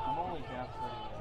I'm only halfway.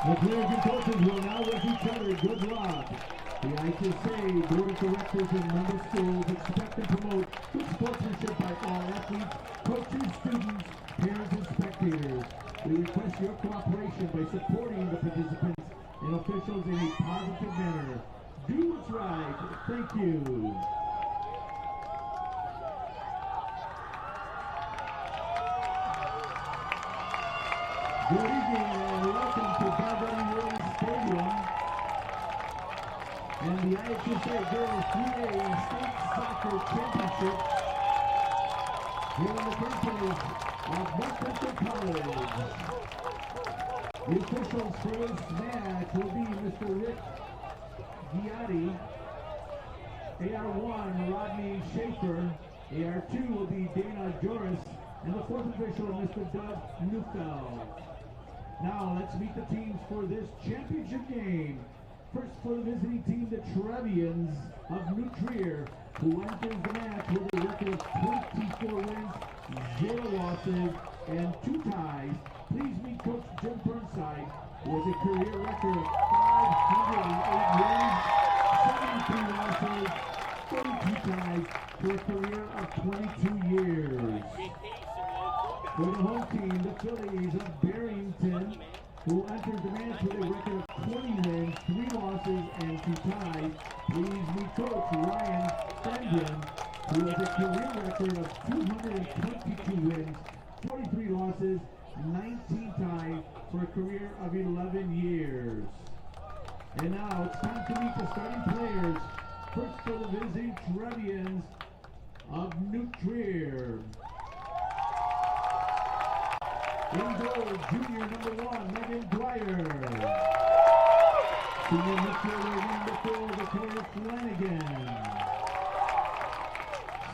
The players and coaches will now wish each other good luck. The IHSA Board of Directors and member schools expect and promote good sportsmanship by all athletes, coaches, students, parents, and spectators. We request your cooperation by supporting the participants and officials in a positive manner. Do what's right. Thank you. Good evening and welcome to Barrington Stadium and the IHSA Girls 3A State Soccer Championship here on the campus of Winnetka College. The officials for this match will be Mr. Rick Giotti, AR1 Rodney Schaefer, AR2 will be Dana Joris, and the fourth official Mr. Doug Neufeld. Now let's meet the teams for this championship game. First for the visiting team, the Trevians of New Trier, who enters the match with a record of 24 wins, 0 losses, and 2 ties. Please meet Coach Jim Burnside, who has a career record of 508 wins, 73 losses, 42 ties, for a career of 22 years. For the home team, the Phillies of Barrington, who enters the match with a record of 20 wins, 3 losses, and 2 ties. Please meet Coach Ryan Fendon, who has a career record of 222 wins, 43 losses, 19 ties for a career of 11 years. And now it's time to meet the starting players. First for the visiting Trevians of New Trier. In goal, junior number 1, Megan Dwyer. Senior midfielder number 4, Victoria Flanagan.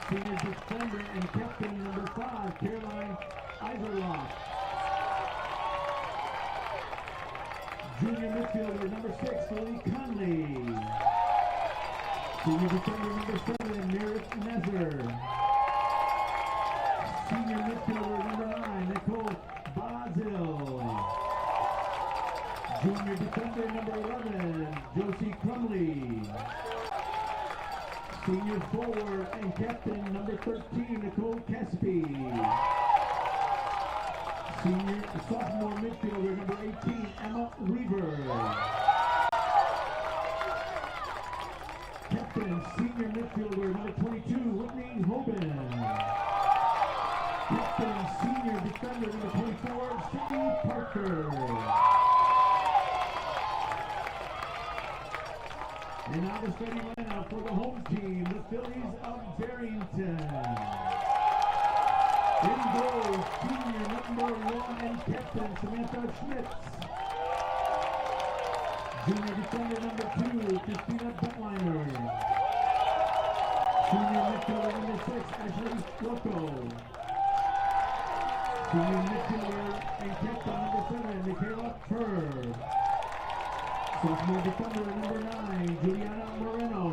Senior defender and captain number 5, Caroline Eiserlock. Junior midfielder number 6, Lily Conley. Senior defender number 7, Meredith Nezer. Senior midfielder number 9, Nicole Basil. Junior defender number 11, Josie Crumley. Senior forward and captain number 13, Nicole Caspi. Senior sophomore midfielder number 18, Emma Weaver. Captain, senior midfielder number 22, Whitney Hoban. Captain, senior defender number 24, Sydney Parker. And now the starting lineup for the home team, the Phillies of Barrington. In goal, senior number 1 and captain Samantha Schmitz. Junior defender number 2, Christina Betliner. Senior midfielder number 6, Ashley Rocco. Senior midfielder and captain number 7, Michaela Furr. Sophomore defender number 9, Juliana Moreno.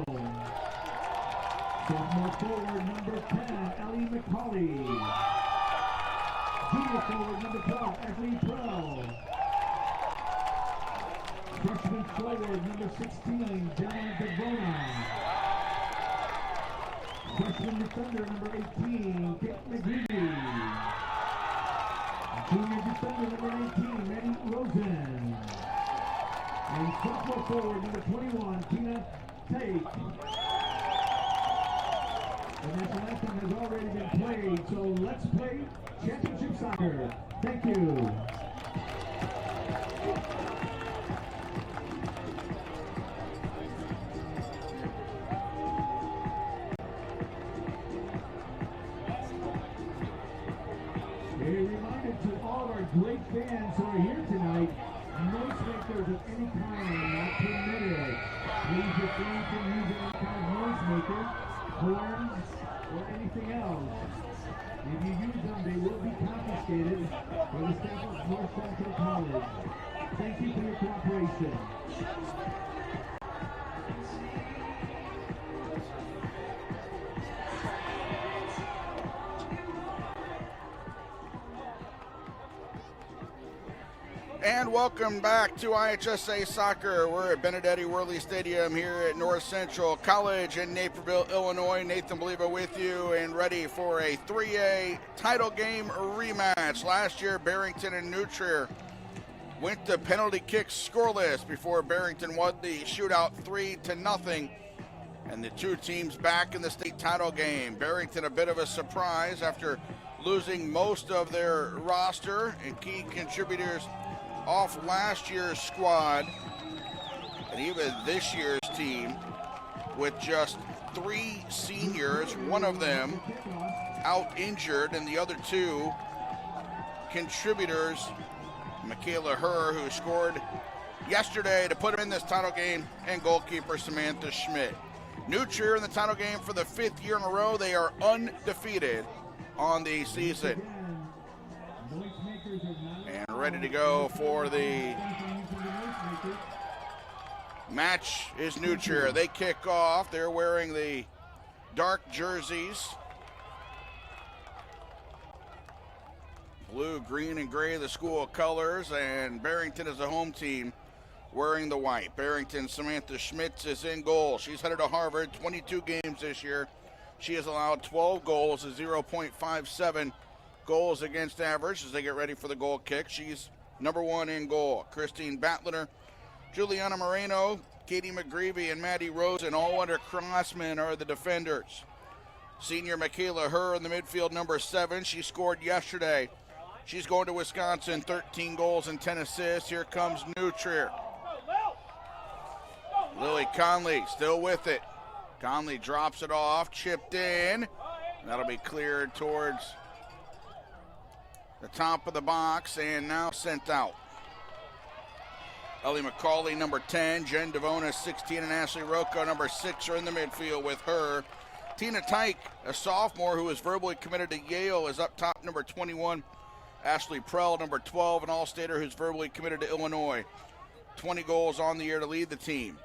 Sophomore forward number 10, Ellie McCauley. Junior forward number 12, Ashley Prell. Freshman forward number 16, Jenna Devona. Freshman defender number 18, Kate McGreevy. Junior defender number 18, Maddie Rosen. And sophomore forward number 21, Tina Tate. The national anthem has already been played, so let's play championship soccer. Thank you. A reminder to all of our great fans who are here tonight, noisemakers of any kind are not permitted. Please refrain from using any kind of noisemaker, horns, or anything else. If you use them, they will be confiscated by the staff of North Central College. Thank you for your cooperation. And welcome back to IHSA Soccer. We're at Benedetti Worley Stadium here at North Central College in Naperville, Illinois. Nathan Believa with you and ready for a 3A title game rematch. Last year, Barrington and New Trier went to penalty kicks scoreless before Barrington won the shootout 3-0. And the two teams back in the state title game. Barrington a bit of a surprise after losing most of their roster and key contributors off last year's squad, and even this year's team with just 3 seniors, one of them out injured, and the other 2 contributors, Michaela Herr, who scored yesterday to put him in this title game, and goalkeeper Samantha Schmidt. New Trier in the title game for the 5th year in a row. They are undefeated on the season. And ready to go for the match is New Trier. They kick off. They're wearing the dark jerseys. Blue, green, and gray, the school colors. And Barrington is the home team wearing the white. Barrington, Samantha Schmitz is in goal. She's headed to Harvard, 22 games this year. She has allowed 12 goals, a 0.57 goals against average as they get ready for the goal kick. She's number 1 in goal. Christine Batliner, Juliana Moreno, Katie McGreevy, and Maddie Rosen, all underclassmen, are the defenders. Senior Michaela Herr in the midfield, number 7. She scored yesterday. She's going to Wisconsin, 13 goals and 10 assists. Here comes New Trier. Lily Conley still with it. Conley drops it off, chipped in. That'll be cleared towards the top of the box and now sent out. Ellie McCauley, number 10. Jen Devona, 16. And Ashley Rocco, number 6, are in the midfield with her. Tina Tyke, a sophomore who is verbally committed to Yale, is up top, number 21. Ashley Prell, number 12, an All-Stater who's verbally committed to Illinois. 20 goals on the year to lead the team.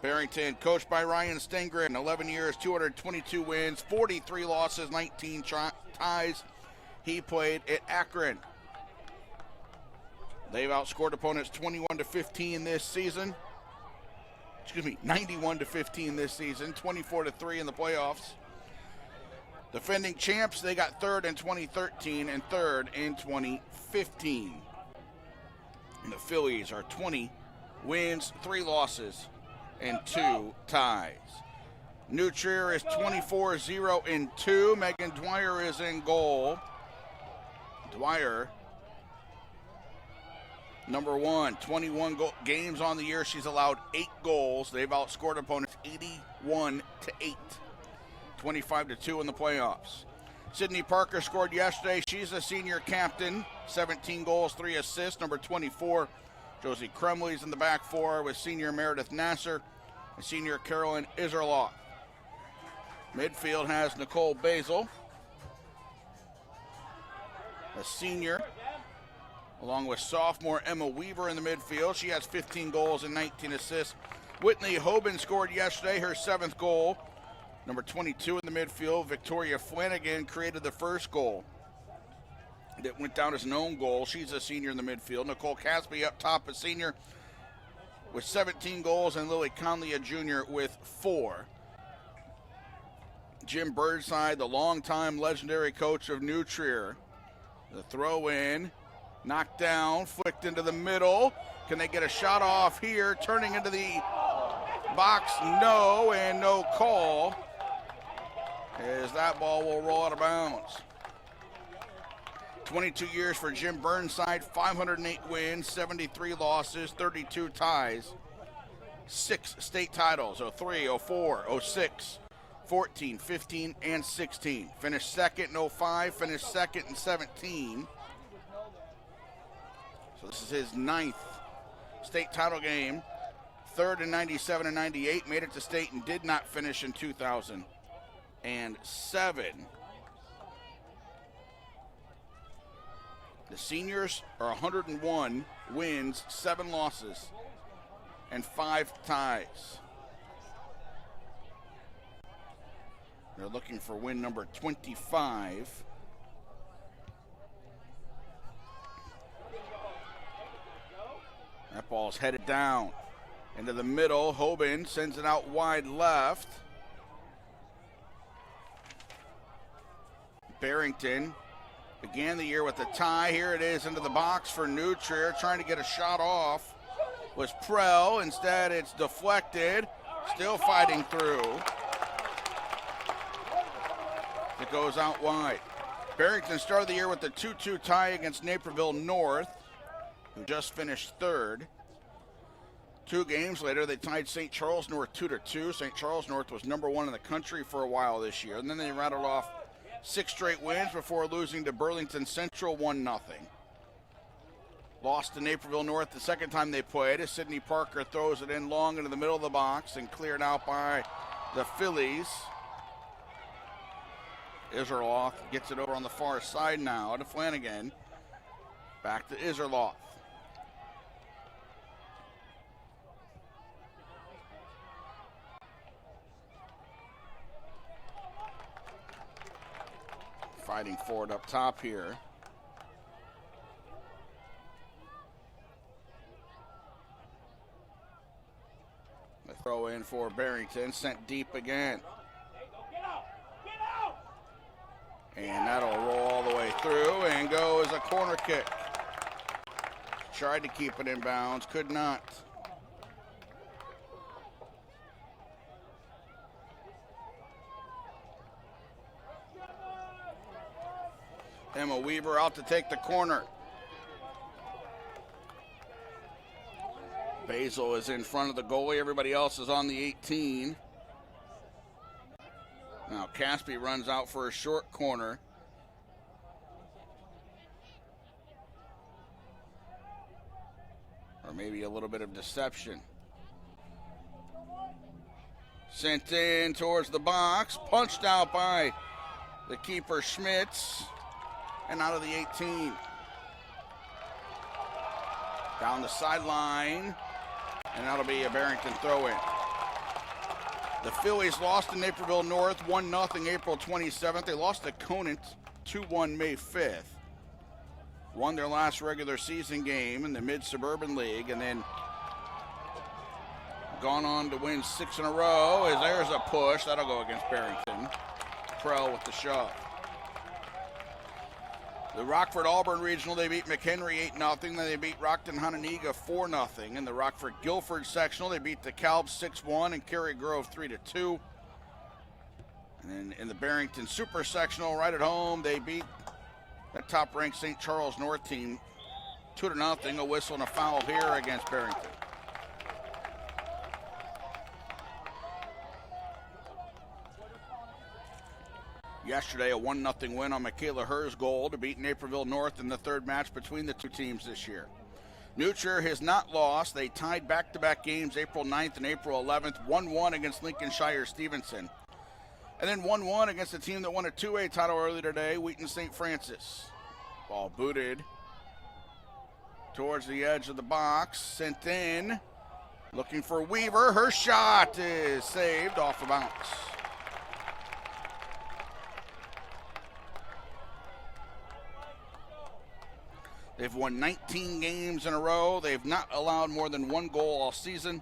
Barrington, coached by Ryan Stengren, 11 years, 222 wins, 43 losses, 19 ties. He played at Akron. They've outscored opponents 21-15 this season. 91-15 this season, 24-3 in the playoffs. Defending champs, they got 3rd in 2013 and 3rd in 2015. And the Phillies are 20 wins, 3 losses, and 2 ties. New Trier is 24-0-2. Megan Dwyer is in goal. Dwyer, number 1, 21 games on the year. She's allowed 8 goals. They've outscored opponents 81-8. 25-2 in the playoffs. Sydney Parker scored yesterday. She's a senior captain, 17 goals, 3 assists. Number 24, Josie Kremley's in the back 4 with senior Meredith Nasser and senior Carolyn Iserloff. Midfield has Nicole Basil, a senior, along with sophomore Emma Weaver in the midfield. She has 15 goals and 19 assists. Whitney Hoban scored yesterday, her 7th goal. Number 22 in the midfield, Victoria Flanagan, created the first goal that went down as an own goal. She's a senior in the midfield. Nicole Casby up top, a senior with 17 goals, and Lily Conley, a junior, with 4. Jim Birdside, the longtime legendary coach of New Trier. The throw in, knocked down, flicked into the middle. Can they get a shot off here? Turning into the box, no, and no call, as that ball will roll out of bounds. 22 years for Jim Burnside, 508 wins, 73 losses, 32 ties, 6 state titles, 03, 04, 06, 14, 15, and 16. Finished second in 05, finished second in 17. So this is his 9th state title game. 3rd in 97 and 98, made it to state and did not finish in 2007. The seniors are 101 wins, 7 losses, and 5 ties. They're looking for win number 25. That ball's headed down into the middle. Hoban sends it out wide left. Barrington began the year with a tie. Here it is into the box for New Trier. Trying to get a shot off was Prell. Instead, it's deflected. Still fighting through. It goes out wide. Barrington started the year with a 2-2 tie against Naperville North, who just finished 3rd. 2 games later, they tied St. Charles North 2-2. St. Charles North was number 1 in the country for a while this year. And then they rattled off 6 straight wins before losing to Burlington Central 1-0. Lost to Naperville North the second time they played as Sydney Parker throws it in long into the middle of the box and cleared out by the Phillies. Iserloff gets it over on the far side now to Flanagan. Back to Iserloff. Fighting forward up top here. The throw in for Barrington, sent deep again. And that'll roll all the way through and go as a corner kick. tried to keep it in bounds, could not. Emma Weaver out to take the corner. Basil is in front of the goalie. Everybody else is on the 18. Now Caspi runs out for a short corner. Or maybe a little bit of deception. Sent in towards the box. Punched out by the keeper Schmitz. And out of the 18. Down the sideline. And that'll be a Barrington throw-in. The Phillies lost to Naperville North 1-0 April 27th. They lost to Conant 2-1 May 5th. Won their last regular season game in the Mid-Suburban League, and then gone on to win 6 in a row. As there's a push. That'll go against Barrington. Krell with the shove. The Rockford-Auburn Regional, they beat McHenry 8-0. Then they beat Rockton-Hononegah 4-0. In the Rockford-Guilford Sectional, they beat DeKalb 6-1 and Cary Grove 3-2. And then in the Barrington Super Sectional, right at home, they beat that top-ranked St. Charles North team 2-0. A whistle and a foul here against Barrington. Yesterday, a 1-0 win on Michaela Herr's goal to beat Naperville North in the third match between the two teams this year. New Trier has not lost. They tied back-to-back games April 9th and April 11th, 1-1 against Lincolnshire Stevenson. And then 1-1 against a team that won a 2A title earlier today, Wheaton St. Francis. Ball booted towards the edge of the box, sent in, looking for Weaver. Her shot is saved off the bounce. They've won 19 games in a row. They've not allowed more than one goal all season.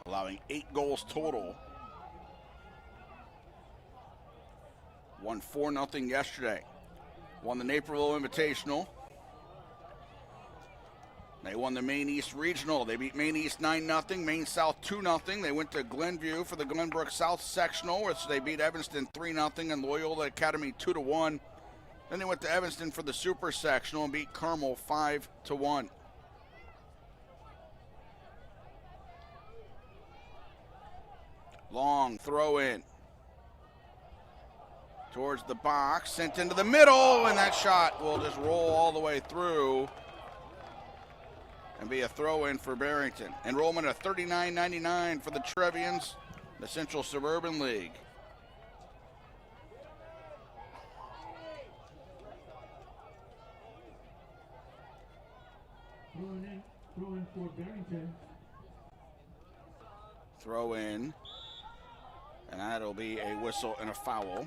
Allowing 8 goals total. Won 4-0 yesterday. Won the Naperville Invitational. They won the Maine East Regional. They beat Maine East 9-0, Maine South 2-0. They went to Glenview for the Glenbrook South Sectional, which they beat Evanston 3-0 and Loyola Academy 2-1. Then they went to Evanston for the Super Sectional and beat Carmel 5-1. Long throw in towards the box, sent into the middle, and that shot will just roll all the way through and be a throw-in for Barrington. Enrollment of $39.99 for the Trevians, the Central Suburban League. Throw in for Barrington. Throw in, and that'll be a whistle and a foul.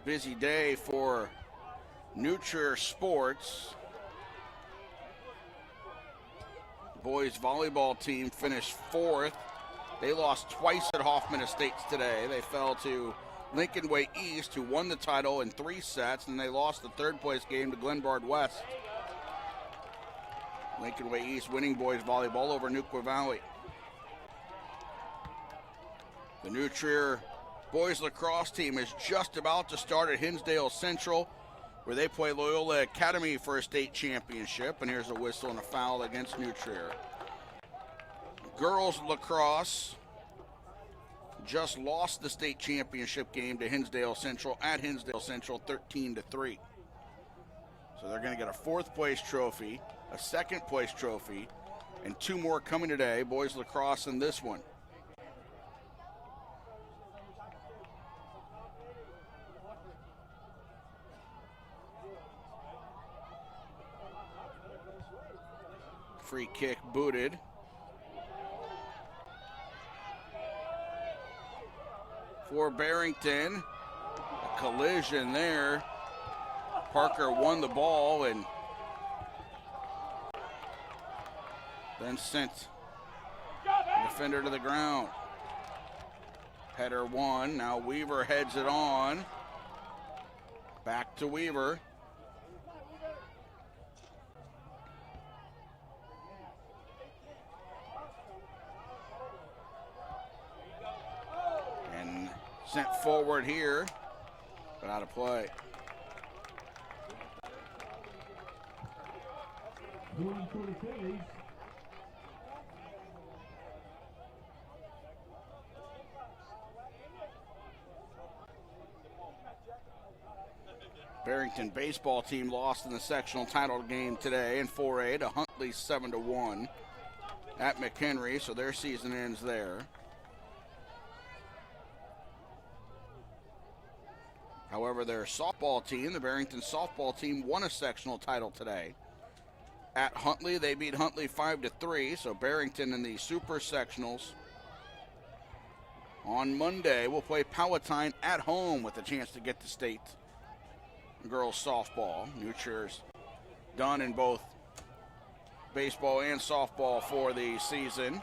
Busy day for New Trier sports. Boys volleyball team finished 4th. They lost twice at Hoffman Estates today. They fell to Lincoln Way East, who won the title in 3 sets, and they lost the third place game to Glenbard West. Lincoln Way East winning boys volleyball over Neuqua Valley. The New Trier boys lacrosse team is just about to start at Hinsdale Central, where they play Loyola Academy for a state championship. And here's a whistle and a foul against New Trier. Girls lacrosse just lost the state championship game to Hinsdale Central at Hinsdale Central 13-3. So they're going to get a 4th place trophy, a 2nd place trophy, and 2 more coming today. Boys lacrosse in this one. Free kick booted. For Barrington, a collision there. Parker won the ball and then sent the defender to the ground. Header one, now Weaver heads it on. Back to Weaver. And sent forward here, but out of play. Going for the Phillies. Barrington baseball team lost in the sectional title game today in 4A to Huntley 7-1 at McHenry, so their season ends there. However, their softball team, the Barrington softball team, won a sectional title today. At Huntley, they beat Huntley 5-3, so Barrington in the super sectionals. On Monday, we'll play Palatine at home with a chance to get to state girls softball. New Trier's done in both baseball and softball for the season.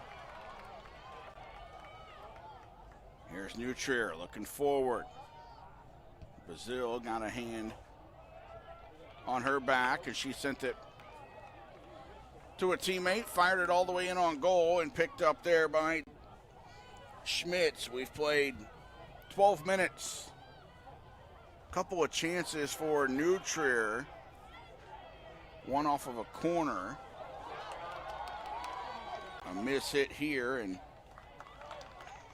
Here's New Trier looking forward. Bazil got a hand on her back, and she sent it to a teammate, fired it all the way in on goal, and picked up there by Schmitz. We've played 12 minutes. Couple of chances for New Trier. One off of a corner. A miss hit here, and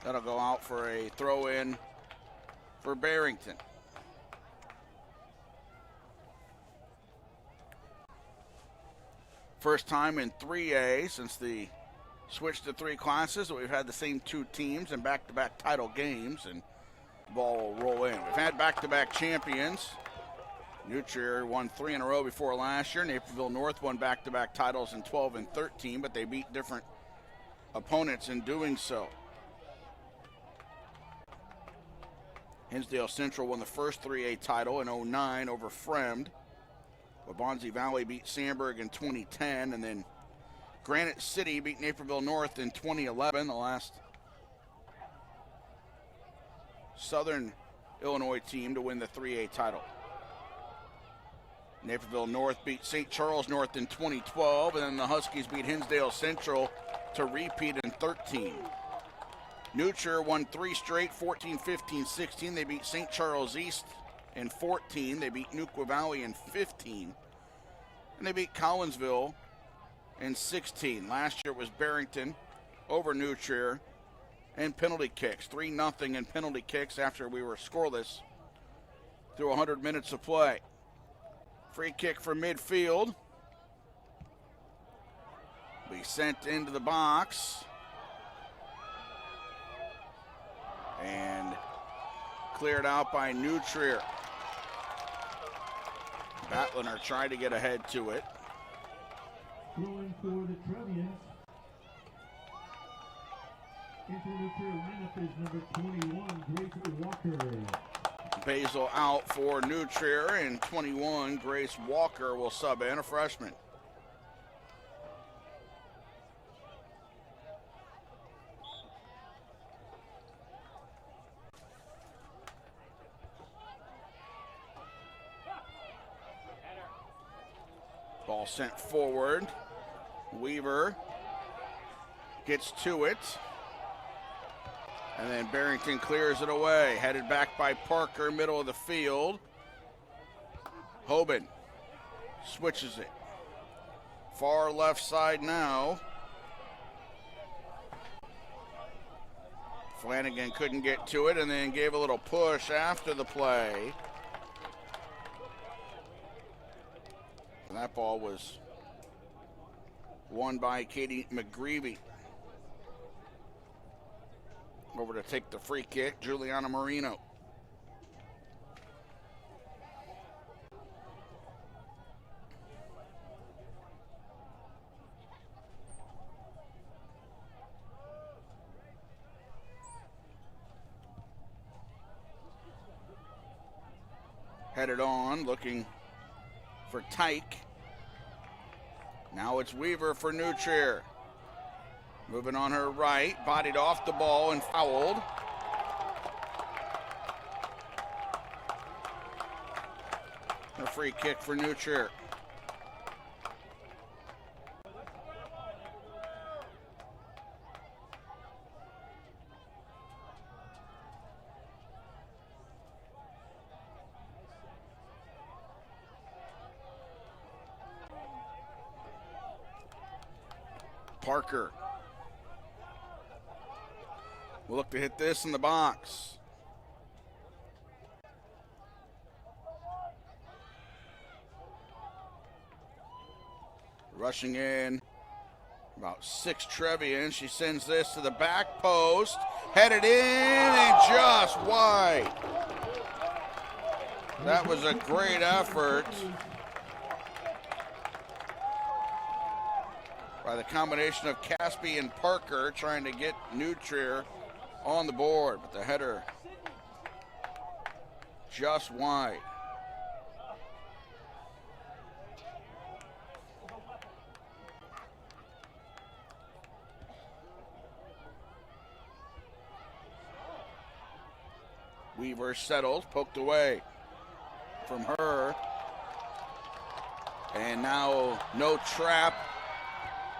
that'll go out for a throw-in for Barrington. First time in 3A since the switch to 3 classes that we've had the same 2 teams in back-to-back title games, and the ball will roll in. We've had back-to-back champions. New Trier won 3 in a row before last year. Naperville North won back-to-back titles in 12 and 13, but they beat different opponents in doing so. Hinsdale Central won the first 3A title in 09 over Fremd. Waubonsie Valley beat Sandburg in 2010, and then Granite City beat Naperville North in 2011, the last Southern Illinois team to win the 3A title. Naperville North beat St. Charles North in 2012, and then the Huskies beat Hinsdale Central to repeat in 13. New Trier won 3 straight, 14, 15, 16. They beat St. Charles East in 14. They beat Neuqua Valley in 15. And they beat Collinsville in 16. Last year it was Barrington over New Trier and penalty kicks. 3-0 in penalty kicks after we were scoreless through 100 minutes of play. Free kick from midfield. Be sent into the box. And cleared out by New Trier. Batliner tried to get ahead to it. Throwing for the Trevians. Into New Trier lineup is number 21, Grace Walker. Basil out for New Trier, and 21, Grace Walker will sub in, a freshman. Ball sent forward. Weaver gets to it. And then Barrington clears it away. Headed back by Parker, middle of the field. Hoban switches it. Far left side now. Flanagan couldn't get to it and then gave a little push after the play. And that ball was won by Katie McGreevy. Over to take the free kick, Juliana Marino. Headed on, looking for Tyke. Now it's Weaver for New Trier. Moving on her right, bodied off the ball and fouled. A free kick for New Trier. Parker will look to hit this in the box. Rushing in, about 6 Trevian. She sends this to the back post, headed in and just wide. That was a great effort by the combination of Caspi and Parker trying to get New Trier on the board, but the header just wide. Weaver settles, poked away from her. And now no trap.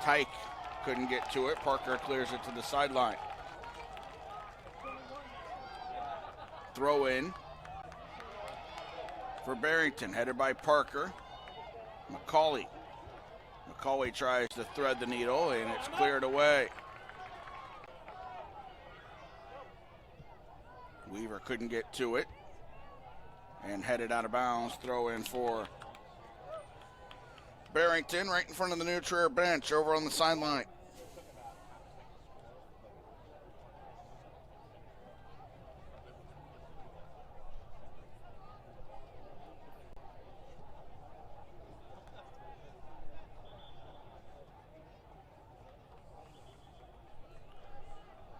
Tyke couldn't get to it. Parker clears it to the sideline. Throw in for Barrington, headed by Parker. McCauley. McCauley tries to thread the needle, and it's cleared away. Weaver couldn't get to it and headed out of bounds. Throw in for Barrington right in front of the New Trier bench over on the sideline.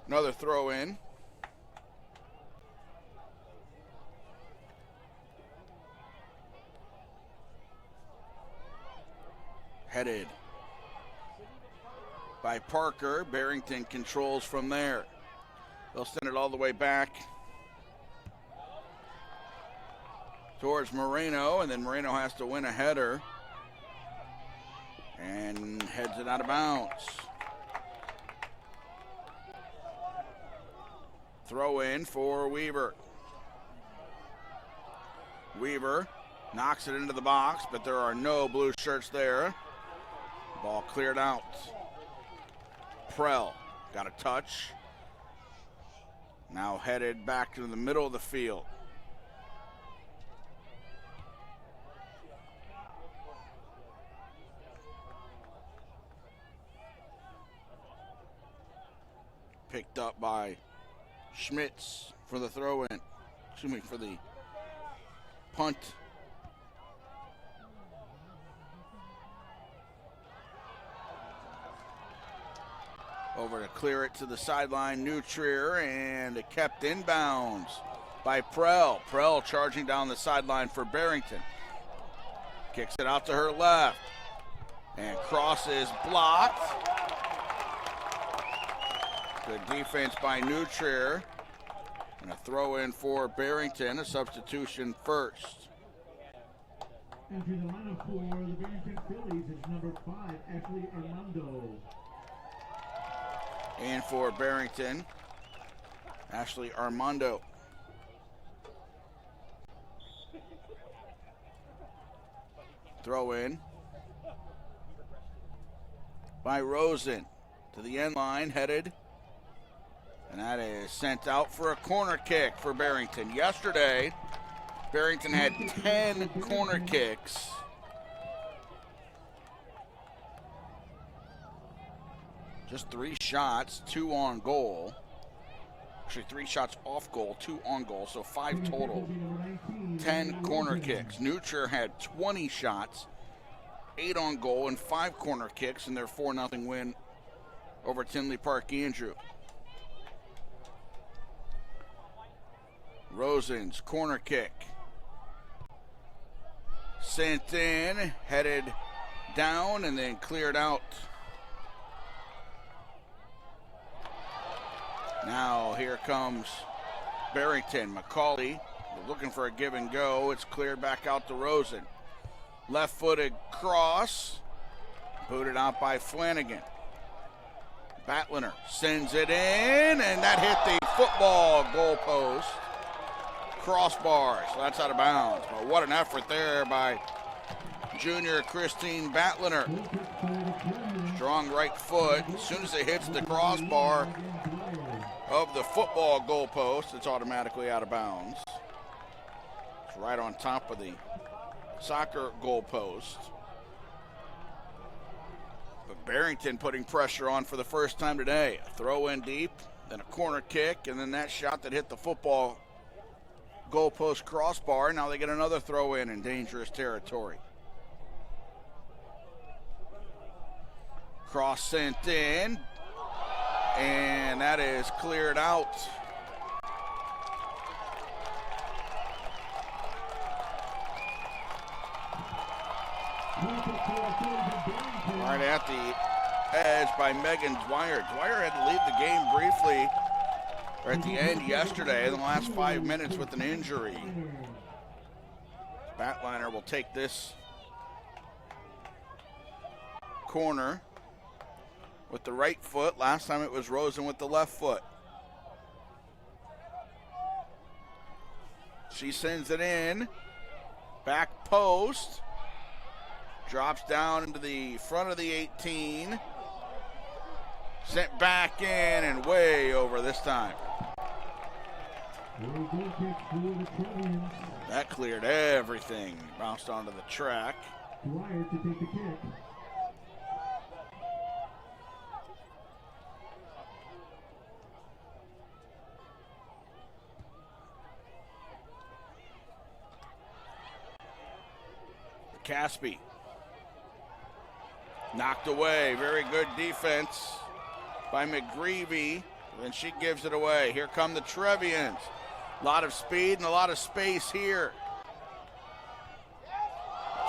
Another throw in. Headed by Parker. Barrington controls from there. They'll send it all the way back towards Moreno, and then Moreno has to win a header and heads it out of bounds. Throw in for Weaver. Weaver knocks it into the box, but there are no blue shirts there. Ball cleared out. Prell got a touch. Now headed back to the middle of the field. Picked up by Schmitz for the throw-in. Excuse me, for the punt. Over to clear it to the sideline, New Trier, and it kept inbounds by Prell. Prell charging down the sideline for Barrington. Kicks it out to her left, and cross is blocked. Good defense by New Trier. And a throw in for Barrington, a substitution first. Entering the lineup for the Barrington Phillies is number 5, Ashley Armando. And for Barrington, Ashley Armando. Throw in by Rosen to the end line, headed. And that is sent out for a corner kick for Barrington. Yesterday, Barrington had 10 corner kicks. Just 3 shots, 2 on goal. Actually, 3 shots off goal, 2 on goal, so 5 total. 10 corner kicks. New Trier had 20 shots, 8 on goal, and 5 corner kicks in their 4-0 win over Tinley Park Andrew. Rosen's corner kick. Sent in, headed down, and then cleared out. Now here comes Barrington. McCauley looking for a give and go. It's cleared back out to Rosen. Left-footed cross. Booted out by Flanagan. Batliner sends it in, and that hit the football goalpost. Crossbar, so that's out of bounds. But what an effort there by junior Christine Batliner. Strong right foot. As soon as it hits the crossbar of the football goalpost, it's automatically out of bounds. It's right on top of the soccer goalpost. But Barrington putting pressure on for the first time today. A throw in deep, then a corner kick, and then that shot that hit the football goalpost crossbar. Now they get another throw in dangerous territory. Cross sent in, and that is cleared out. Right at the edge by Megan Dwyer. Dwyer had to leave the game briefly or at the end yesterday in the last 5 minutes with an injury. Batliner will take this corner with the right foot. Last time it was Rosen with the left foot. She sends it in. Back post. Drops down into the front of the 18. Sent back in and way over this time. That cleared everything. Bounced onto the track. Dwyer to take the kick. Caspi. Knocked away. Very good defense by McGreevy. Then she gives it away. Here come the Trevians. A lot of speed and a lot of space here.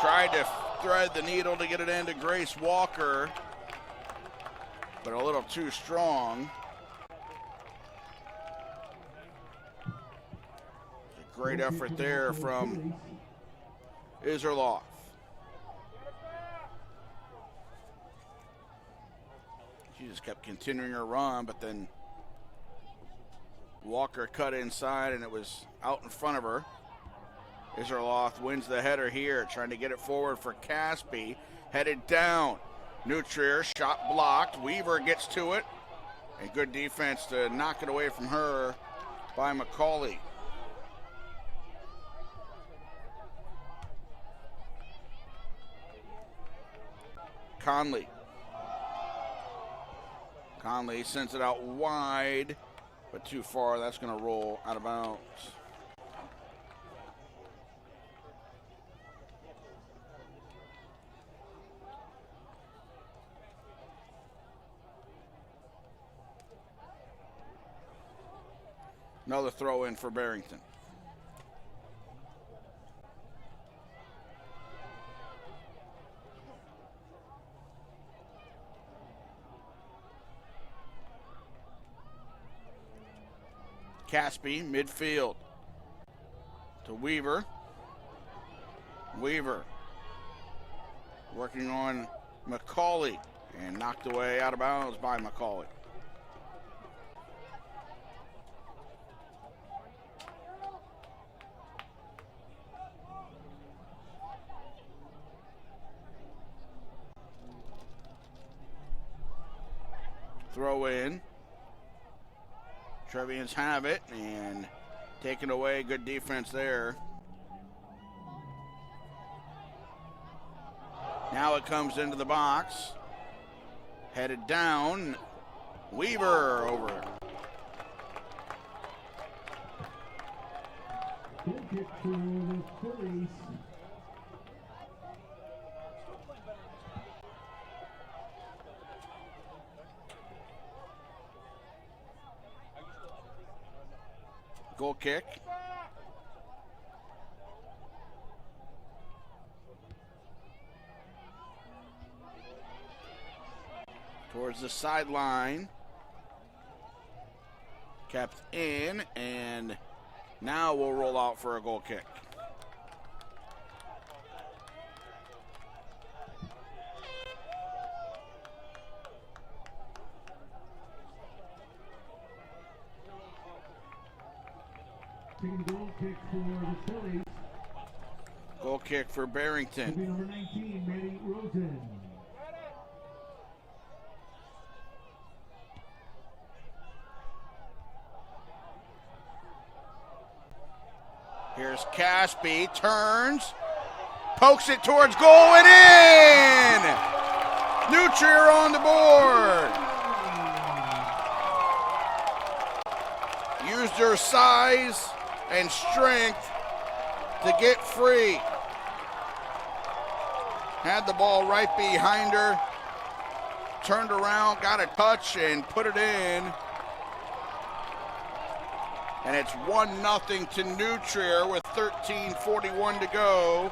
Tried to thread the needle to get it into Grace Walker, but a little too strong. A great effort there from Iserloff. She just kept continuing her run, but then Walker cut inside and it was out in front of her. Iserloff wins the header here, trying to get it forward for Caspi. Headed down. Nutrier, shot blocked. Weaver gets to it. And good defense to knock it away from her by McCauley. Conley. Conley sends it out wide, but too far. That's going to roll out of bounds. Another throw in for Barrington. Caspi, midfield to Weaver. Weaver working on McCauley and knocked away out of bounds by McCauley. Throw in. Trevians have it and taken away. Good defense there. Now it comes into the box. Headed down. Weaver over. Goal kick for the Phillies. Goal kick. towards the sideline. Kept in, and now we'll roll out for a goal kick. Goal kick for the Phillies. Goal kick for Barrington. Will be number 19, Maddie Rosen. Here's Caspi, turns, pokes it towards goal and in! Nutrier on the board. Used her size and strength to get free. Had the ball right behind her, turned around, got a touch, and put it in. And it's 1-0 to Nutrier with 13:41 to go.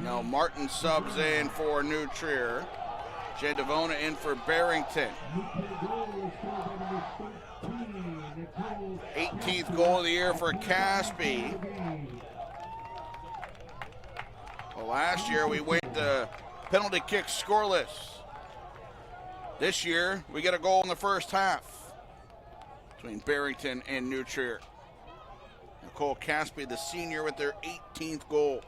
Now Martin subs in for Nutrier. Jay Devona in for Barrington. 18th goal of the year for Caspi. Well, last year we went the penalty kick scoreless. This year we get a goal in the first half between Barrington and Nutrier. Nicole Caspi, the senior, with their 18th goal.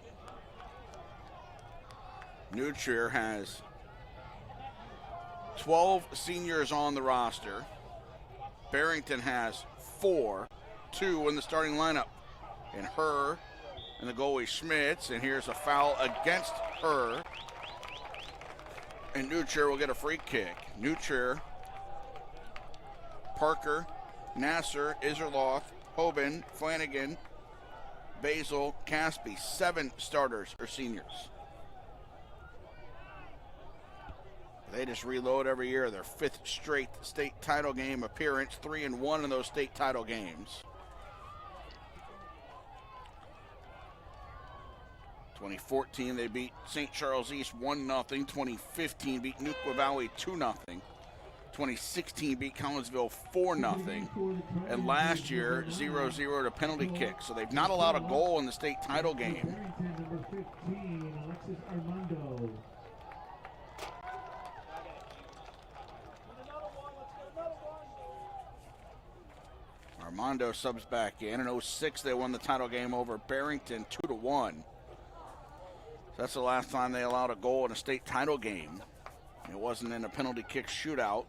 Nutrier has 12 seniors on the roster. Barrington has 4, 2 in the starting lineup. And her and the goalie Schmitz, and here's a foul against her. And Nutrier will get a free kick. Nutrier, Parker, Nasser, Iserloth, Hoban, Flanagan, Basil, Caspi. 7 starters are seniors. They just reload every year. Their 5th straight state title game appearance, 3-1 in those state title games. 2014, they beat St. Charles East 1-0. 2015 beat Neuqua Valley 2-0. 2016 beat Collinsville 4-0. And last year, 0-0 to penalty kick. So they've not allowed a goal in the state title game. Armando subs back in. In 06, they won the title game over Barrington 2-1. That's the last time they allowed a goal in a state title game. It wasn't in a penalty kick shootout.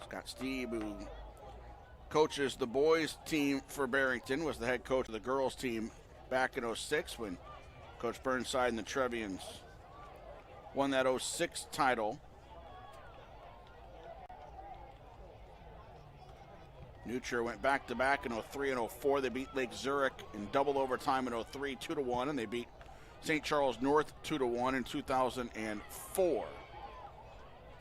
Scott Steeb, who coaches the boys team for Barrington, was the head coach of the girls team back in 06 when Coach Burnside and the Trevians won that 06 title. Nutrier went back-to-back in 03 and 04. They beat Lake Zurich in double overtime in 03, 2-1, and they beat St. Charles North 2-1 in 2004.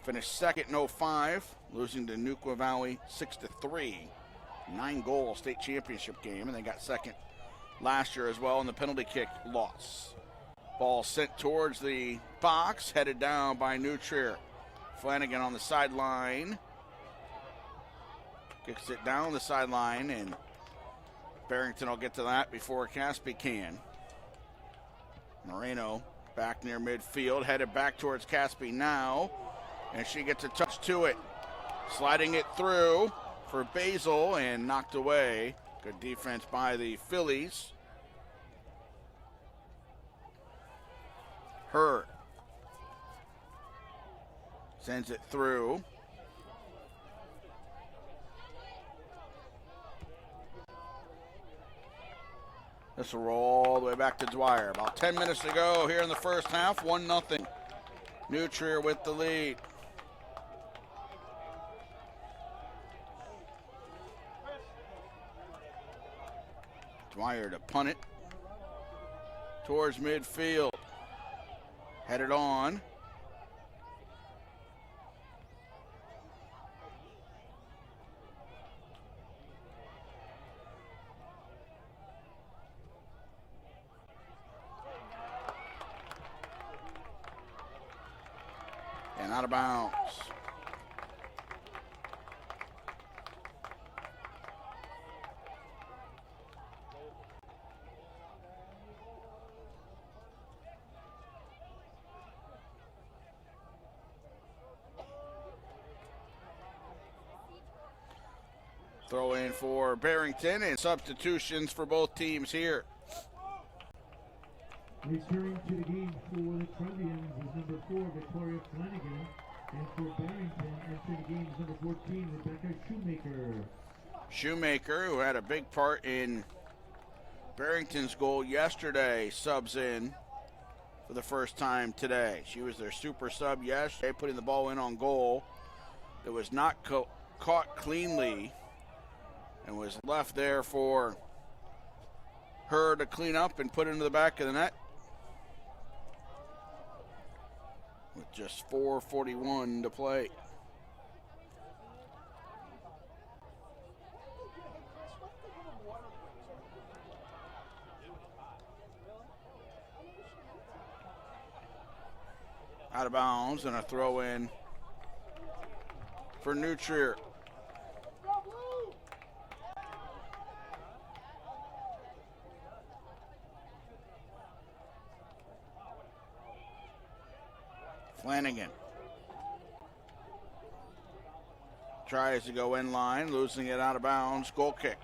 Finished second in 05, losing to Neuqua Valley 6-3. 9-goal state championship game, and they got second last year as well in the penalty kick loss. Ball sent towards the box, headed down by Nutrier. Flanagan on the sideline. Kicks it down the sideline, and Barrington will get to that before Caspi can. Moreno back near midfield, headed back towards Caspi now, and she gets a touch to it. Sliding it through for Basil and knocked away. Good defense by the Phillies. Her sends it through. This will roll all the way back to Dwyer. About 10 minutes to go here in the first half. 1-0. Nutrier with the lead. Dwyer to punt it towards midfield. Headed on. Out of bounds. Throw in for Barrington and substitutions for both teams here. Returning to the game for the Trojans is number 4, Victoria Flanagan. And for Barrington, entering the game is number 14, Rebecca Shoemaker. Shoemaker, who had a big part in Barrington's goal yesterday, subs in for the first time today. She was their super sub yesterday, putting the ball in on goal. It was not caught cleanly and was left there for her to clean up and put into the back of the net. With just 4:41 to play. Out of bounds and a throw in for New Trier. Flanagan tries to go in line, losing it out of bounds. Goal kick.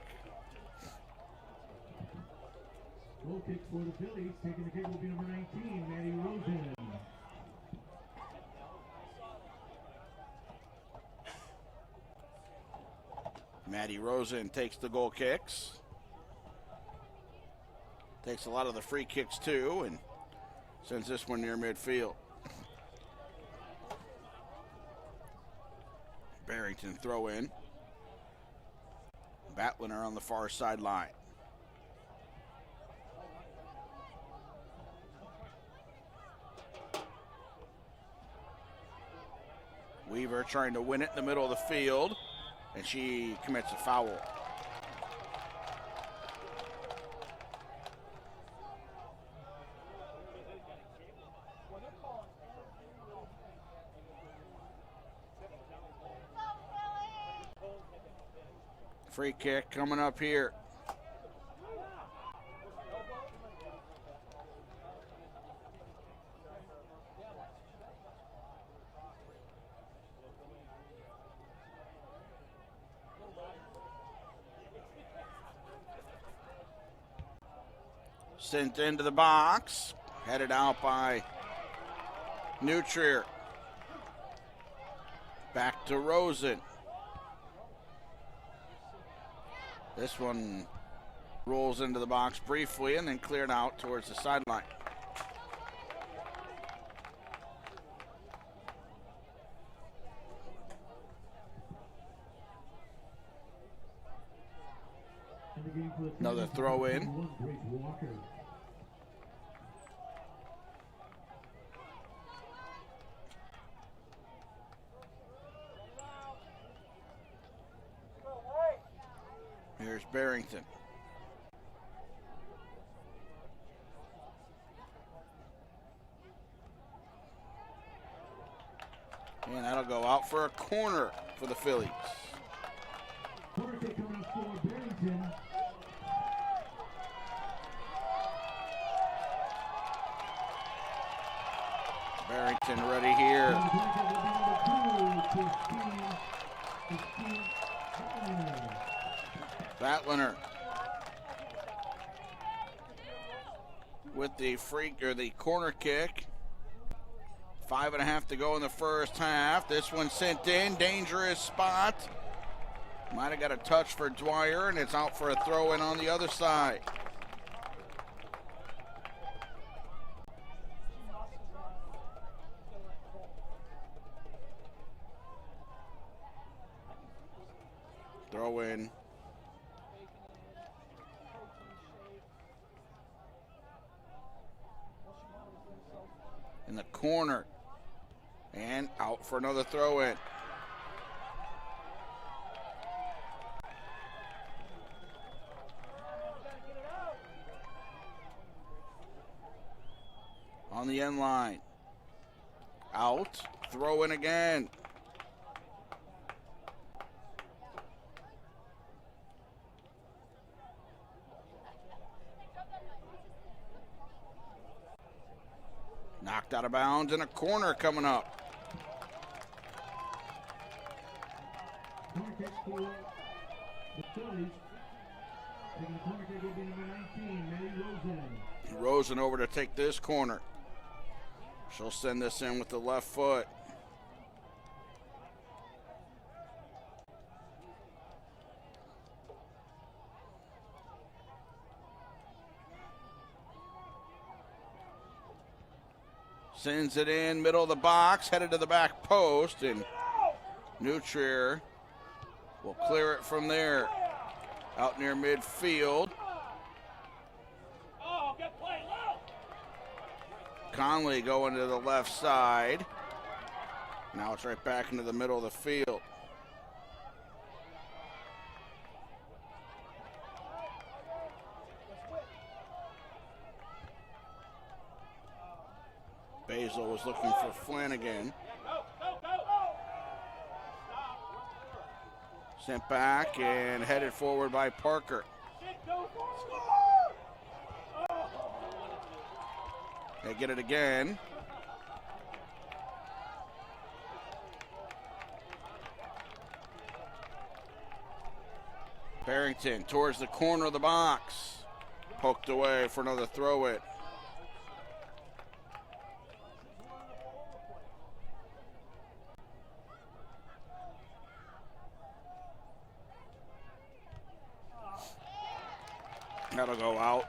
Goal kick for the Phillies. Taking the kick will be number 19, Maddie Rosen. Maddie Rosen takes the goal kicks. Takes a lot of the free kicks too and sends this one near midfield. Barrington throw in. Batliner on the far sideline. Weaver trying to win it in the middle of the field, and she commits a foul. Free kick coming up here. Sent into the box, headed out by New Trier. Back to Rosen. This one rolls into the box briefly and then cleared out towards the sideline. Another throw in. Here's Barrington. And that'll go out for a corner for the Phillies. Corner kick coming up for Barrington. Barrington ready here. Batliner with the corner kick. 5.5 to go in the first half. This one sent in, dangerous spot. Might have got a touch for Dwyer, and it's out for a throw in on the other side. Throw in. In the corner. And out for another throw in. On the end line. Out throw in again. Knocked out of bounds and a corner coming up. Corner kick for the Phillies. Taking the corner kick will be number 19, Mary Rosen. Rosen over to take this corner. She'll send this in with the left foot. Sends it in, middle of the box, headed to the back post, and Nutrier will clear it from there. Out near midfield. Conley going to the left side. Now it's right back into the middle of the field. Basil was looking for Flanagan. Sent back and headed forward by Parker. They get it again. Barrington towards the corner of the box. Poked away for another throw it. That'll go out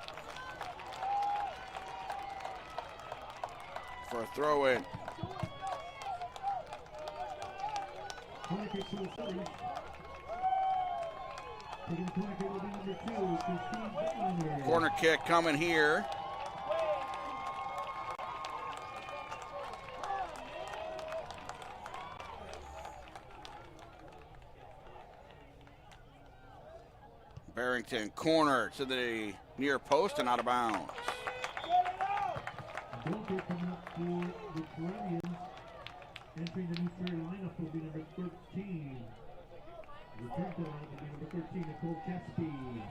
for a throw in. Corner kick to the Phillies. Taking the corner kick will be number 2, Christine Bettlinger. Corner kick coming here. Barrington corner to the near post and out of bounds. Goal kick coming up for the Corinthians. Entering the new fair lineup will be number 13. Return to the lineup will be number 13, Nicole Caspi.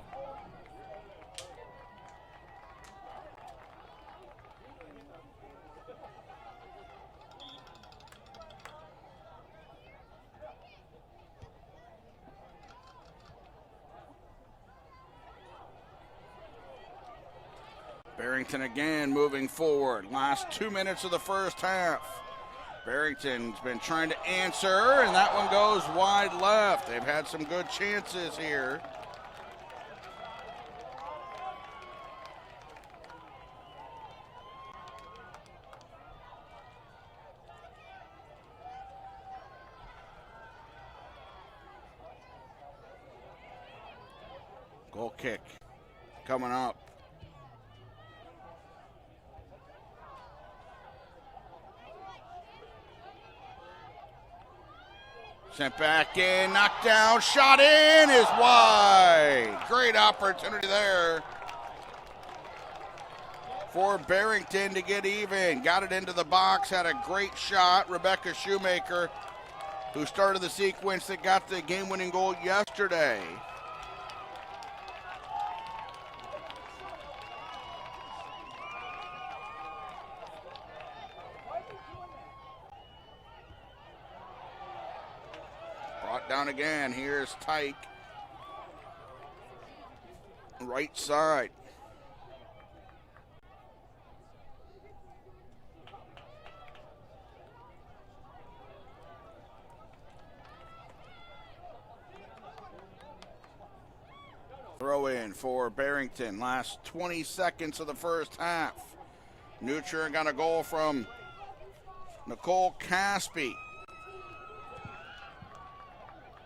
Barrington again moving forward. Last 2 minutes of the first half. Barrington's been trying to answer, and that one goes wide left. They've had some good chances here. Goal kick coming up. Sent back in, knocked down, shot in is wide. Great opportunity there for Barrington to get even. Got it into the box, had a great shot. Rebecca Shoemaker, who started the sequence that got the game-winning goal yesterday. Down again. Here's Tyke. Right side. Throw in for Barrington. Last 20 seconds of the first half. Nutrier got a goal from Nicole Caspi.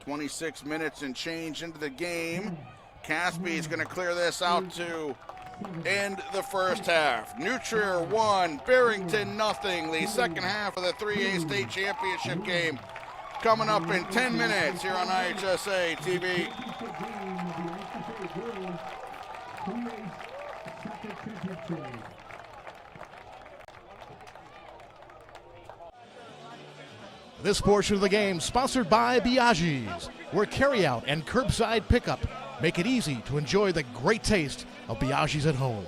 26 minutes and change into the game. Caspi is going to clear this out to end the first half. Nutrier 1, Barrington nothing. The second half of the 3A state championship game coming up in 10 minutes here on IHSA TV. This portion of the game sponsored by Biaggi's, where carryout and curbside pickup make it easy to enjoy the great taste of Biaggi's at home.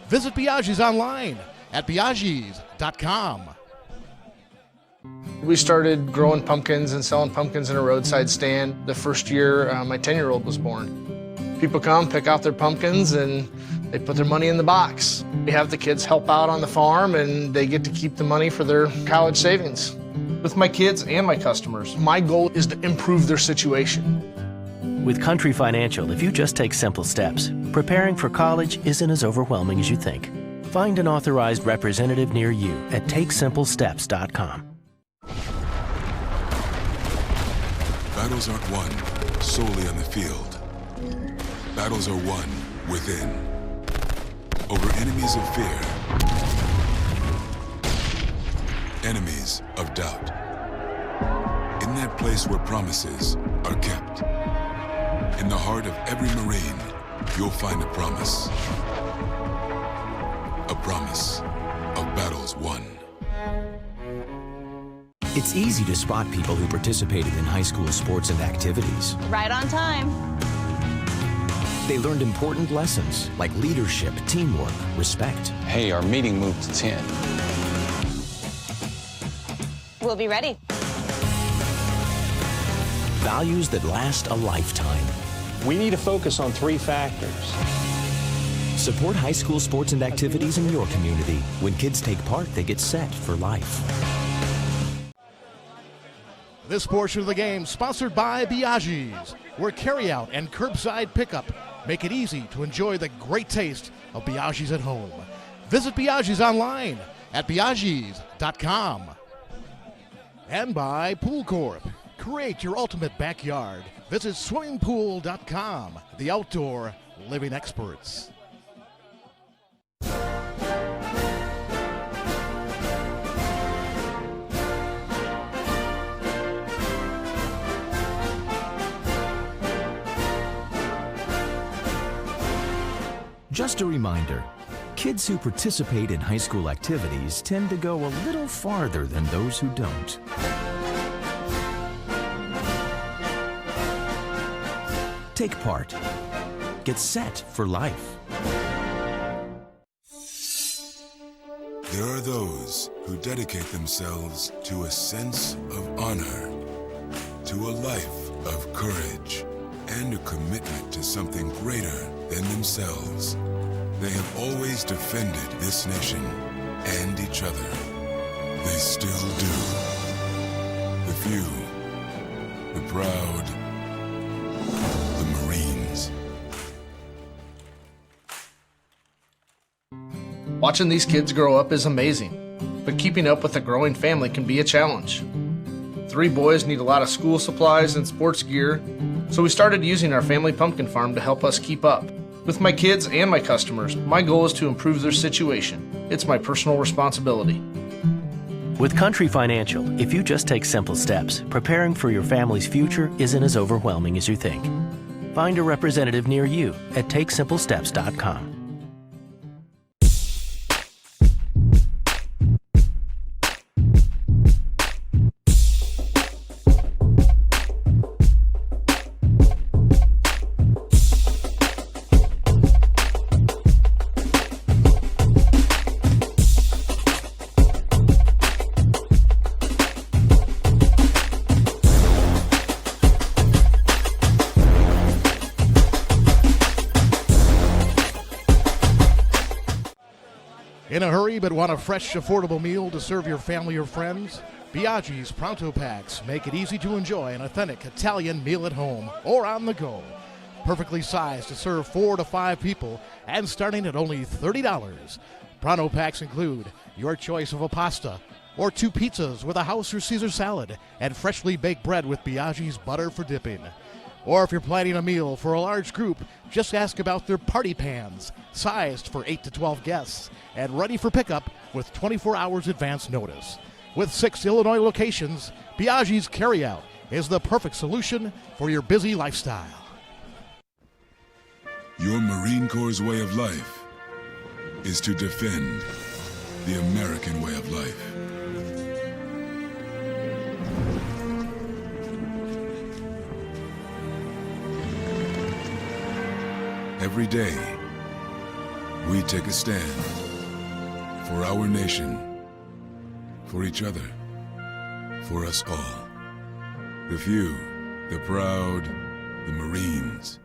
Visit Biaggi's online at biaggis.com. We started growing pumpkins and selling pumpkins in a roadside stand the first year my 10-year-old was born. People come, pick out their pumpkins, and they put their money in the box. We have the kids help out on the farm, and they get to keep the money for their college savings. With my kids and my customers, my goal is to improve their situation. With Country Financial, if you just take simple steps, preparing for college isn't as overwhelming as you think. Find an authorized representative near you at takesimplesteps.com. Battles aren't won solely on the field. Battles are won within. Over enemies of fear. Enemies of doubt. In that place where promises are kept. In the heart of every Marine, you'll find a promise. A promise of battles won. It's easy to spot people who participated in high school sports and activities. Right on time. They learned important lessons like leadership, teamwork, respect. Hey, our meeting moved to 10. We'll be ready. Values that last a lifetime. We need to focus on 3 factors. Support high school sports and activities in your community. When kids take part, they get set for life. This portion of the game sponsored by Biaggi's, where carryout and curbside pickup make it easy to enjoy the great taste of Biaggi's at home. Visit Biaggi's online at biaggis.com. And by Pool Corp. Create your ultimate backyard. Visit swimmingpool.com, the outdoor living experts. Just a reminder, kids who participate in high school activities tend to go a little farther than those who don't. Take part. Get set for life. There are those who dedicate themselves to a sense of honor, to a life of courage, and a commitment to something greater than themselves. They have always defended this nation and each other. They still do. The few, the proud, the Marines. Watching these kids grow up is amazing, but keeping up with a growing family can be a challenge. 3 boys need a lot of school supplies and sports gear, so we started using our family pumpkin farm to help us keep up. With my kids and my customers, my goal is to improve their situation. It's my personal responsibility. With Country Financial, if you just take simple steps, preparing for your family's future isn't as overwhelming as you think. Find a representative near you at takesimplesteps.com. In a hurry but want a fresh, affordable meal to serve your family or friends? Biaggi's Pronto Packs make it easy to enjoy an authentic Italian meal at home or on the go. Perfectly sized to serve 4 to 5 people and starting at only $30. Pronto Packs include your choice of a pasta or 2 pizzas with a house or Caesar salad and freshly baked bread with Biaggi's butter for dipping. Or if you're planning a meal for a large group, just ask about their party pans, sized for 8 to 12 guests, and ready for pickup with 24 hours advance notice. With 6 Illinois locations, Biaggi's Carryout is the perfect solution for your busy lifestyle. Your Marine Corps' way of life is to defend the American way of life. Every day, we take a stand for our nation, for each other, for us all. The few, the proud, the Marines.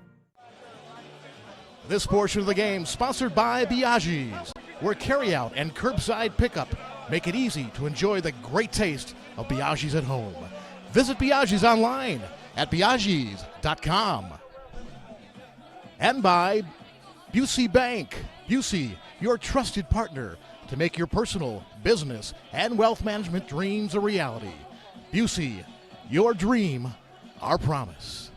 This portion of the game sponsored by Biaggi's, where carryout and curbside pickup make it easy to enjoy the great taste of Biaggi's at home. Visit Biaggi's online at biaggi's.com. And by Busey Bank. Busey, your trusted partner to make your personal, business, and wealth management dreams a reality. Busey, your dream, our promise.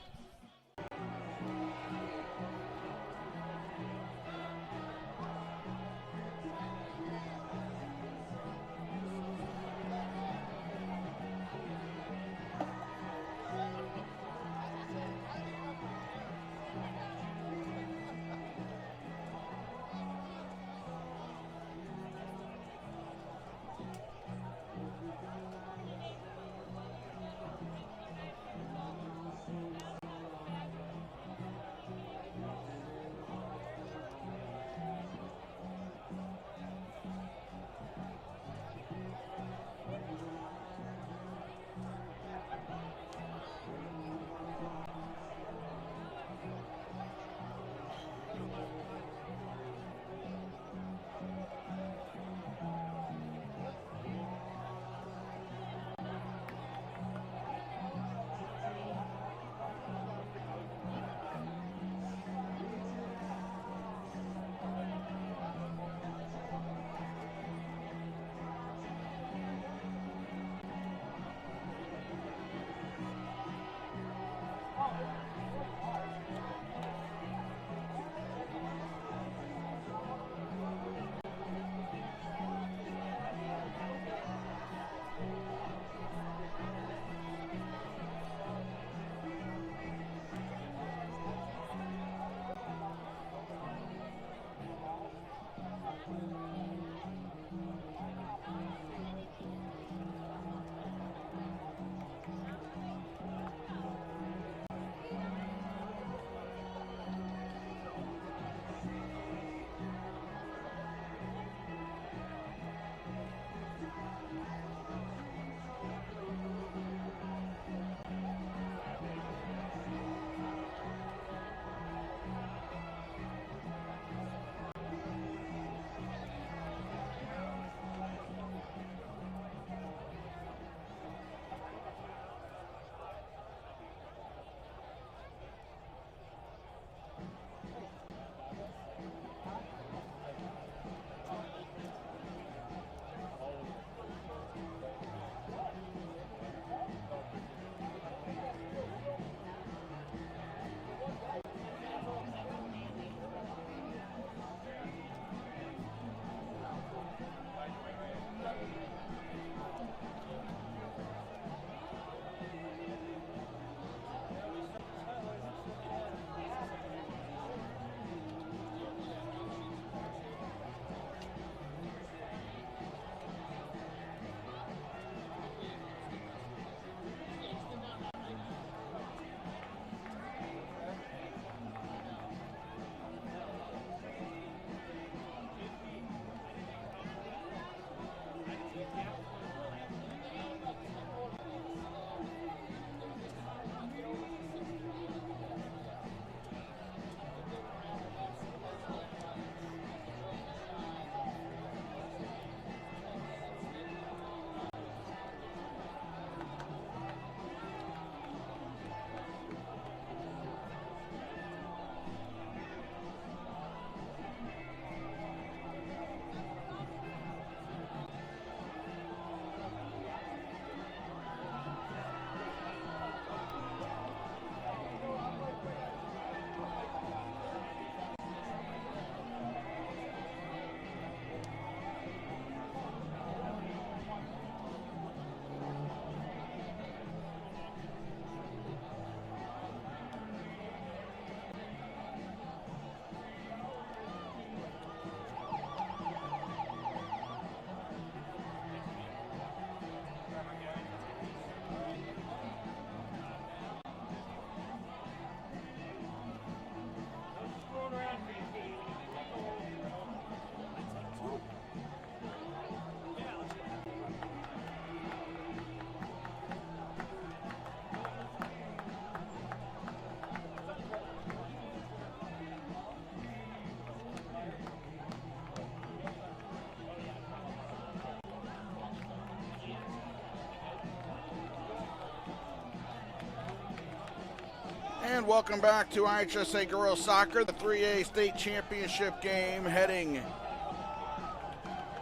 And welcome back to IHSA Girls Soccer, the 3A state championship game heading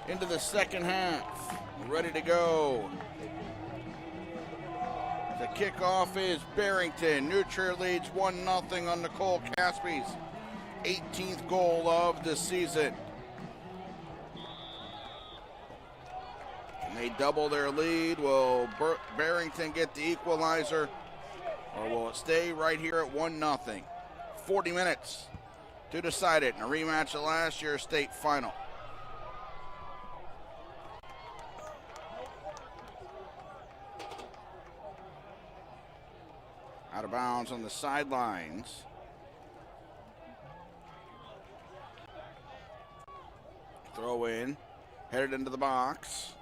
into the second half. Ready to go. The kickoff is Barrington. New Trier leads 1-0 on Nicole Caspy's 18th goal of the season. Can they double their lead? Will Barrington get the equalizer? Or will it stay right here at 1-0? 40 minutes to decide it in a rematch of last year's state final. Out of bounds on the sidelines. Throw in, headed into the box.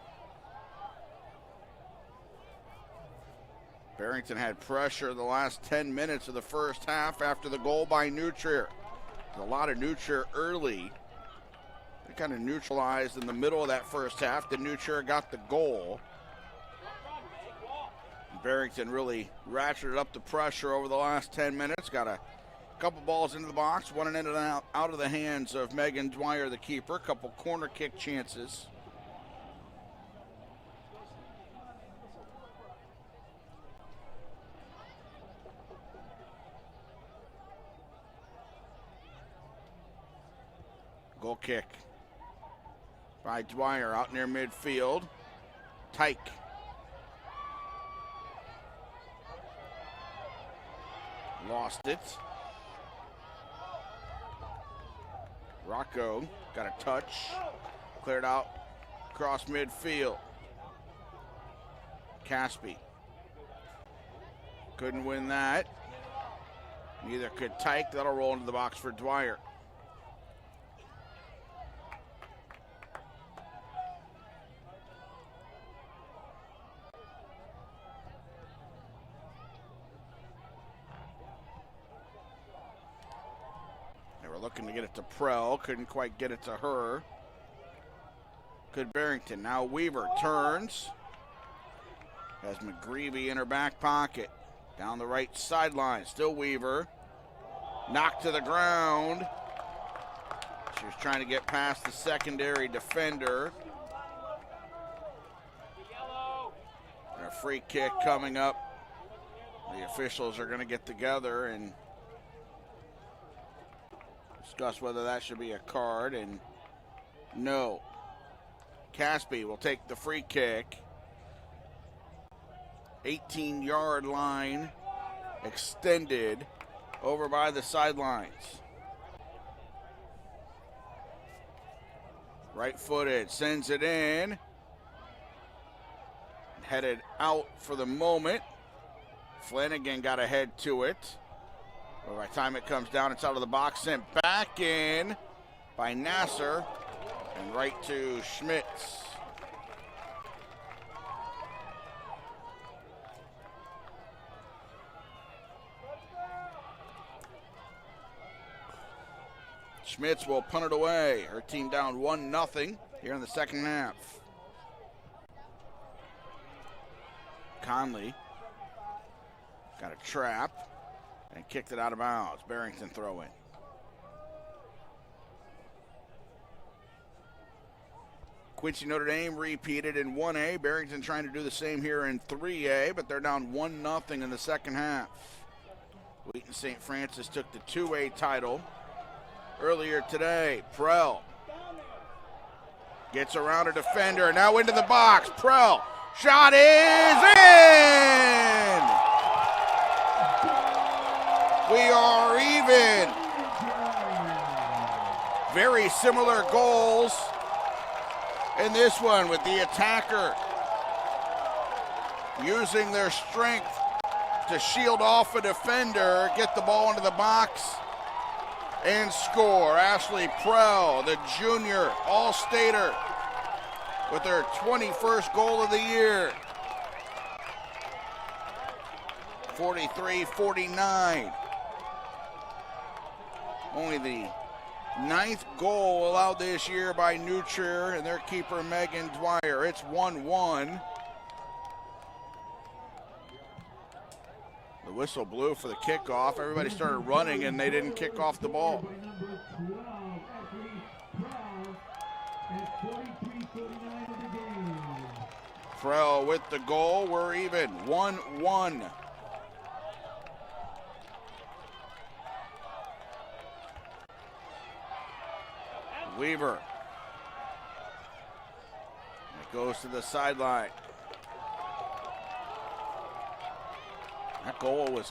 Barrington had pressure the last 10 minutes of the first half after the goal by New Trier. A lot of New Trier early. They kind of neutralized in the middle of that first half. Then New Trier got the goal. Barrington really ratcheted up the pressure over the last 10 minutes. Got a couple balls into the box, one in and out of the hands of Megan Dwyer, the keeper. A couple corner kick chances. Goal kick by Dwyer out near midfield. Tyke. Lost it. Rocco got a touch. Cleared out across midfield. Caspy. Couldn't win that. Neither could Tyke. That'll roll into the box for Dwyer. Looking to get it to Prell, couldn't quite get it to her. Good Barrington. Now Weaver turns. Has McGreevy in her back pocket. Down the right sideline. Still Weaver. Knocked to the ground. She was trying to get past the secondary defender. And a free kick coming up. The officials are going to get together and discuss whether that should be a card, and no. Caspy will take the free kick. 18-yard line extended over by the sidelines. Right-footed, sends it in. Headed out for the moment. Flanagan got a head to it. But by the time it comes down, it's out of the box, sent back in by Nasser, and right to Schmitz. Schmitz will punt it away. Her team down 1-0 here in the second half. Conley got a trap and kicked it out of bounds. Barrington throw in. Quincy Notre Dame repeated in 1A. Barrington trying to do the same here in 3A, but they're down 1-0 in the second half. Wheaton St. Francis took the 2A title earlier today. Prell gets around a defender, now into the box. Prell, shot is in! We are even. Very similar goals in this one, with the attacker using their strength to shield off a defender, get the ball into the box, and score. Ashley Prell, the junior All-Stater, with her 21st goal of the year. 43-49. Only the 9th goal allowed this year by New Trier and their keeper Megan Dwyer. It's 1-1. The whistle blew for the kickoff. Everybody started running and they didn't kick off the ball. By number 12, Anthony Prowl at 43-49 of the game. Frell with the goal. We're even. 1-1. Weaver. It goes to the sideline. That goal was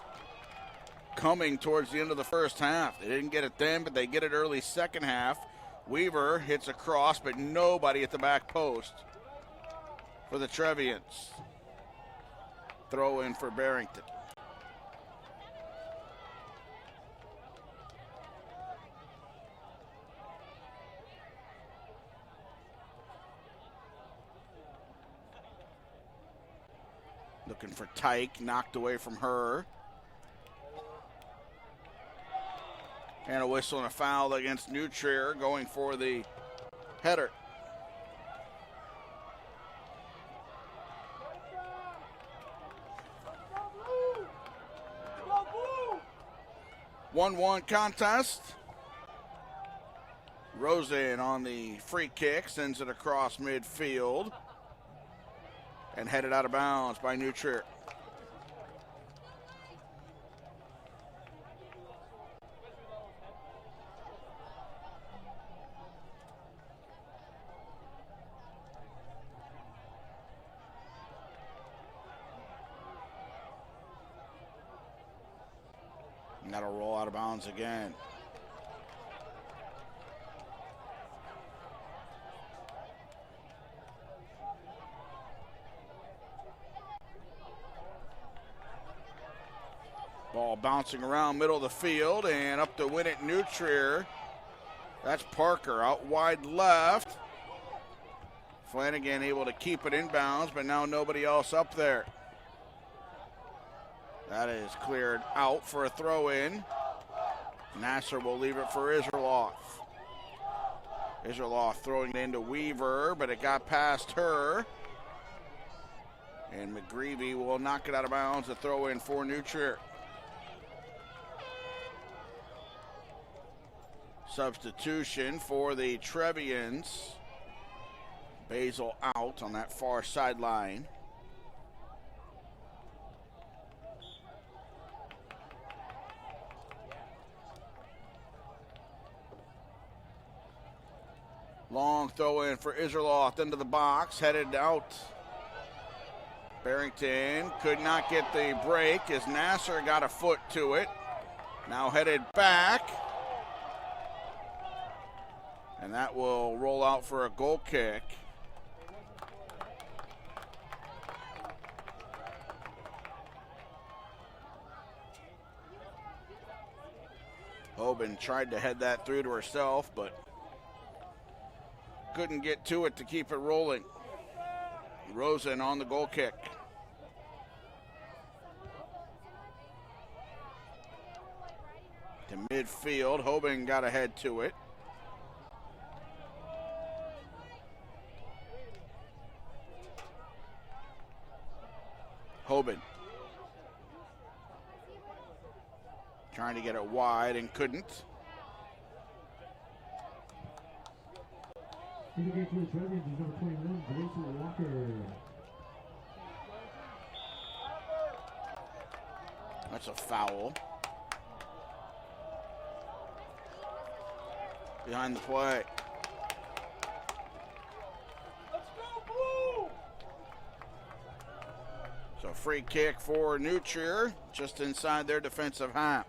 coming towards the end of the first half. They didn't get it then, but they get it early second half. Weaver hits a cross, but nobody at the back post for the Trevians. Throw in for Barrington. Looking for Tyke, knocked away from her. And a whistle and a foul against New Trier, going for the header. One contest. Rosen on the free kick, sends it across midfield. And headed out of bounds by New Trier. And that'll roll out of bounds again. Ball bouncing around middle of the field and up to win it, New Trier. That's Parker out wide left. Flanagan able to keep it inbounds, but now nobody else up there. That is cleared out for a throw-in. Nasser will leave it for Israeloff. Israeloff throwing it into Weaver, but it got past her. And McGreevy will knock it out of bounds. A throw-in for New Trier. Substitution for the Trevians. Basil out on that far sideline. Long throw in for Israeloff into the box, headed out. Barrington could not get the break as Nasser got a foot to it. Now headed back. And that will roll out for a goal kick. Hoban tried to head that through to herself, but couldn't get to it to keep it rolling. Rosen on the goal kick. To midfield, Hoban got ahead to it. Hoban trying to get it wide and couldn't. In the game for the Trevians is number 21, Jason Walker. That's a foul. Behind the play. So free kick for New Trier, just inside their defensive half.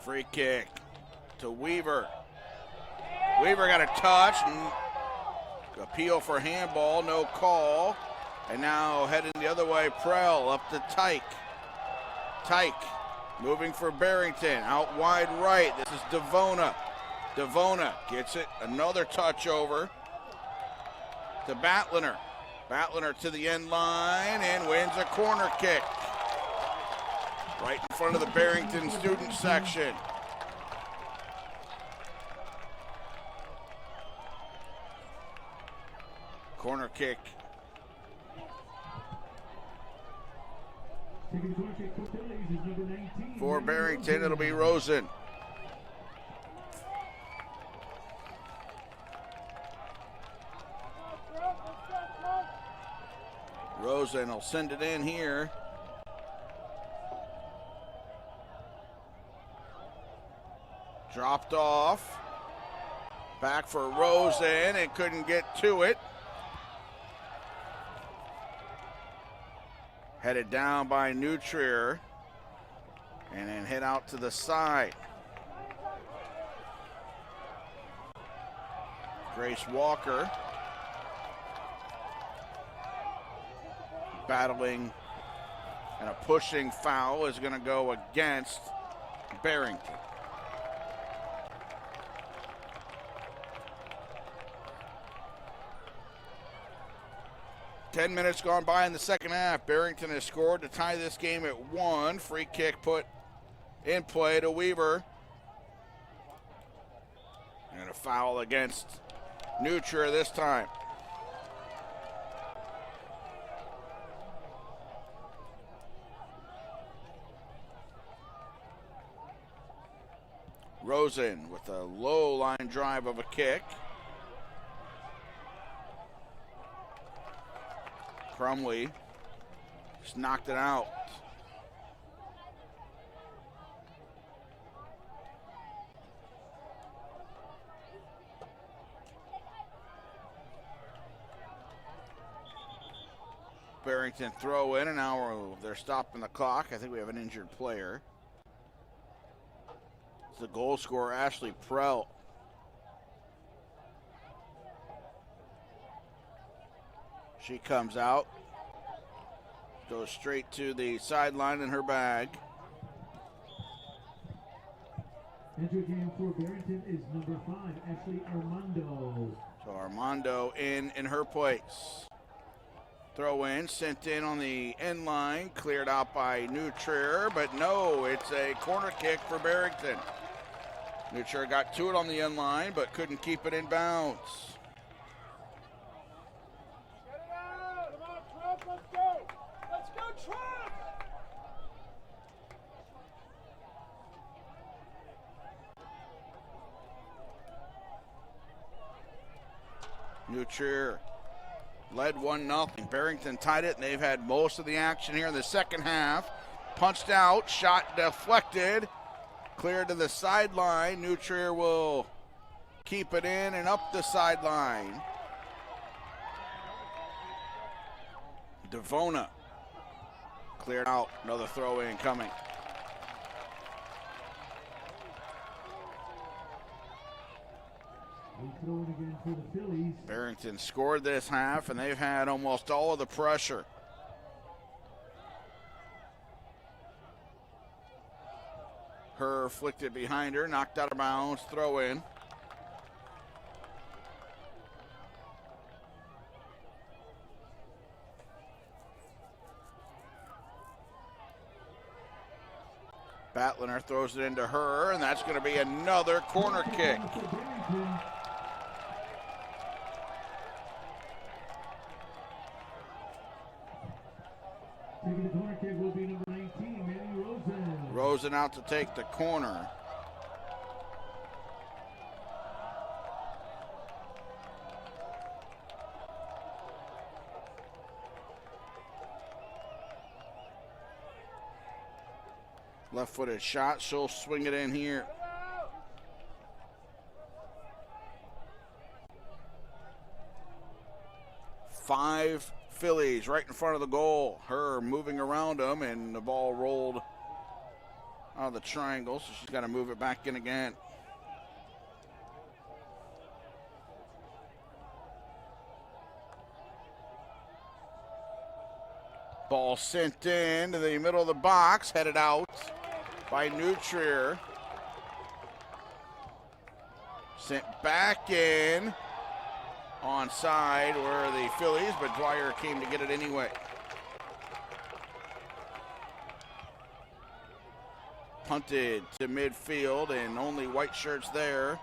Free kick to Weaver. Weaver got a touch and appeal for handball, no call. And now heading the other way, Prell up to Tyke. Tyke moving for Barrington, out wide right. This is Devona. Devona gets it, another touch over to Batliner. Batliner to the end line and wins a corner kick. Right in front of the Barrington student section. Corner kick. For Barrington, it'll be Rosen. Rosen will send it in here. Dropped off. Back for Rosen and couldn't get to it. Headed down by Nutrier. And then hit out to the side. Grace Walker. Battling, and a pushing foul is going to go against Barrington. Ten minutes gone by in the second half. Barrington has scored to tie this game at 1. Free kick put in play to Weaver. And a foul against Nutrier this time. Rosen with a low line drive of a kick. Crumley just knocked it out. Barrington throw in, and now they're stopping the clock. I think we have an injured player. The goal scorer, Ashley Prell. She comes out, goes straight to the sideline in her bag. Entry game for Barrington is number 5, Ashley Armando. So Armando in her place. Throw in, sent in on the end line, cleared out by Nutrier, but no, it's a corner kick for Barrington. Nutrier got to it on the end line, but couldn't keep it in bounds. Get it out! Come on, Trump, let's go! Let's go, Trump! Nutrier led 1-0. Barrington tied it, and they've had most of the action here in the second half. Punched out, shot deflected. Cleared to the sideline. Nutrier will keep it in and up the sideline. Devona cleared out. Another throw in coming. Again for the Phillies. Barrington scored this half, and they've had almost all of the pressure. Her flicked it behind her, knocked out of bounds, throw in. Batliner throws it into her, and that's going to be another corner kick. Taking the corner kick will be number 19, Manny Rosen. Rosen out to take the corner. Left-footed shot, she'll swing it in here. Five Phillies right in front of the goal. Her moving around them, and the ball rolled out of the triangle, so she's got to move it back in again. Ball sent in to the middle of the box, headed out by Nutrier. Sent back in, onside were the Phillies, but Dwyer came to get it anyway. Punted to midfield and only white shirts there.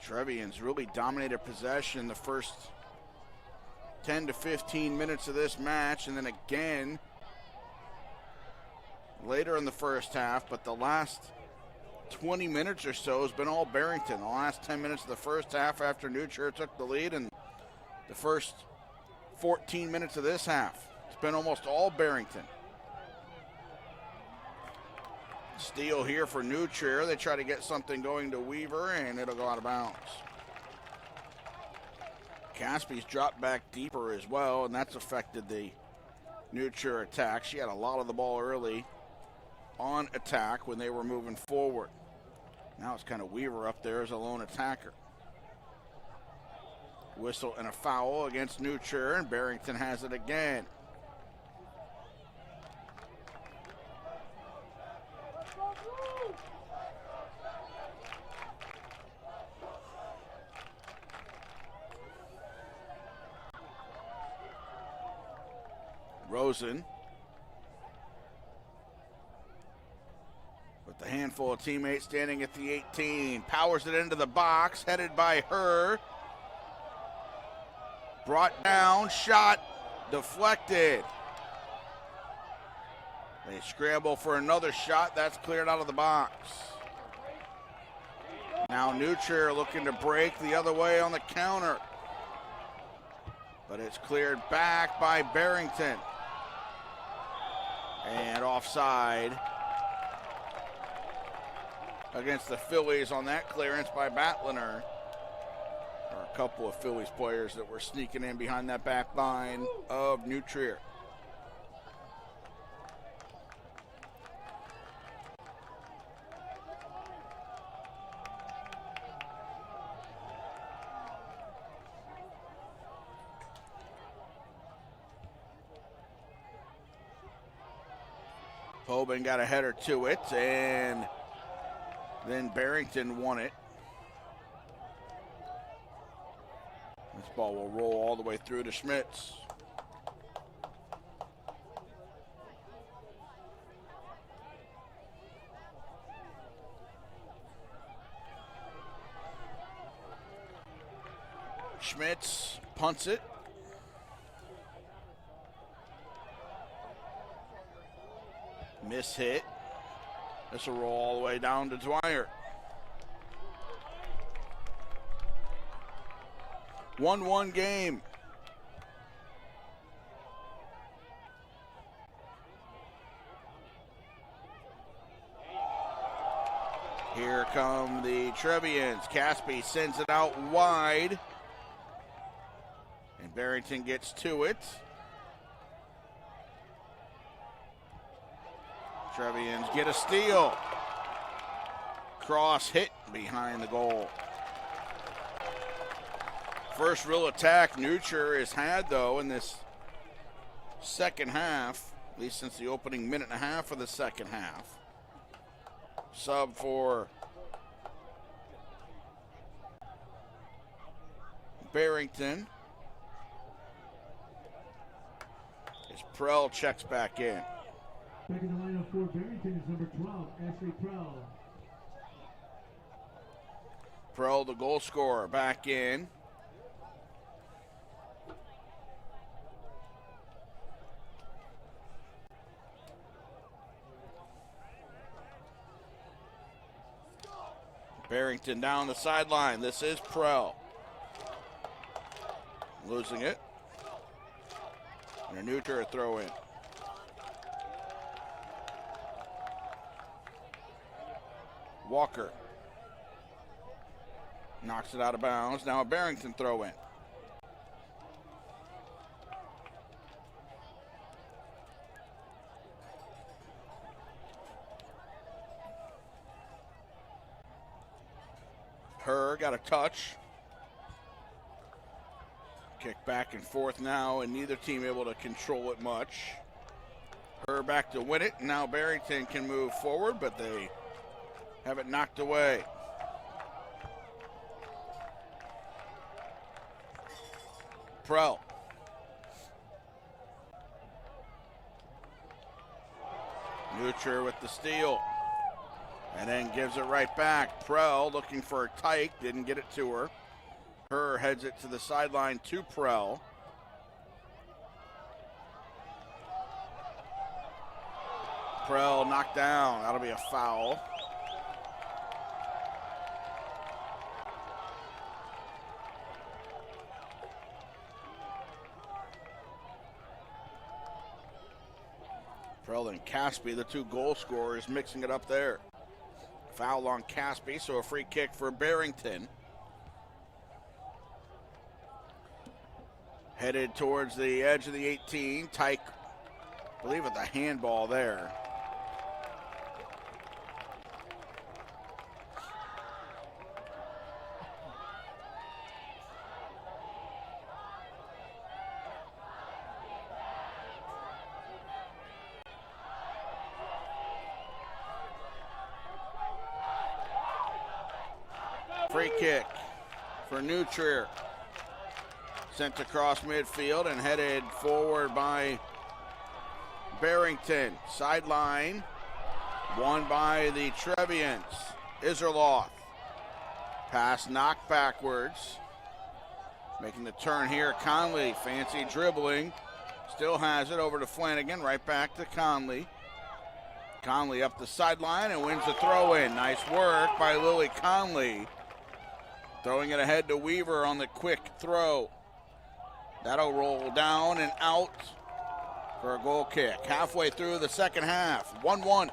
Trevian's really dominated possession the first 10 to 15 minutes of this match, and then again later in the first half, but the last 20 minutes or so has been all Barrington. The last 10 minutes of the first half after Nutcher took the lead, and the first 14 minutes of this half, it's been almost all Barrington. Steal here for Nutcher. They try to get something going to Weaver, and it'll go out of bounds. Caspy's dropped back deeper as well, and that's affected the Nutcher attack. She had a lot of the ball early on attack when they were moving forward. Now it's kind of Weaver up there as a lone attacker. Whistle and a foul against Nutcher, and Barrington has it again. Rosen with the handful of teammates standing at the 18. Powers it into the box, headed by her. Brought down, shot, deflected. They scramble for another shot. That's cleared out of the box. Now Nutcher looking to break the other way on the counter. But it's cleared back by Barrington. And offside against the Phillies on that clearance by Batliner. There are a couple of Phillies players that were sneaking in behind that back line of New Trier. Hoban got a header to it, and then Barrington won it. This ball will roll all the way through to Schmitz. Schmitz punts it. Miss hit. This will roll all the way down to Dwyer. 1-1 game. Here come the Trevians. Caspy sends it out wide. And Barrington gets to it. Trevians get a steal. Cross hit behind the goal. First real attack Nutcher has had, though, in this second half, at least since the opening minute and a half of the second half. Sub for Barrington. As Prell checks back in. Back in the lineup for Barrington is number 12, Ashley Prell. Prell, the goal scorer, back in. Barrington down the sideline. This is Prell. Losing it. And a Nutcher throw in. Walker knocks it out of bounds. Now a Barrington throw in. Her got a touch. Kick back and forth now, and neither team able to control it much. Her back to win it. Now Barrington can move forward, but they have it knocked away. Prell. Nutcher with the steal. And then gives it right back. Prell looking for Tyke, didn't get it to her. Her heads it to the sideline to Prell. Prell knocked down. That'll be a foul. Prell and Caspi, the two goal scorers, mixing it up there. Foul on Caspi, so a free kick for Barrington. Headed towards the edge of the 18. Tyke, I believe with a handball there. Free kick for Nutcher. Sent across midfield and headed forward by Barrington. Sideline, won by the Trevians. Iserloth. Pass knocked backwards. Making the turn here, Conley. Fancy dribbling. Still has it over to Flanagan. Right back to Conley. Conley up the sideline and wins the throw-in. Nice work by Lily Conley. Throwing it ahead to Weaver on the quick throw. That'll roll down and out for a goal kick. Halfway through the second half, 1-1.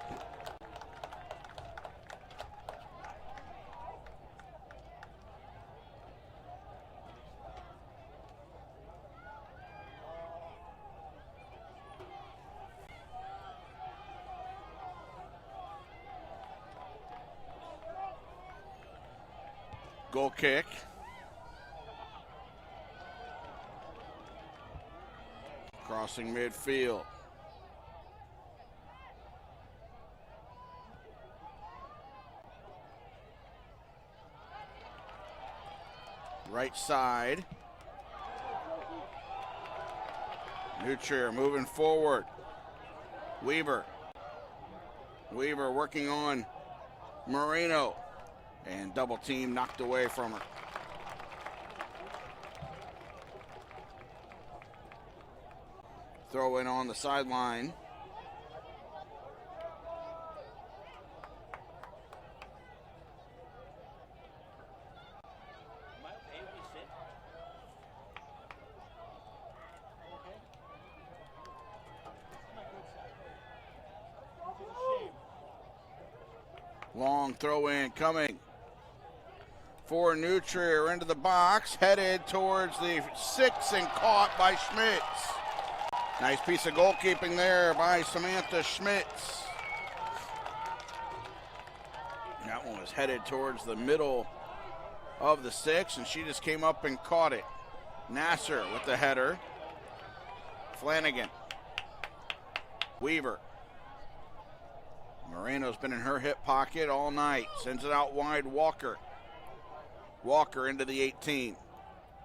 Goal kick. Crossing midfield. Right side. Nutcher moving forward. Weaver. Weaver working on Moreno. And double team knocked away from her. Throw in on the sideline. Long throw in coming for Nutcher into the box, headed towards the 6 and caught by Schmitz. Nice piece of goalkeeping there by Samantha Schmitz. That one was headed towards the middle of the 6, and she just came up and caught it. Nasser with the header. Flanagan. Weaver. Moreno's been in her hip pocket all night. Sends it out wide, Walker. Walker into the 18.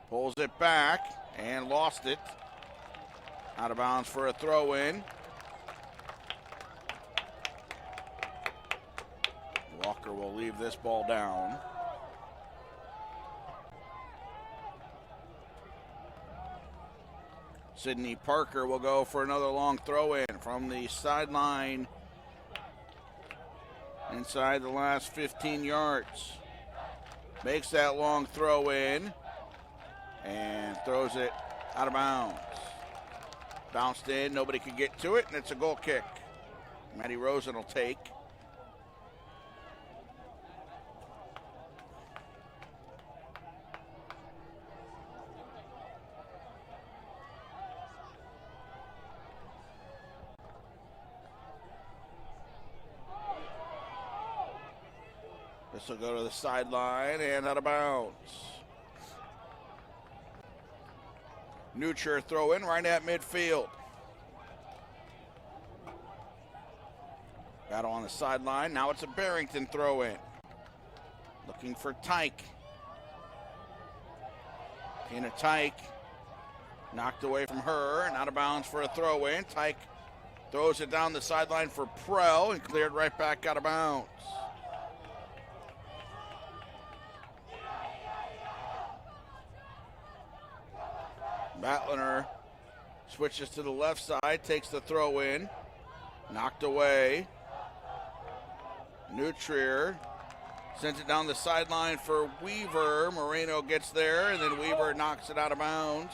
Pulls it back and lost it. Out of bounds for a throw-in. Walker will leave this ball down. Sydney Parker will go for another long throw-in from the sideline inside the last 15 yards. Makes that long throw-in and throws it out of bounds. Bounced in, nobody could get to it, and it's a goal kick. Maddie Rosen will take. This will go to the sideline and out of bounds. Nutcher throw in right at midfield. Battle on the sideline. Now it's a Barrington throw in. Looking for Tyke. Tina Tyke knocked away from her and out of bounds for a throw in. Tyke throws it down the sideline for Prell and cleared right back out of bounds. Batliner switches to the left side, takes the throw in, knocked away. Nutrier sends it down the sideline for Weaver. Moreno gets there, and then Weaver knocks it out of bounds.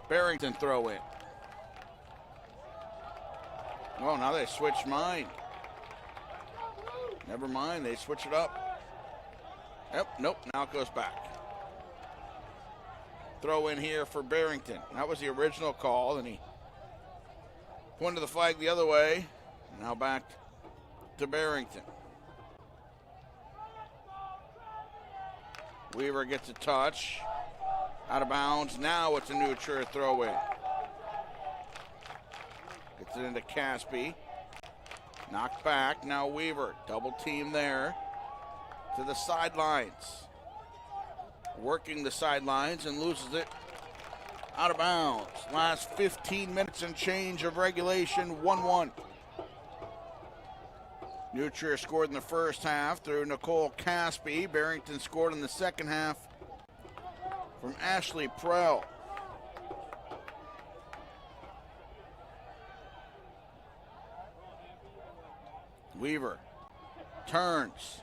Barrington throw in. Oh, now they switch mind. Never mind, they switch it up. Yep, nope, now it goes back. Throw in here for Barrington. That was the original call, and he pointed the flag the other way. Now back to Barrington. Weaver gets a touch. Out of bounds. Now it's a Nutrier throw in. Gets it into Caspi. Knocked back. Now Weaver. Double team there. To the sidelines. Working the sidelines and loses it out of bounds. Last 15 minutes and change of regulation, 1-1. Nutrier scored in the first half through Nicole Caspi. Barrington scored in the second half from Ashley Prell. Weaver turns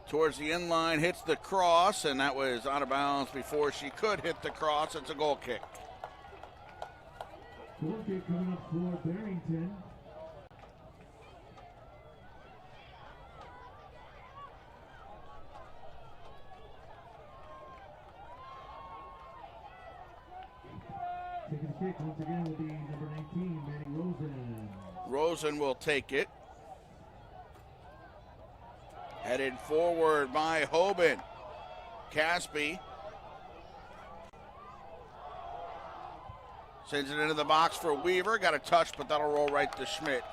towards the end line, hits the cross, and that was out of bounds before she could hit the cross. It's a goal kick. Goal kick coming up for Barrington. Taking the kick once again will be number 19, Manny Rosen. Rosen will take it. Headed forward by Hoban. Caspi sends it into the box for Weaver. Got a touch, but that'll roll right to Schmitz.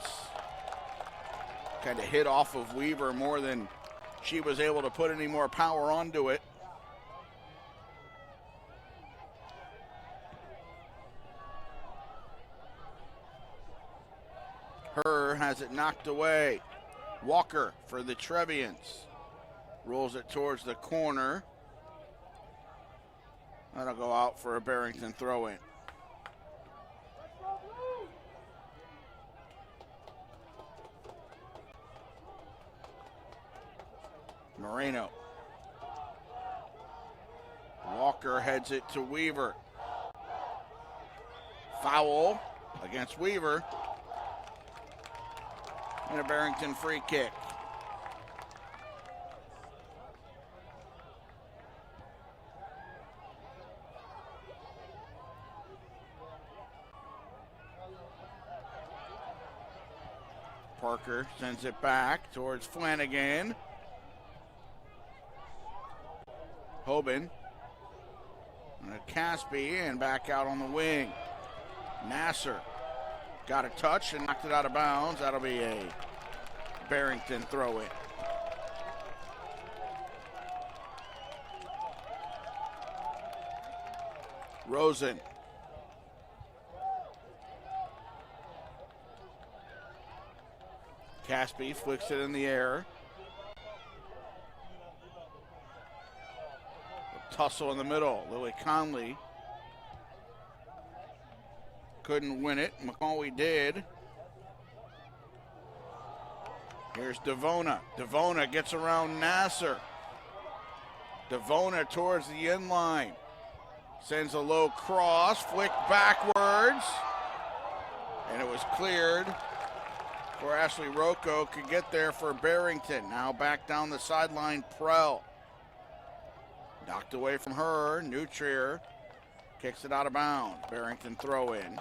Kind of hit off of Weaver more than she was able to put any more power onto it. Her has it knocked away. Walker for the Trevians. Rolls it towards the corner. That'll go out for a Barrington throw-in. Moreno. Walker heads it to Weaver. Foul against Weaver. And a Barrington free kick. Parker sends it back towards Flanagan. Hoban. And a Caspi and back out on the wing. Nasser. Got a touch and knocked it out of bounds. That'll be a Barrington throw-in. Rosen. Caspi flicks it in the air. A tussle in the middle. Lily Conley couldn't win it. McCauley did. Here's Devona. Devona gets around Nasser. Devona towards the end line. Sends a low cross, flicked backwards. And it was cleared before Ashley Rocco could get there for Barrington. Now back down the sideline, Prell. Knocked away from her. Nutrier kicks it out of bounds. Barrington throw in.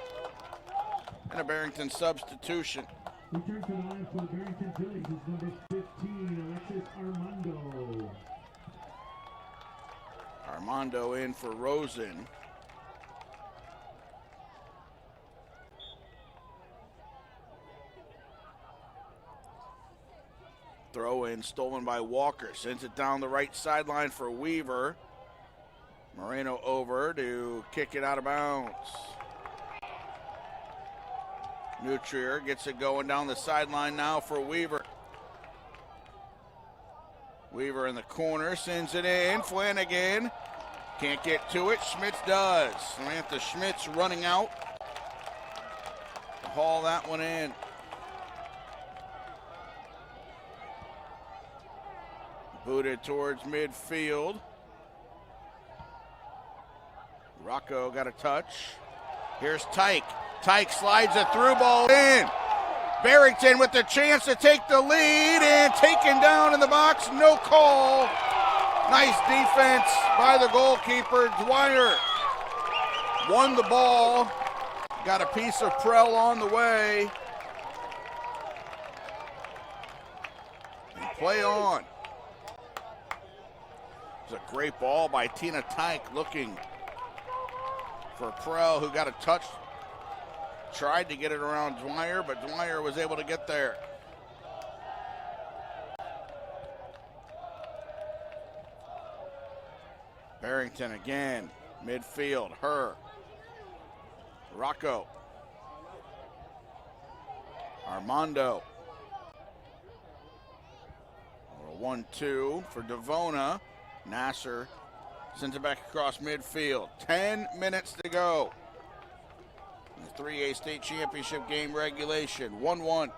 And a Barrington substitution. Return to the line for the Barrington Phillies is number 15, Alexis Armando. Armando in for Rosen. Throw in stolen by Walker. Sends it down the right sideline for Weaver. Moreno over to kick it out of bounds. Nutrier gets it going down the sideline now for Weaver. Weaver in the corner, sends it in. Flanagan can't get to it. Schmitz does. Samantha Schmitz running out to haul that one in. Booted towards midfield. Rocco got a touch. Here's Tyke. Tyke slides a through ball in. Barrington with the chance to take the lead and taken down in the box. No call. Nice defense by the goalkeeper. Dwyer won the ball. Got a piece of Prell on the way. And play on. It's a great ball by Tina Tyke looking for Prell, who got a touch. Tried to get it around Dwyer, but Dwyer was able to get there. Barrington again, midfield, her. Rocco. Armando. 1-2 for Devona. Nasser sends it back across midfield. 10 minutes to go. The 3A state championship game regulation. 1-1.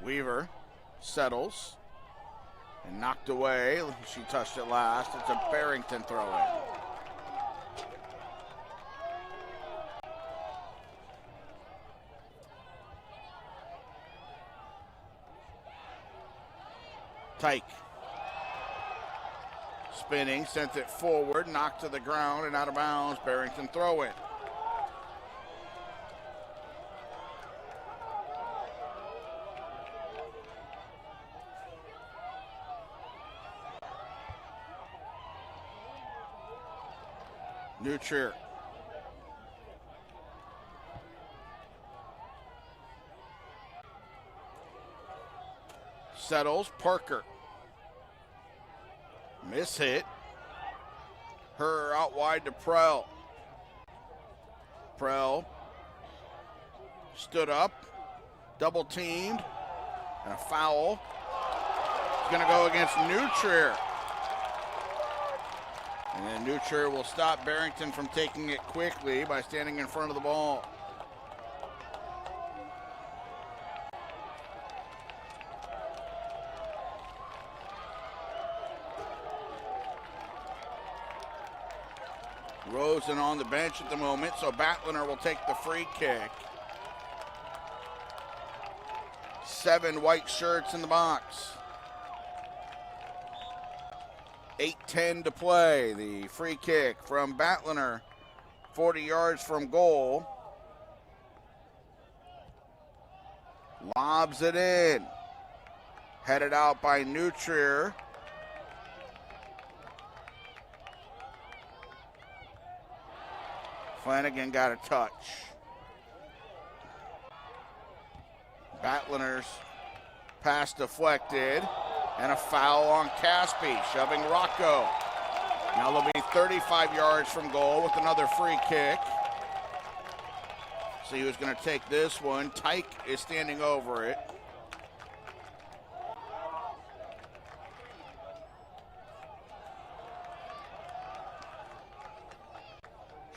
Weaver settles and knocked away. She touched it last. It's a Barrington throw in. Tyke. Spinning, sent it forward, knocked to the ground and out of bounds. Barrington throw in. Nutrier. Settles, Parker. Miss hit. Her out wide to Prell. Prell stood up, double teamed, and a foul. It's going to go against Nutrier. And then Nutrier will stop Barrington from taking it quickly by standing in front of the ball. Rosen on the bench at the moment, so Batliner will take the free kick. 7 white shirts in the box. 8:10 to play. The free kick from Batliner, 40 yards from goal. Lobs it in. Headed out by Nutrier. Flanagan got a touch. Batliner's pass deflected, and a foul on Caspi, shoving Rocco. Now they'll be 35 yards from goal with another free kick. See who's going to take this one. Tyke is standing over it.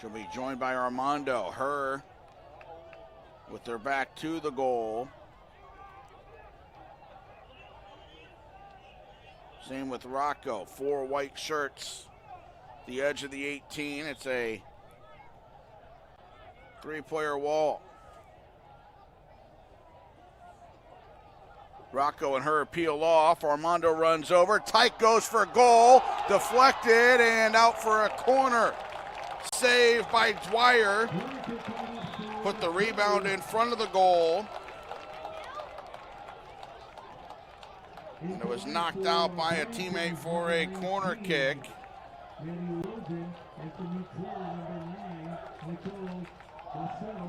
She'll be joined by Armando. Her with their back to the goal. Same with Rocco. 4 white shirts. The edge of the 18. It's a 3-player wall. Rocco and her peel off. Armando runs over. Tyke goes for a goal. Deflected and out for a corner. Save by Dwyer. Put the rebound in front of the goal. And it was knocked out by a teammate for a corner kick.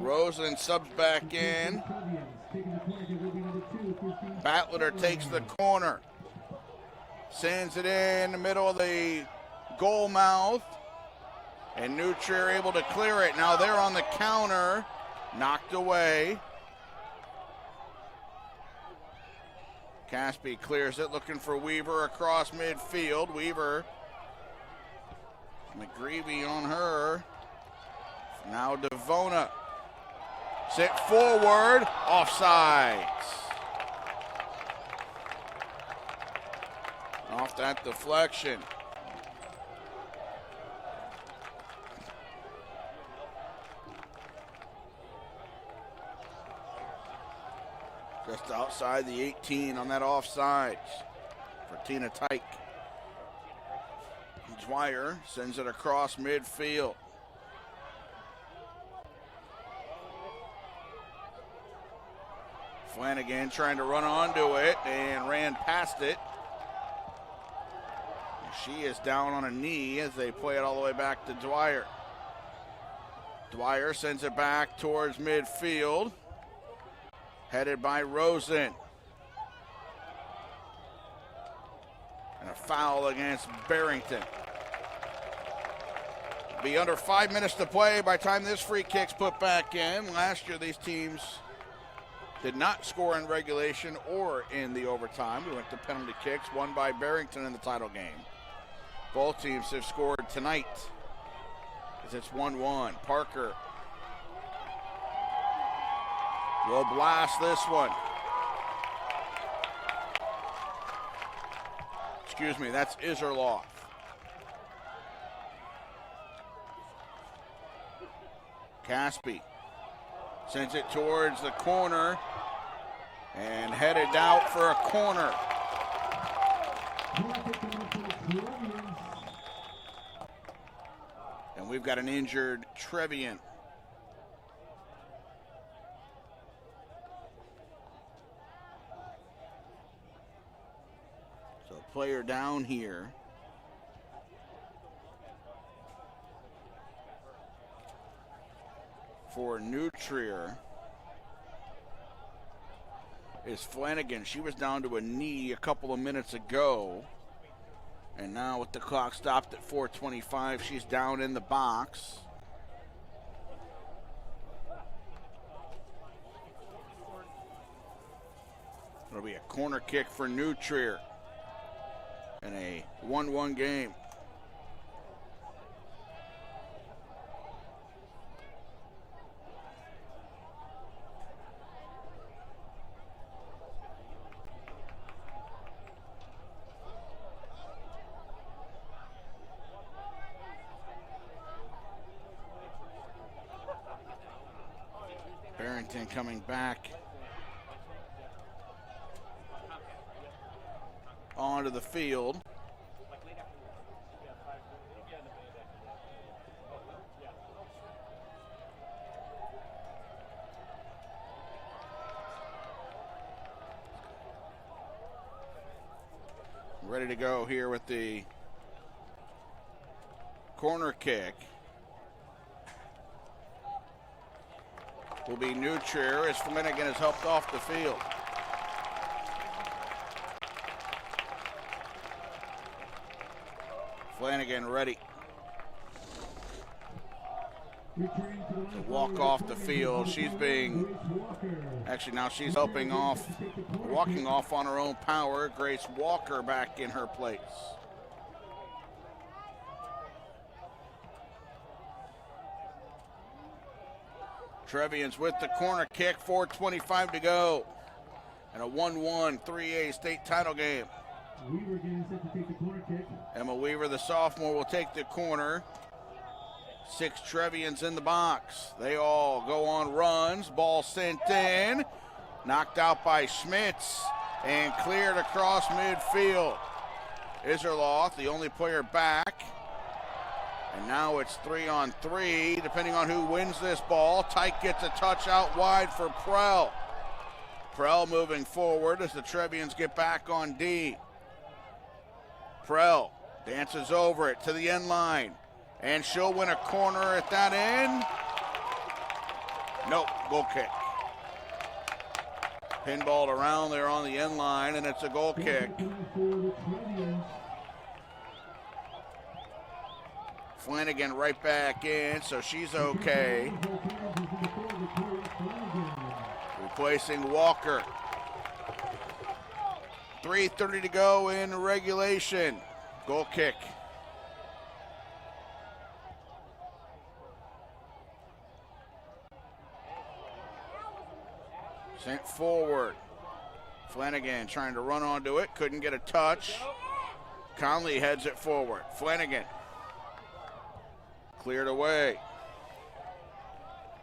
Rosen subs back in. Battler takes the corner. Sends it in the middle of the goal mouth. And Nutrier able to clear it. Now they're on the counter. Knocked away. Caspi clears it, looking for Weaver across midfield. Weaver, McGreevy on her. Now Devona. Set forward, offsides. Off that deflection. Just outside the 18 on that offsides for Tina Tyke. Dwyer sends it across midfield. Flanagan trying to run onto it and ran past it. She is down on a knee as they play it all the way back to Dwyer. Dwyer sends it back towards midfield. Headed by Rosen. And a foul against Barrington. Be under 5 minutes to play by the time this free kick's put back in. Last year these teams did not score in regulation or in the overtime. We went to penalty kicks, won by Barrington in the title game. Both teams have scored tonight as it's 1-1. Parker will blast this one. Excuse me, that's Iserloff. Caspi sends it towards the corner and headed out for a corner. And we've got an injured Trevian. So a player down here. For Nutrier is Flanagan. She was down to a knee a couple of minutes ago. And now with the clock stopped at 4:25, she's down in the box. It'll be a corner kick for Nutrier in a 1-1 game. Barrington coming back onto the field. Ready to go here with the corner kick. Will be Nutrier as Flanagan is helped off the field. Flanagan ready to walk off the field. She's being, actually now she's helping off, walking off on her own power. Grace Walker back in her place. Trevian's with the corner kick, 4:25 to go. And a 1-1 3A state title game. Weaver getting set to take the corner kick. Emma Weaver, the sophomore, will take the corner. 6 Trevians in the box. They all go on runs. Ball sent in. Knocked out by Schmitz and cleared across midfield. Iserloth, the only player back. And now it's 3-on-3, depending on who wins this ball. Tyke gets a touch out wide for Prell. Prell moving forward as the Trevians get back on D. Prell Dances over it to the end line. And she'll win a corner at that end. Nope, goal kick. Pinballed around there on the end line, and it's a goal kick. Flanagan right back in, so she's okay. Replacing Walker. 3:30 to go in regulation. Goal kick. Sent forward. Flanagan trying to run onto it. Couldn't get a touch. Conley heads it forward. Flanagan. Cleared away.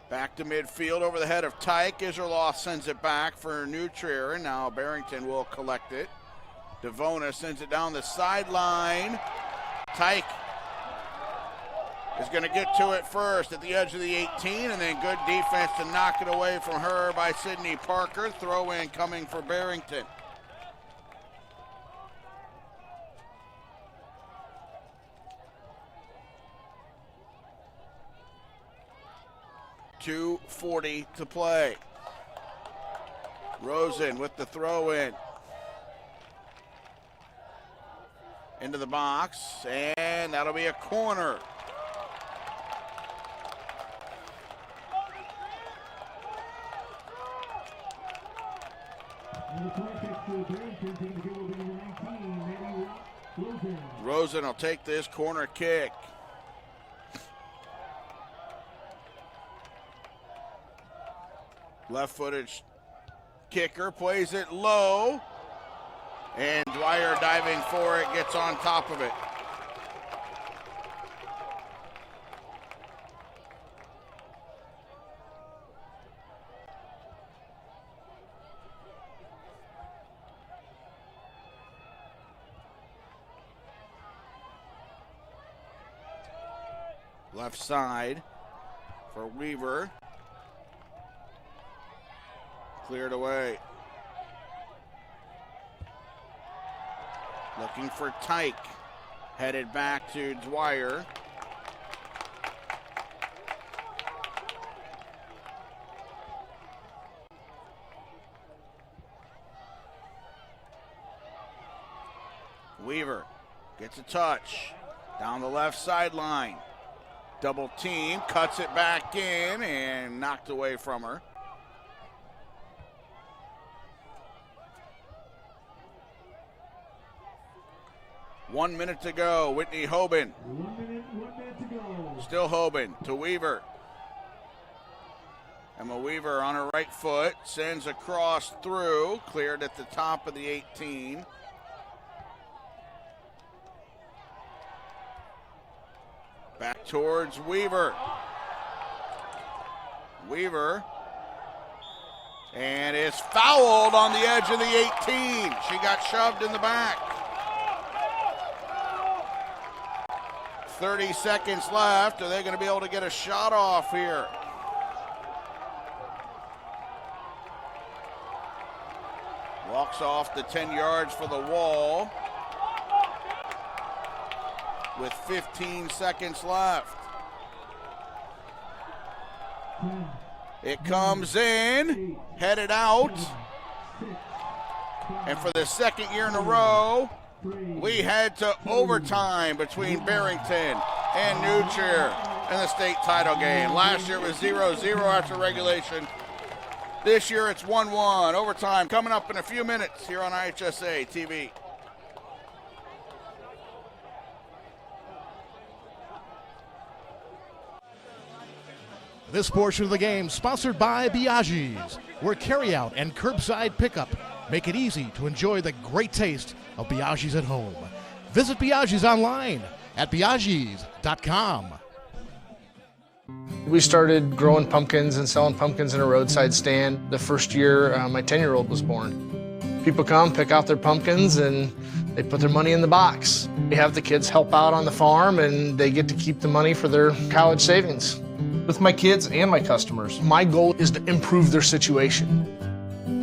Back to midfield over the head of Tyke. Iserloth sends it back for Nutrier. And now Barrington will collect it. Devona sends it down the sideline. Tyke is going to get to it first at the edge of the 18, and then good defense to knock it away from her by Sydney Parker. Throw in coming for Barrington. .240 to play. Rosen with the throw in. Into the box, and that'll be a corner. Rosen will take this corner kick. Left-footed kicker plays it low, and Dwyer diving for it, gets on top of it. Left side for Weaver. Cleared away. Looking for Tyke. Headed back to Dwyer. Weaver gets a touch. Down the left sideline. Double team, cuts it back in, and knocked away from her. One minute to go. Whitney Hoban. 1 minute to go. Still Hoban to Weaver. Emma Weaver on her right foot. Sends a cross through. Cleared at the top of the 18. Back towards Weaver. Weaver. And is fouled on the edge of the 18. She got shoved in the back. 30 seconds left. Are they going to be able to get a shot off here? Walks off the 10 yards for the wall with 15 seconds left. It comes in, headed out, and for the second year in a row, we head to overtime between Barrington and Nutrier in the state title game. Last year it was 0-0 after regulation. This year it's 1-1. Overtime coming up in a few minutes here on IHSA TV. This portion of the game sponsored by Biaggi's, where carryout and curbside pickup make it easy to enjoy the great taste of Biaggi's at home. Visit Biaggi's online at biaggi's.com. We started growing pumpkins and selling pumpkins in a roadside stand the first year my 10-year-old was born. People come, pick out their pumpkins, and they put their money in the box. We have the kids help out on the farm, and they get to keep the money for their college savings. With my kids and my customers, my goal is to improve their situation.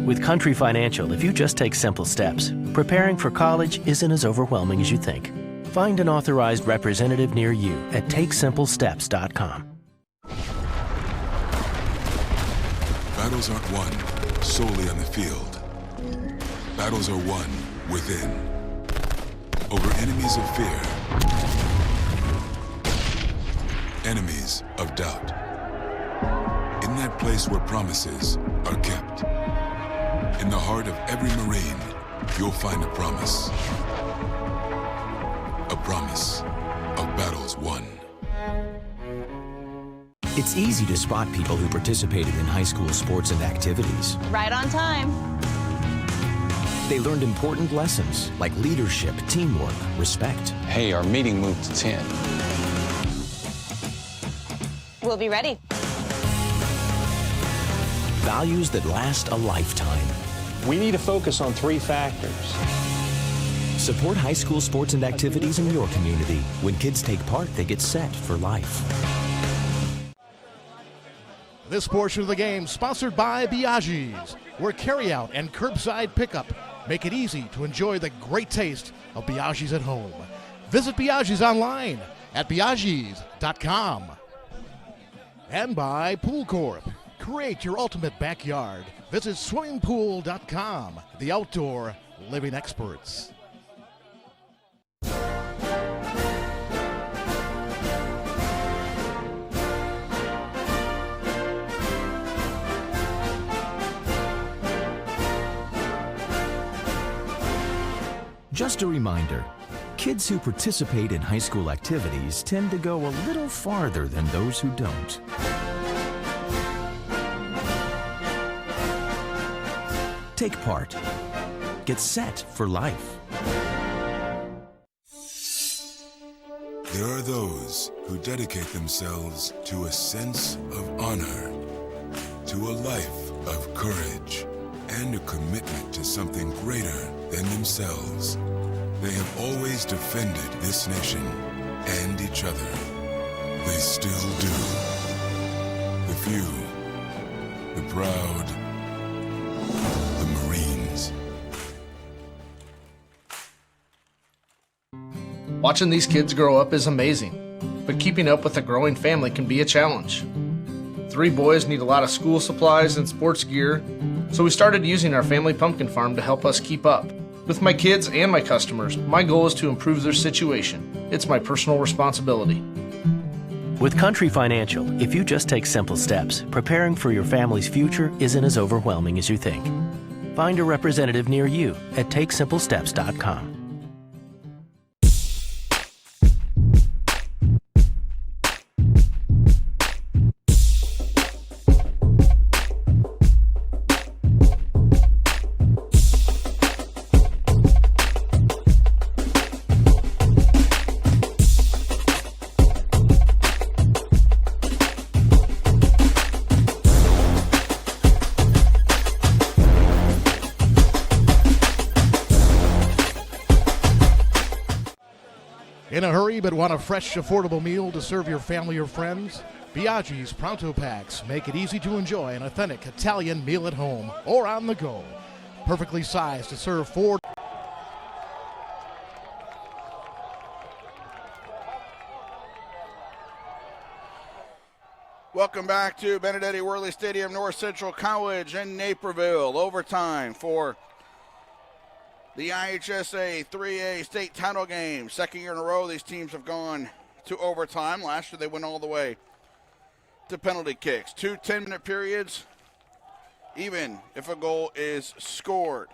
With Country Financial, if you just take simple steps, preparing for college isn't as overwhelming as you think. Find an authorized representative near you at takesimplesteps.com. Battles aren't won solely on the field. Battles are won within. Over enemies of fear. Enemies of doubt. In that place where promises are kept. In the heart of every Marine, you'll find a promise. A promise of battles won. It's easy to spot people who participated in high school sports and activities. Right on time. They learned important lessons like leadership, teamwork, respect. Hey, our meeting moved to 10. We'll be ready. Values that last a lifetime. We need to focus on 3 factors. Support high school sports and activities in your community. When kids take part, they get set for life. This portion of the game sponsored by Biaggi's, where carryout and curbside pickup make it easy to enjoy the great taste of Biaggi's at home. Visit Biaggi's online at biaggis.com. And by Pool Corp. Create your ultimate backyard. Visit swimmingpool.com, the outdoor living experts. Just a reminder, kids who participate in high school activities tend to go a little farther than those who don't. Take part. Get set for life. There are those who dedicate themselves to a sense of honor, to a life of courage, and a commitment to something greater than themselves. They have always defended this nation and each other. They still do. The few, the proud, the Marines. Watching these kids grow up is amazing, but keeping up with a growing family can be a challenge. 3 boys need a lot of school supplies and sports gear, so we started using our family pumpkin farm to help us keep up. With my kids and my customers, my goal is to improve their situation. It's my personal responsibility. With Country Financial, if you just take simple steps, preparing for your family's future isn't as overwhelming as you think. Find a representative near you at takesimplesteps.com. In a hurry but want a fresh, affordable meal to serve your family or friends? Biaggi's Pronto Packs make it easy to enjoy an authentic Italian meal at home or on the go. Perfectly sized to serve 4. Welcome back to Benedetti Worley Stadium, North Central College in Naperville. Overtime for the IHSA 3A state title game. Second year in a row, these teams have gone to overtime. Last year, they went all the way to penalty kicks. 2 10-minute periods, even if a goal is scored.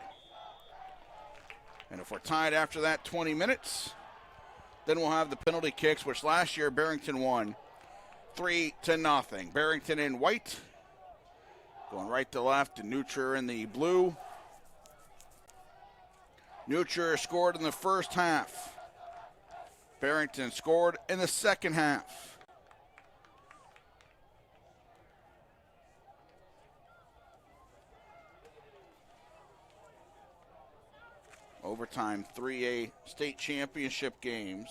And if we're tied after that 20 minutes, then we'll have the penalty kicks, which last year Barrington won 3-0. Barrington in white, going right to left, and Nutcher in the blue. Nutcher scored in the first half. Barrington scored in the second half. Overtime 3A state championship games.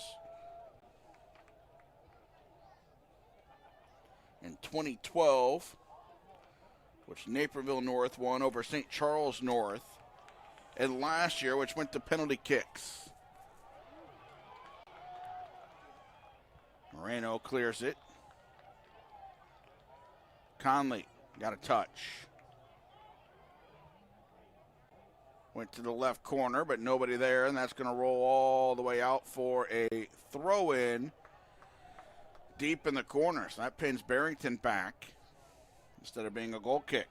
In 2012, which Naperville North won over St. Charles North. And last year, which went to penalty kicks. Moreno clears it. Conley got a touch. Went to the left corner, but nobody there, and that's going to roll all the way out for a throw-in deep in the corner. So that pins Barrington back instead of being a goal kick.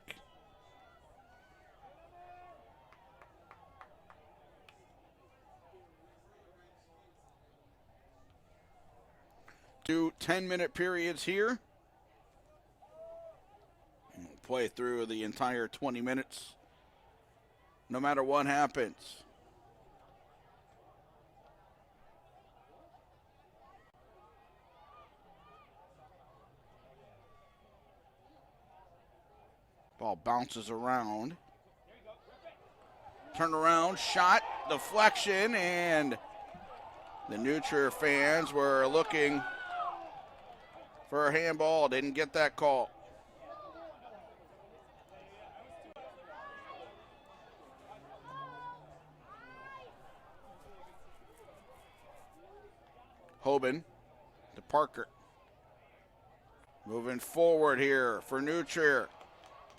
Two 10-minute periods here. And we'll play through the entire 20 minutes. No matter what happens. Ball bounces around. Turn around, shot, deflection, and the Nutria fans were looking for a handball. Didn't get that call. Hoban to Parker. Moving forward here for Nutria.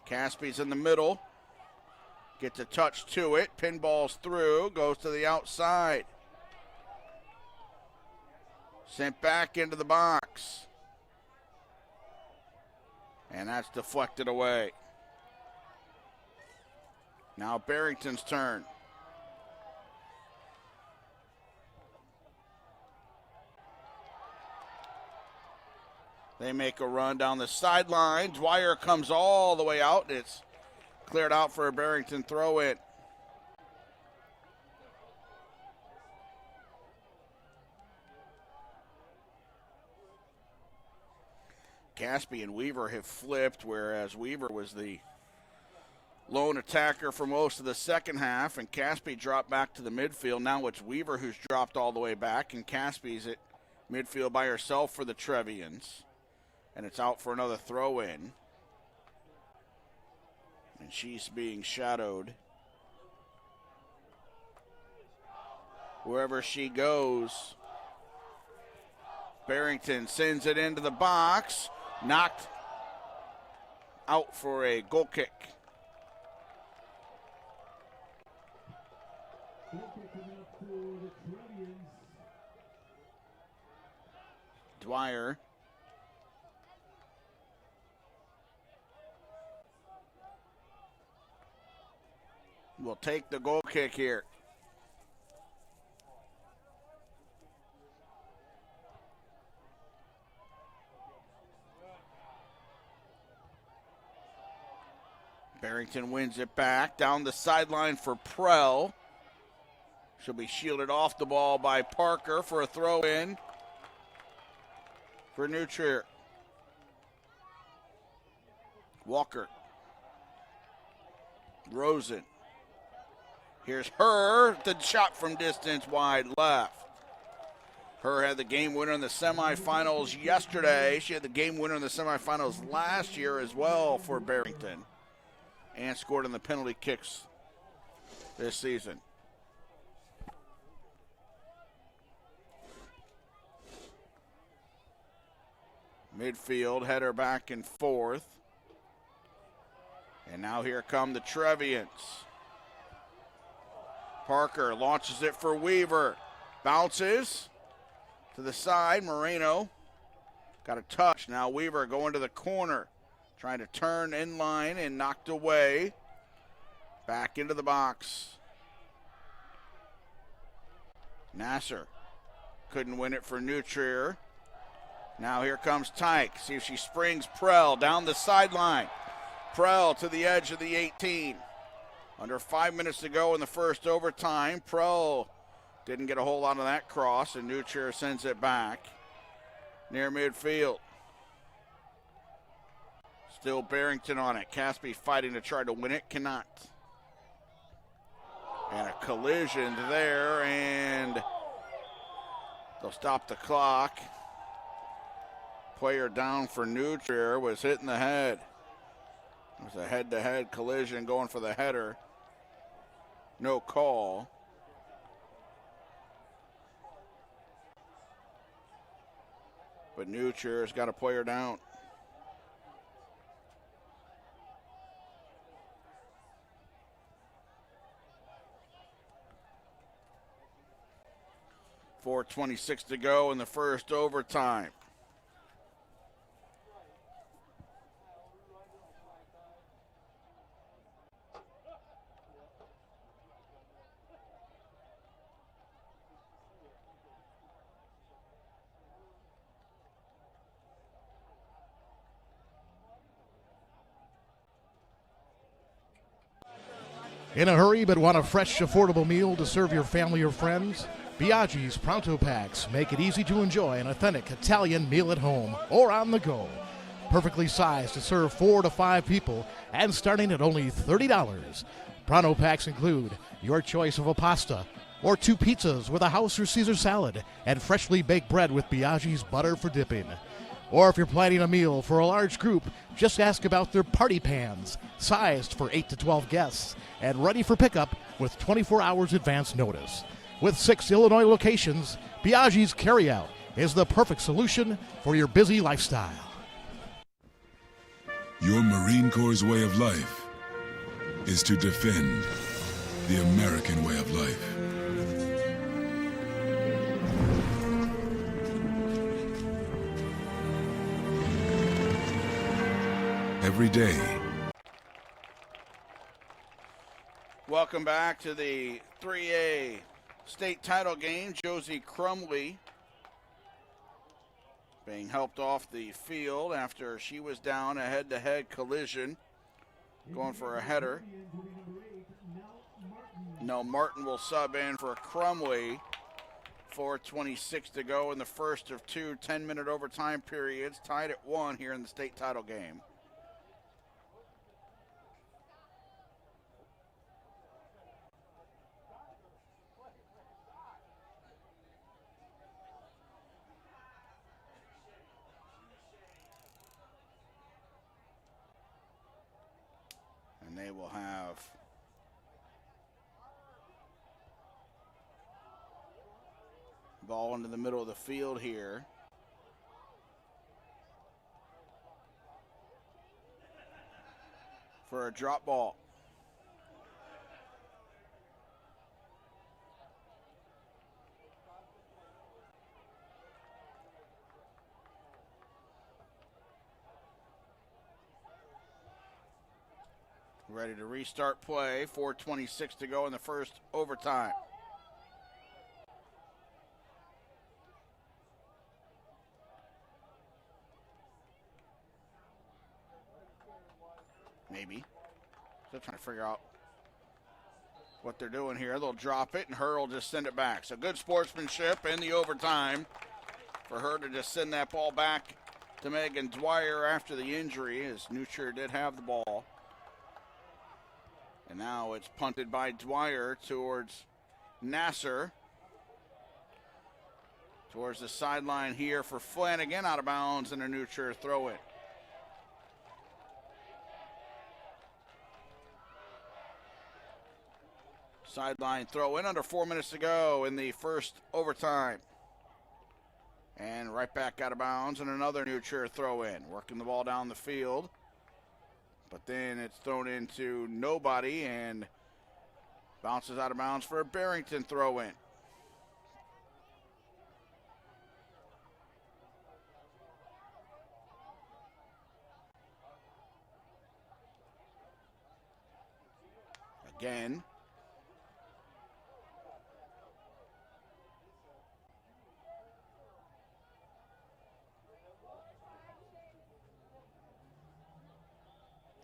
Caspy's in the middle. Gets a touch to it. Pinballs through. Goes to the outside. Sent back into the box. And that's deflected away. Now Barrington's turn. They make a run down the sideline. Dwyer comes all the way out. It's cleared out for a Barrington throw-in. Caspy and Weaver have flipped, whereas Weaver was the lone attacker for most of the second half, and Caspy dropped back to the midfield. Now it's Weaver who's dropped all the way back, and Caspy's at midfield by herself for the Trevians. And it's out for another throw-in. And she's being shadowed. Wherever she goes, Barrington sends it into the box. Knocked out for a goal kick. Dwyer. Will take the goal kick here. Barrington wins it back. Down the sideline for Prell. She'll be shielded off the ball by Parker for a throw-in for Nutria. Walker. Rosen. Here's her. The shot from distance wide left. Her had the game winner in the semifinals yesterday. She had the game winner in the semifinals last year as well for Barrington. And scored on the penalty kicks this season. Midfield, header back and forth. And now here come the Trevians. Parker launches it for Weaver. Bounces to the side. Moreno got a touch. Now Weaver going to the corner. Trying to turn in line and knocked away. Back into the box. Nasser couldn't win it for Nutria. Now here comes Tyke. See if she springs Prell down the sideline. Prell to the edge of the 18. Under 5 minutes to go in the first overtime. Prell didn't get a whole lot of that cross, and Nutria sends it back near midfield. Still Barrington on it. Caspy fighting to try to win it. Cannot. And a collision there, and they'll stop the clock. Player down for Nutria was hit in the head. It was a head-to-head collision going for the header. No call. but Newcher's got a player down. .426 to go in the first overtime. In a hurry but want a fresh, affordable meal to serve your family or friends? Biaggi's Pronto Packs make it easy to enjoy an authentic Italian meal at home or on the go. Perfectly sized to serve 4 to 5 people and starting at only $30. Pronto Packs include your choice of a pasta or 2 pizzas with a house or Caesar salad and freshly baked bread with Biaggi's butter for dipping. Or if you're planning a meal for a large group, just ask about their party pans, sized for 8 to 12 guests and ready for pickup with 24 hours advance notice. With 6 Illinois locations, Biaggi's Carryout is the perfect solution for your busy lifestyle. Your Marine Corps' way of life is to defend the American way of life. Every day. Welcome back to the 3A state title game. Josie Crumley being helped off the field after she was down a head-to-head collision, going for a header. No, Martin will sub in for Crumley. 4:26 to go in the first of 2 10-minute overtime periods, tied at 1 here in the state title game. They will have ball into the middle of the field here. For a drop ball. Ready to restart play. 4:26 to go in the first overtime. Maybe. Still trying to figure out what they're doing here. They'll drop it, and her will just send it back. So good sportsmanship in the overtime for her to just send that ball back to Megan Dwyer after the injury, as Newcher did have the ball. And now it's punted by Dwyer towards Nasser. Towards the sideline here for Flanagan, out of bounds, and a Newcher throw in. Sideline throw in, under 4 minutes to go in the first overtime. And right back out of bounds, and another Newcher throw in. Working the ball down the field. But then it's thrown into nobody and bounces out of bounds for a Barrington throw in. Again.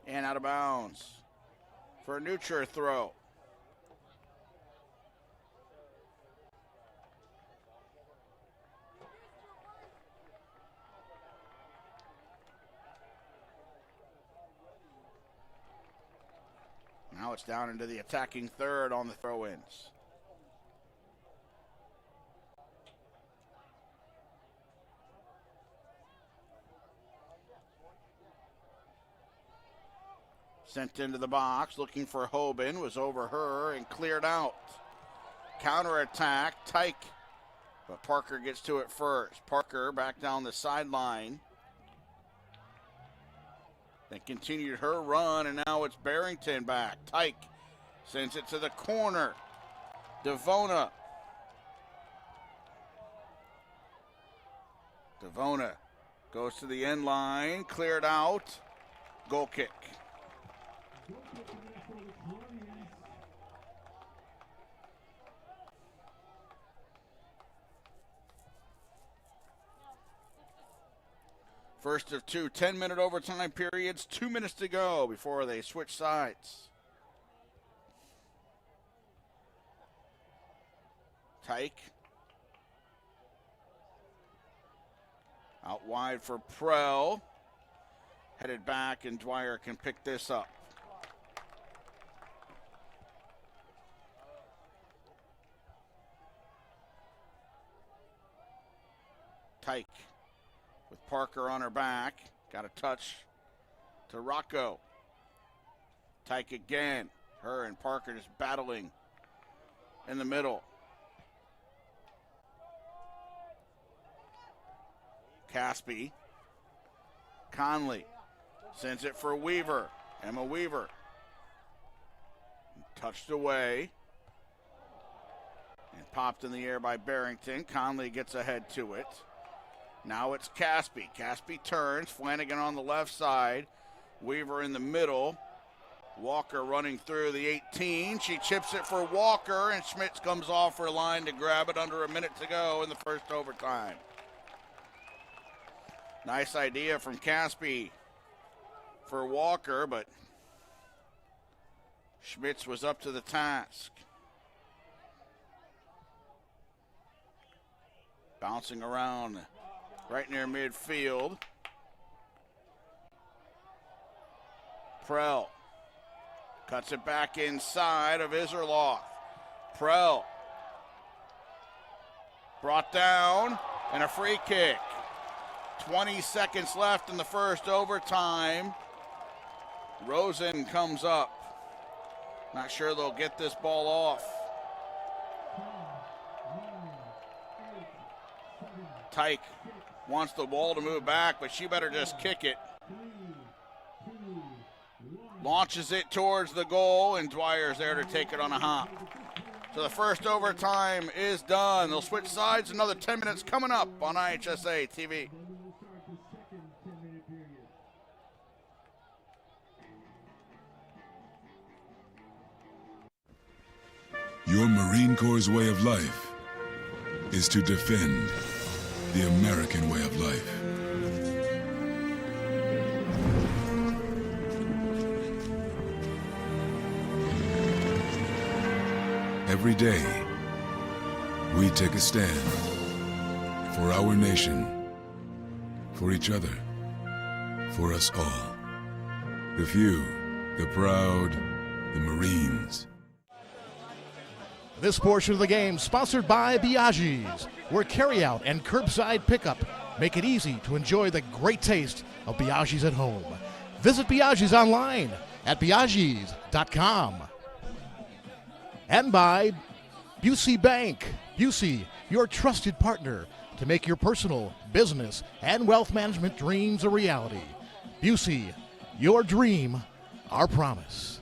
And out of bounds for a Newcher throw. Now it's down into the attacking third on the throw-ins. Sent into the box, looking for Hoban, was over her and cleared out. Counterattack, Tyke But Parker gets to it first. Parker back down the sideline. Then continued her run, and now it's Barrington back. Tyke sends it to the corner. Devona. Devona goes to the end line, cleared out. Goal kick. First of two 10-minute overtime periods, 2 minutes to go before they switch sides. Tyke. Out wide for Prell. Headed back, and Dwyer can pick this up. Tyke with Parker on her back. Got a touch to Rocco. Tyke again. Her and Parker just battling in the middle. Caspi. Conley sends it for Weaver. Emma Weaver. Touched away. And popped in the air by Barrington. Conley gets ahead to it. Now it's Caspi. Caspi turns. Flanagan on the left side. Weaver in the middle. Walker running through the 18. She chips it for Walker, and Schmitz comes off her line to grab it under a minute to go in the first overtime. Nice idea from Caspi for Walker, but Schmitz was up to the task. Bouncing around right near midfield. Prell cuts it back inside of Iserloth. Prell brought down, and a free kick. 20 seconds left in the first overtime. Rosen comes up. Not sure they'll get this ball off. Tyke wants the ball to move back, but she better just kick it. Launches it towards the goal, and Dwyer's there to take it on a hop. So the first overtime is done. They'll switch sides. Another 10 minutes coming up on IHSA TV. Your Marine Corps' way of life is to defend the American way of life. Every day, we take a stand for our nation, for each other, for us all. The few, the proud, the Marines. This portion of the game sponsored by Biaggi's, where carryout and curbside pickup make it easy to enjoy the great taste of Biaggi's at home. Visit Biaggi's online at biaggi's.com. And by Busey Bank. Busey, your trusted partner to make your personal, business, and wealth management dreams a reality. Busey, your dream, our promise.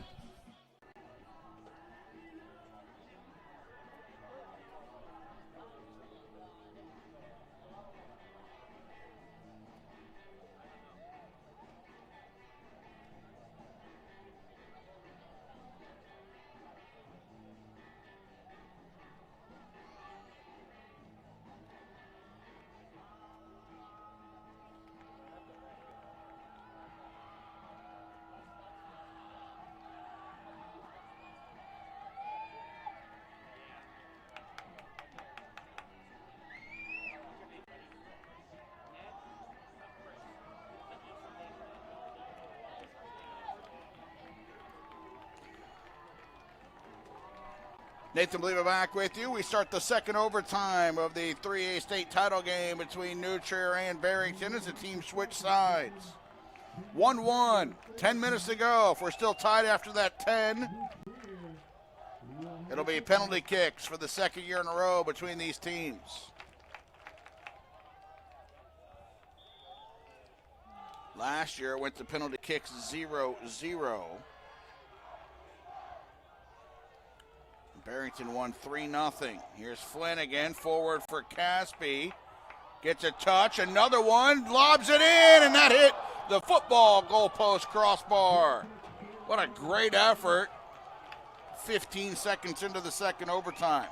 Nathan Believer back with you. We start the second overtime of the 3A state title game between New Trier and Barrington as the teams switch sides. 1-1, 10 minutes to go. If we're still tied after that 10, it'll be penalty kicks for the second year in a row between these teams. Last year it went to penalty kicks 0-0. Barrington won 3-0. Here's Flanagan forward for Caspi. Gets a touch, another one, lobs it in, and that hit the football goalpost crossbar. What a great effort. 15 seconds into the second overtime.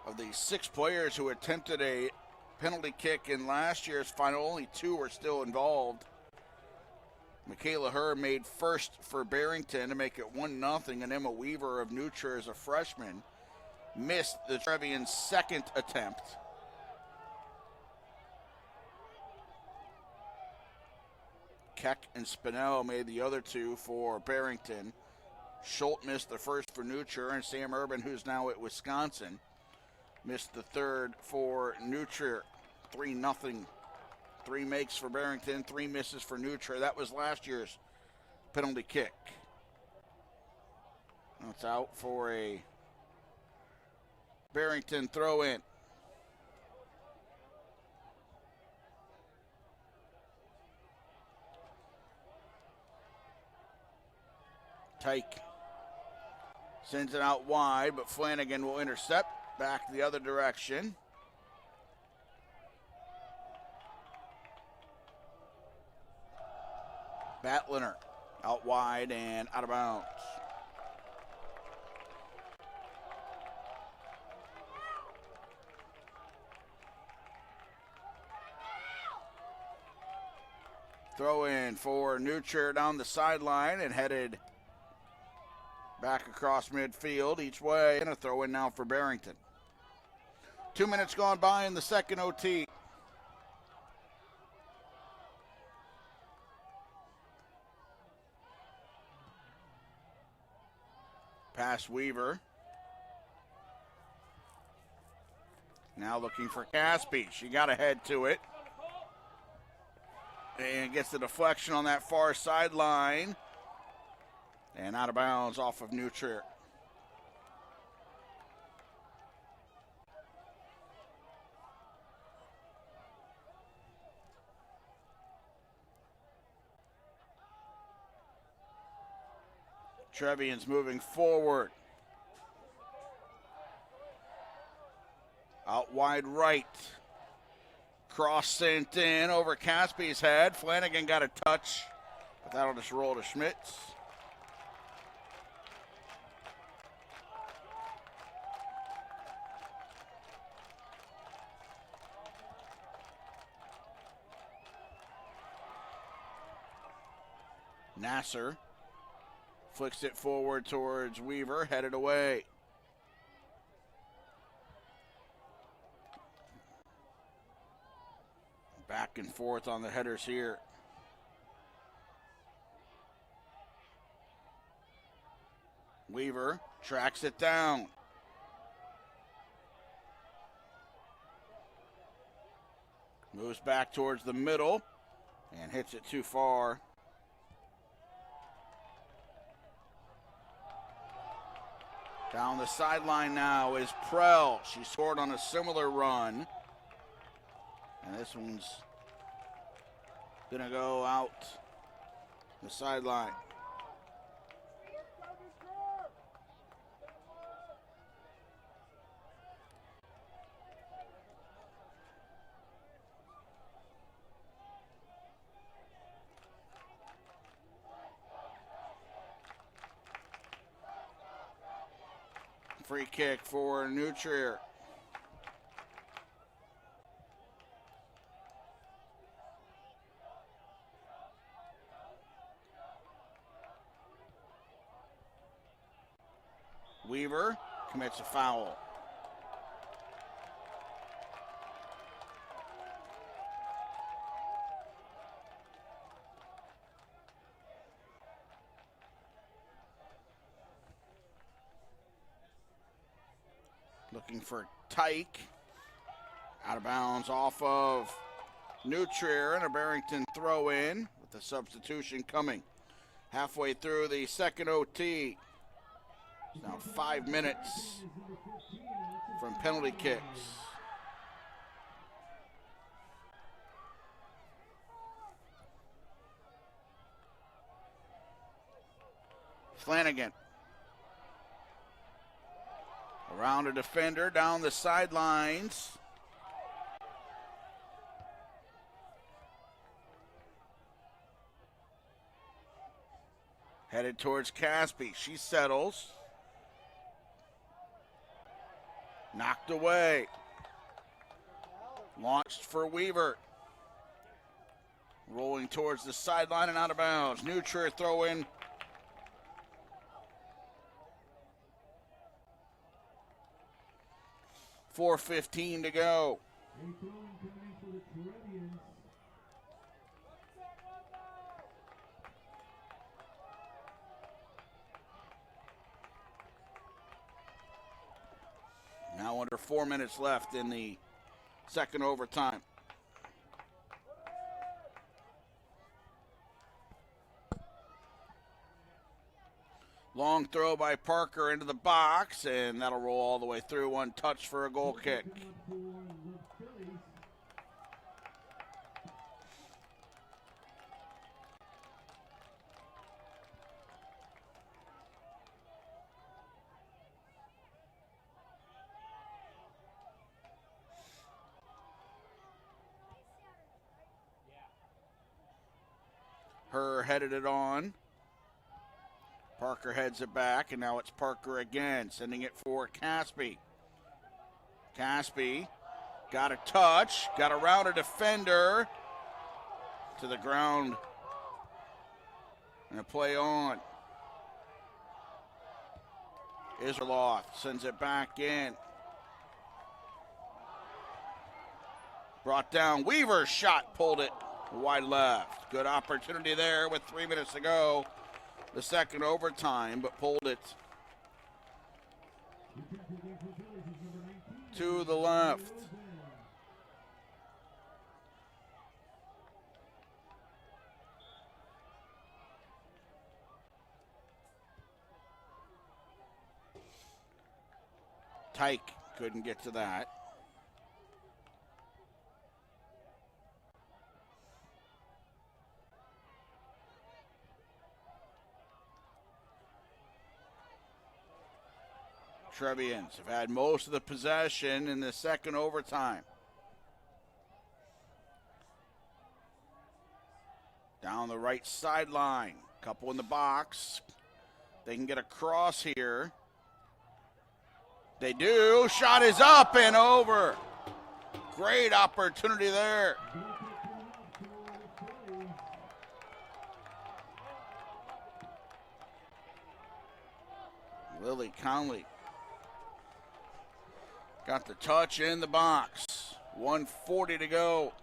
Of the 6 players who attempted a penalty kick in last year's final, only 2 are still involved. Michaela Herr made first for Barrington to make it 1-0, and Emma Weaver of New Trier as a freshman missed the Trevian's second attempt. Keck and Spinell made the other 2 for Barrington. Schultz missed the first for New Trier, and Sam Urban, who's now at Wisconsin, missed the third for New Trier. 3-0. 3 makes for Barrington, 3 misses for New Trier. That was last year's penalty kick. That's out for a Barrington throw-in. Tyke sends it out wide, but Flanagan will intercept. Back the other direction. Batliner out wide and out of bounds. Throw in for New Trier down the sideline and headed back across midfield each way, and a throw in now for Barrington. 2 minutes gone by in the second OT. Pass Weaver. Now looking for Caspi. She got ahead to it. And gets the deflection on that far sideline. And out of bounds off of New Trier. Trevian's moving forward. Out wide right. Cross sent in over Caspi's head. Flanagan got a touch, but that'll just roll to Schmitz. Nasser flicks it forward towards Weaver, headed away. Back and forth on the headers here. Weaver tracks it down. Moves back towards the middle and hits it too far. Down the sideline now is Prell. She scored on a similar run. And this one's gonna go out the sideline. Free kick for New Trier. Weaver commits a foul. Looking for Tyke. Out of bounds off of New Trier, and a Barrington throw in with the substitution coming halfway through the second OT. Now 5 minutes from penalty kicks. Flanagan. Around a defender, down the sidelines. Headed towards Caspi. She settles. Knocked away. Launched for Weaver. Rolling towards the sideline and out of bounds. Nutria throw in. .4:15 to go. Now under 4 minutes left in the second overtime. Long throw by Parker into the box, and that'll roll all the way through. One touch for a goal kick. Her headed it on. Parker heads it back, and now it's Parker again, sending it for Caspi. Caspi got a touch, got around a defender to the ground, and a play on. Islerloth sends it back in. Brought down, Weaver's shot, pulled it wide left. Good opportunity there with 3 minutes to go. The second overtime, but pulled it to the left. Tyke couldn't get to that. Trevians have had most of the possession in the second overtime. Down the right sideline. Couple in the box. They can get across here. They do. Shot is up and over. Great opportunity there. Lily Conley got the touch in the box. 1:40 to go.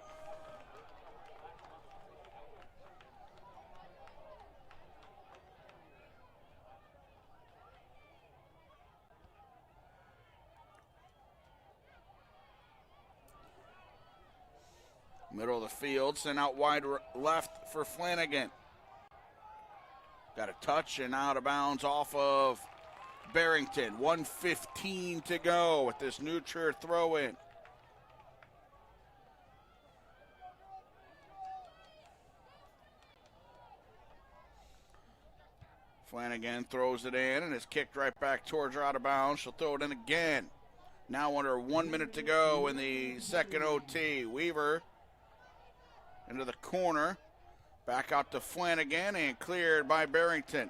Middle of the field, sent out wide left for Flanagan. Got a touch and out of bounds off of Barrington. 1:15 to go with this Nutria throw in. Flanagan throws it in and it's kicked right back towards her out of bounds. She'll throw it in again. Now under 1 minute to go in the second OT. Weaver into the corner. Back out to Flanagan and cleared by Barrington.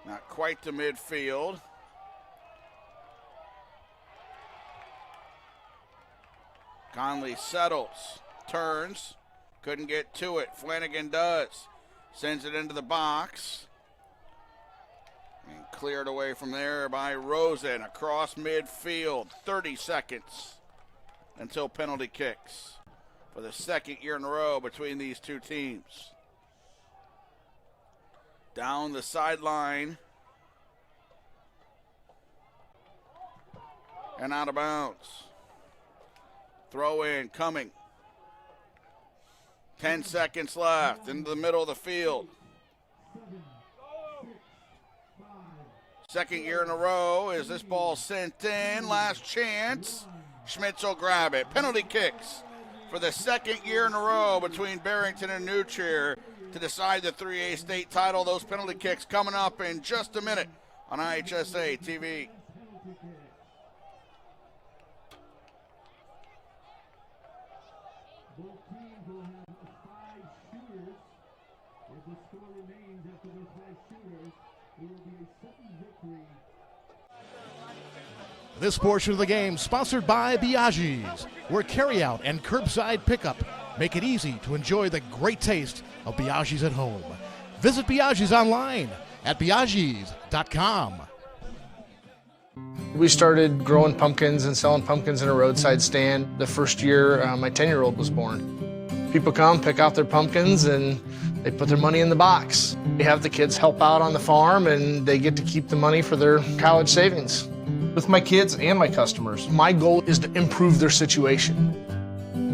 Not quite to midfield. Conley settles, turns, couldn't get to it. Flanagan does. Sends it into the box. And cleared away from there by Rosen across midfield. 30 seconds until penalty kicks for the second year in a row between these two teams. Down the sideline and out of bounds. Throw in coming. 10 seconds left into the middle of the field. Second year in a row is this ball sent in. Last chance. Schmitz will grab it. Penalty kicks for the second year in a row between Barrington and Nutria. to decide the 3A state title. Those penalty kicks coming up in just a minute on IHSA TV. Both teams will have 5 shooters. If the score remains after those 5 shooters, it will be a sudden victory. This portion of the game sponsored by Biaggi's, where carryout and curbside pickup make it easy to enjoy the great taste of Biaggi's at home. Visit Biaggi's online at biaggi's.com. We started growing pumpkins and selling pumpkins in a roadside stand the first year my 10-year-old was born. People come, pick out their pumpkins, and they put their money in the box. We have the kids help out on the farm, and they get to keep the money for their college savings. With my kids and my customers, my goal is to improve their situation.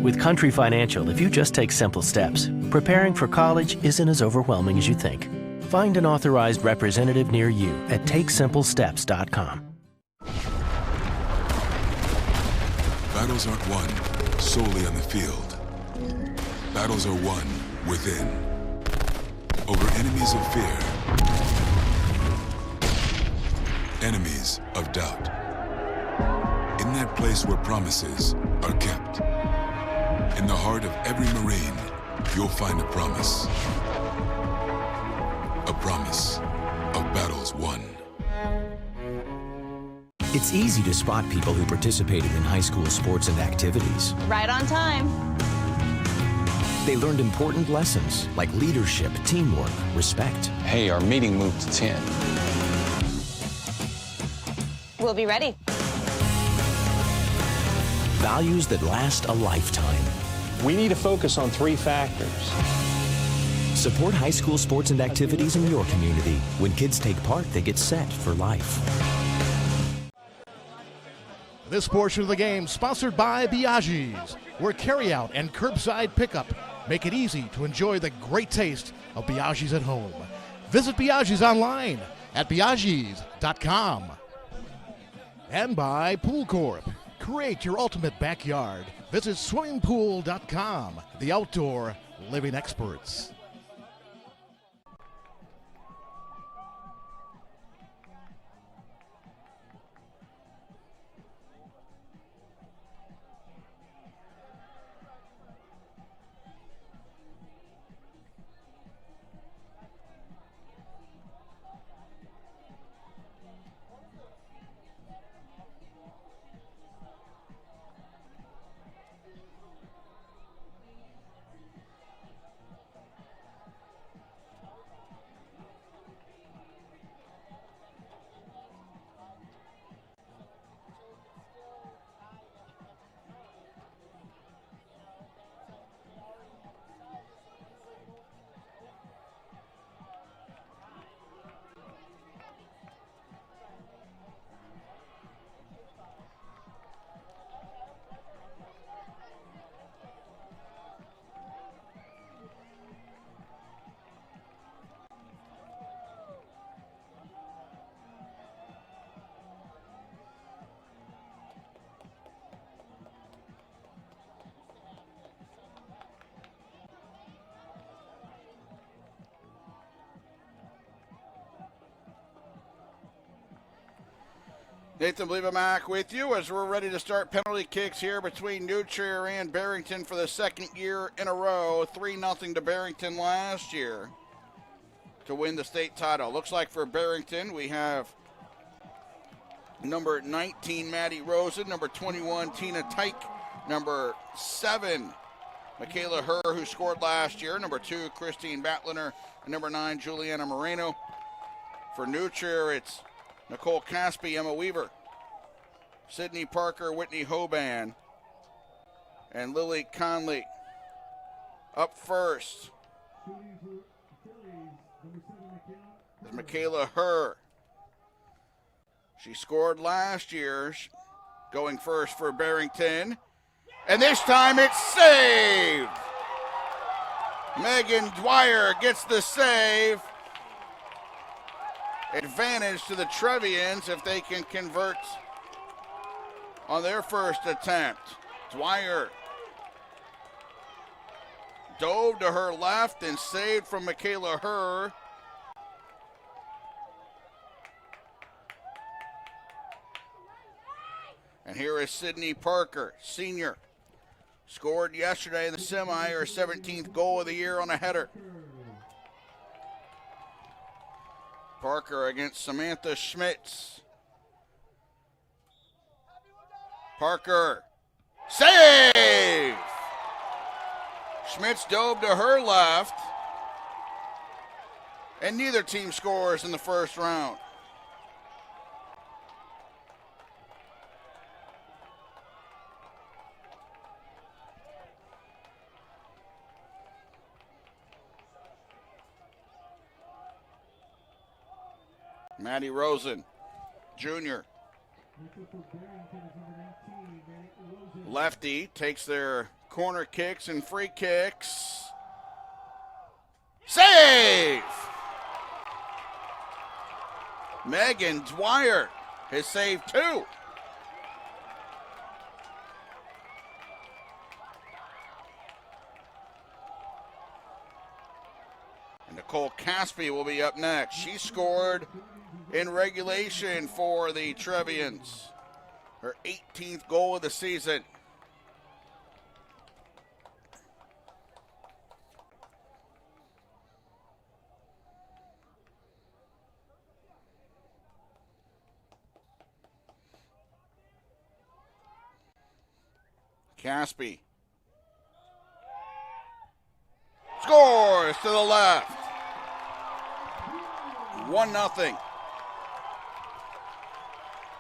With Country Financial, if you just take simple steps, preparing for college isn't as overwhelming as you think. Find an authorized representative near you at takesimplesteps.com. Battles aren't won solely on the field. Battles are won within. Over enemies of fear. Enemies of doubt. In that place where promises are kept. In the heart of every Marine, you'll find a promise. A promise of battles won. It's easy to spot people who participated in high school sports and activities. Right on time. They learned important lessons like leadership, teamwork, respect. Hey, our meeting moved to 10. We'll be ready. Values that last a lifetime. We need to focus on 3 factors. Support high school sports and activities in your community. When kids take part, they get set for life. This portion of the game sponsored by Biaggi's, where carryout and curbside pickup make it easy to enjoy the great taste of Biaggi's at home. Visit Biaggi's online at biaggi's.com. And by Pool Corp. Create your ultimate backyard. Visit swimmingpool.com, the outdoor living experts. Nathan Bleevamak with you as we're ready to start penalty kicks here between New Trier and Barrington for the second year in a row. 3-0 to Barrington last year to win the state title. Looks like for Barrington we have number 19 Maddie Rosen, number 21 Tina Tyke, number 7 Michaela Herr, who scored last year, number 2 Christine Batliner, and number 9 Juliana Moreno. For New Trier it's Nicole Caspi, Emma Weaver, Sydney Parker, Whitney Hoban, and Lily Conley. Up first is Michaela Herr. She scored last year, going first for Barrington. And this time it's saved. Megan Dwyer gets the save. Advantage to the Trevians if they can convert on their first attempt. Dwyer dove to her left and saved from Michaela Herr. And here is Sydney Parker, senior. Scored yesterday in the semi, her 17th goal of the year on a header. Parker against Samantha Schmitz. Parker, save! Schmitz dove to her left, and neither team scores in the first round. Maddie Rosen, junior. Lefty takes their corner kicks and free kicks. Save! Megan Dwyer has saved two. And Nicole Caspi will be up next. She scored in regulation for the Trevians. Her 18th goal of the season. Caspi scores to the left. 1-0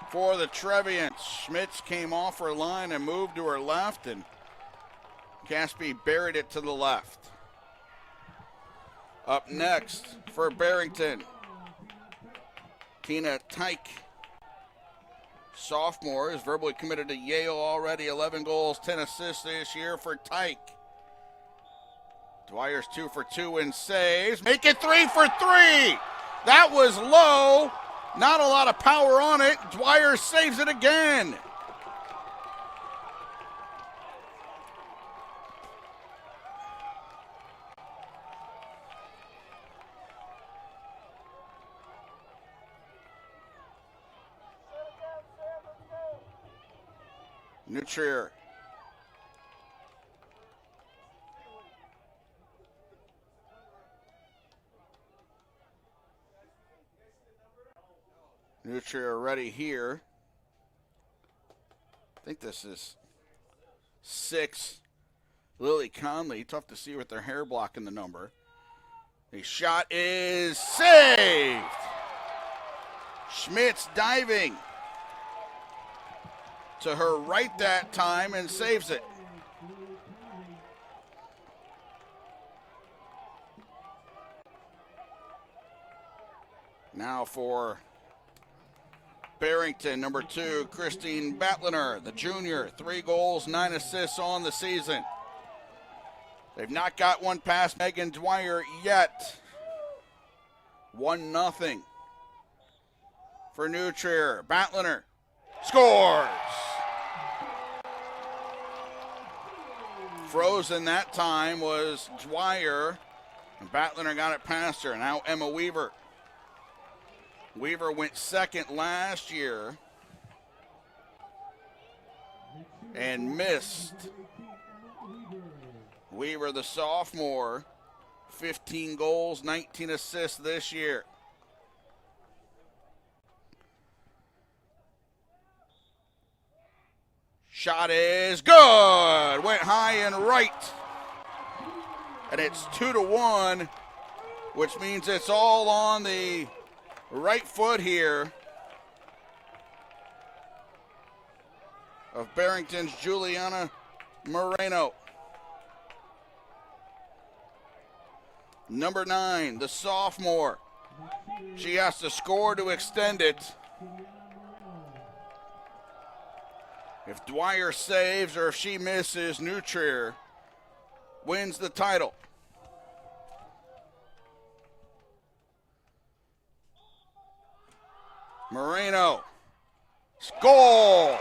for the Trevians. Schmitz came off her line and moved to her left, and Caspi buried it to the left. Up next for Barrington, Tina Tyke. Sophomore is verbally committed to Yale already. 11 goals, 10 assists this year for Tyke. Dwyer's 2 for 2 and saves. Make it 3 for 3. That was low. Not a lot of power on it. Dwyer saves it again. Nutrier. Nutrier ready here. I think this is 6. Lily Conley, tough to see with their hair blocking the number. The shot is saved. Schmitz diving to her right that time and saves it. Now for Barrington, number 2, Christine Batliner, the junior. 3 goals, 9 assists on the season. They've not got one past Megan Dwyer yet. 1-0 for Nutrier. Batliner scores. Frozen that time was Dwyer, and Batliner got it past her. Now Emma Weaver. Weaver went second last year and missed. Weaver, the sophomore, 15 goals, 19 assists this year. Shot is good. Went high and right. And it's 2-1, which means it's all on the right foot here of Barrington's Juliana Moreno. Number 9, the sophomore. She has to score to extend it. If Dwyer saves or if she misses, Nutrier wins the title. Moreno, goal,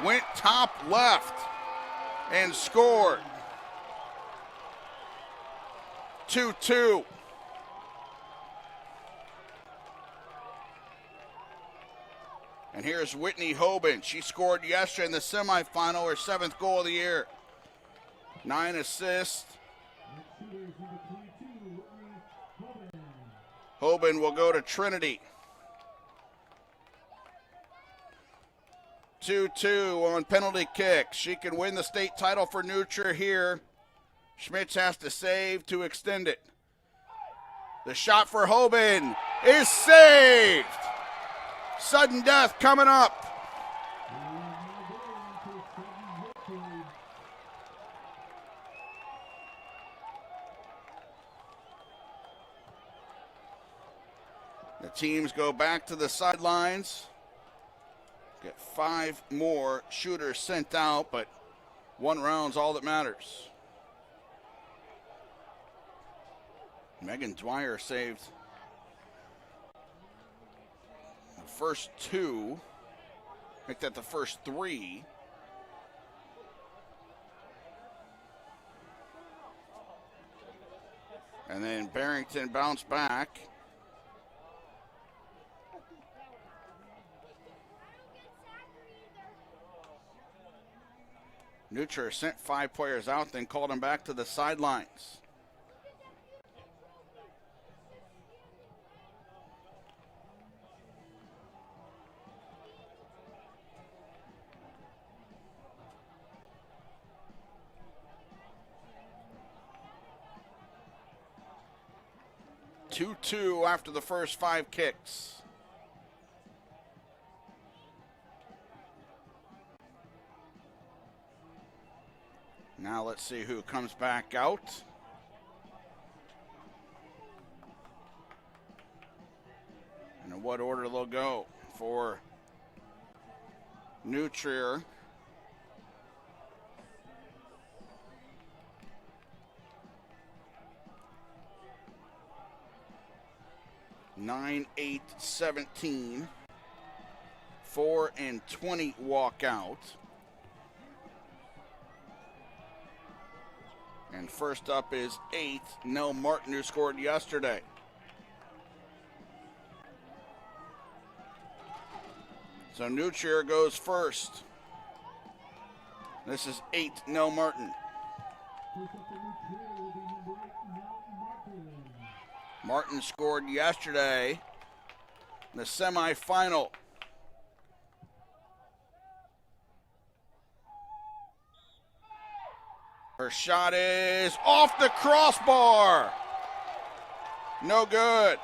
went top left and scored. 2-2. And here's Whitney Hoban. She scored yesterday in the semifinal, her 7th goal of the year. 9 assists. Hoban will go to Trinity. 2-2 on penalty kicks. She can win the state title for New Trier here. Schmitz has to save to extend it. The shot for Hoban is saved. Sudden death coming up. The teams go back to the sidelines. Get 5 more shooters sent out, but 1 round's all that matters. Megan Dwyer saved the first 2. Make that the first 3. And then Barrington bounced back. New Trier sent 5 players out, then called them back to the sidelines. Two after the first 5 kicks. Now let's see who comes back out. And in what order they'll go for New Trier. Nine, 8, 17. 4 and 20 walk out. And first up is 8, Nell Martin, who scored yesterday. So New Trier goes first. This is 8, Nell Martin. Martin scored yesterday in the semifinal. Her shot is off the crossbar. No good.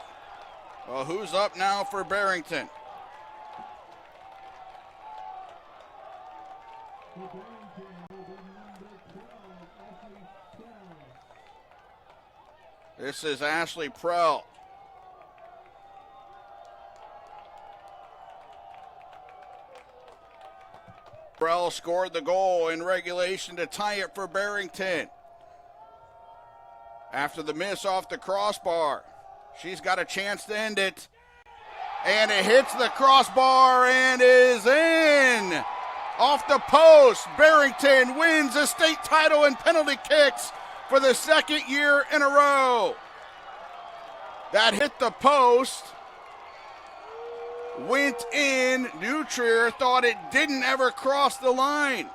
Well, who's up now for Barrington? This is Ashley Prell. Prell scored the goal in regulation to tie it for Barrington. After the miss off the crossbar, she's got a chance to end it. And it hits the crossbar and is in. Off the post, Barrington wins a state title in penalty kicks for the 2nd year in a row. That hit the post. Went in. New Trier thought it didn't ever cross the line.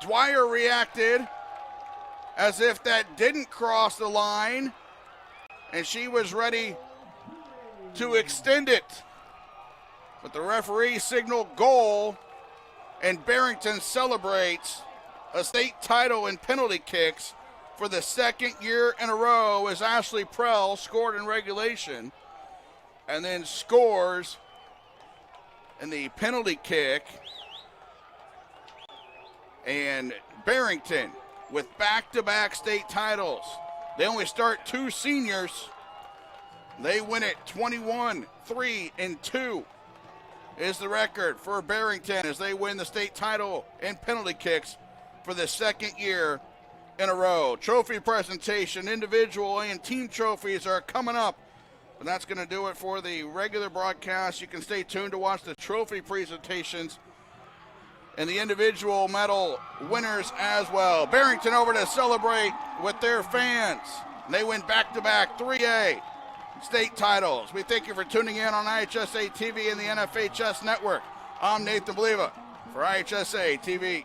Dwyer reacted as if that didn't cross the line, and she was ready to extend it. But the referee signaled goal, and Barrington celebrates a state title in penalty kicks for the 2nd year in a row as Ashley Prell scored in regulation and then scores in the penalty kick. And Barrington with back-to-back state titles. They only start 2 seniors. They win it 21-3-2 is the record for Barrington as they win the state title in penalty kicks for the 2nd year in a row. Trophy presentation, individual and team trophies are coming up. And that's going to do it for the regular broadcast. You can stay tuned to watch the trophy presentations and the individual medal winners as well. Barrington over to celebrate with their fans. And they win back-to-back 3A state titles. We thank you for tuning in on IHSA TV and the NFHS Network. I'm Nathan Bliva for IHSA TV.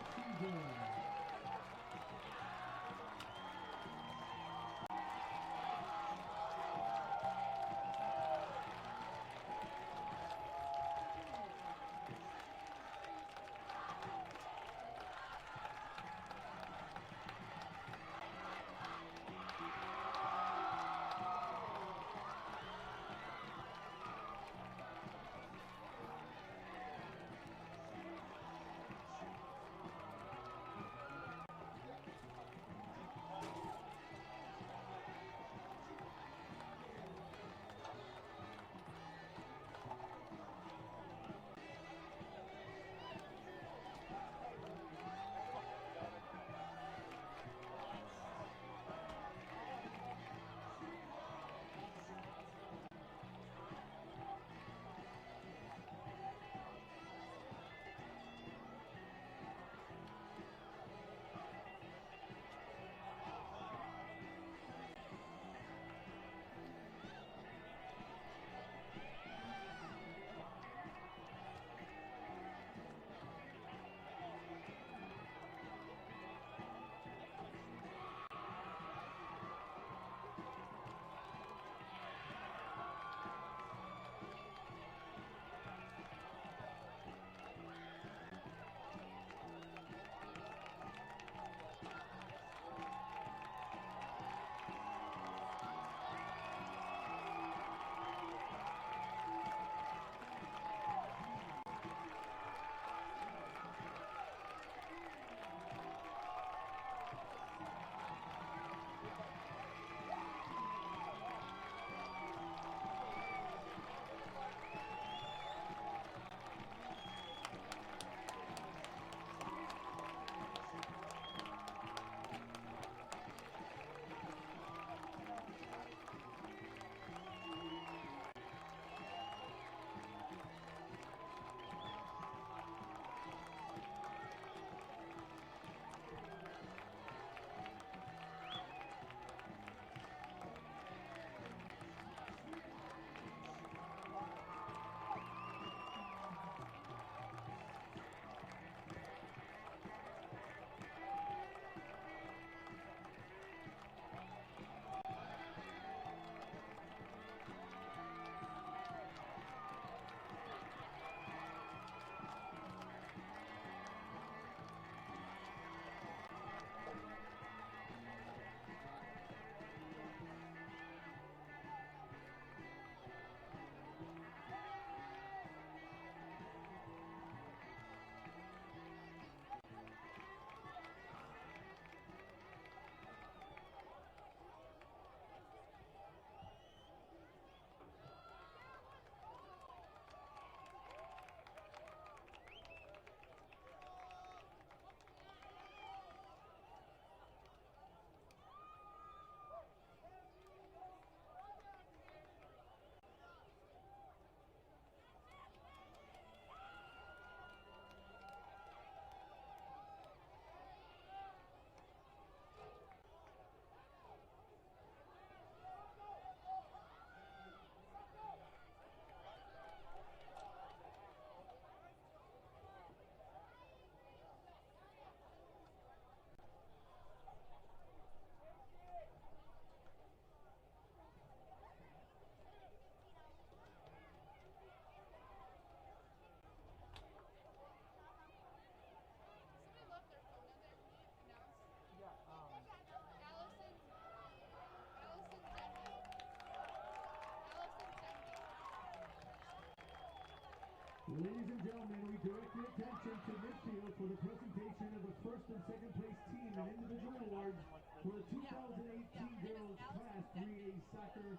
Ladies and gentlemen, we direct your attention to midfield for the presentation of the first and second place team and individual awards for the 2018 Girls Class 3A Soccer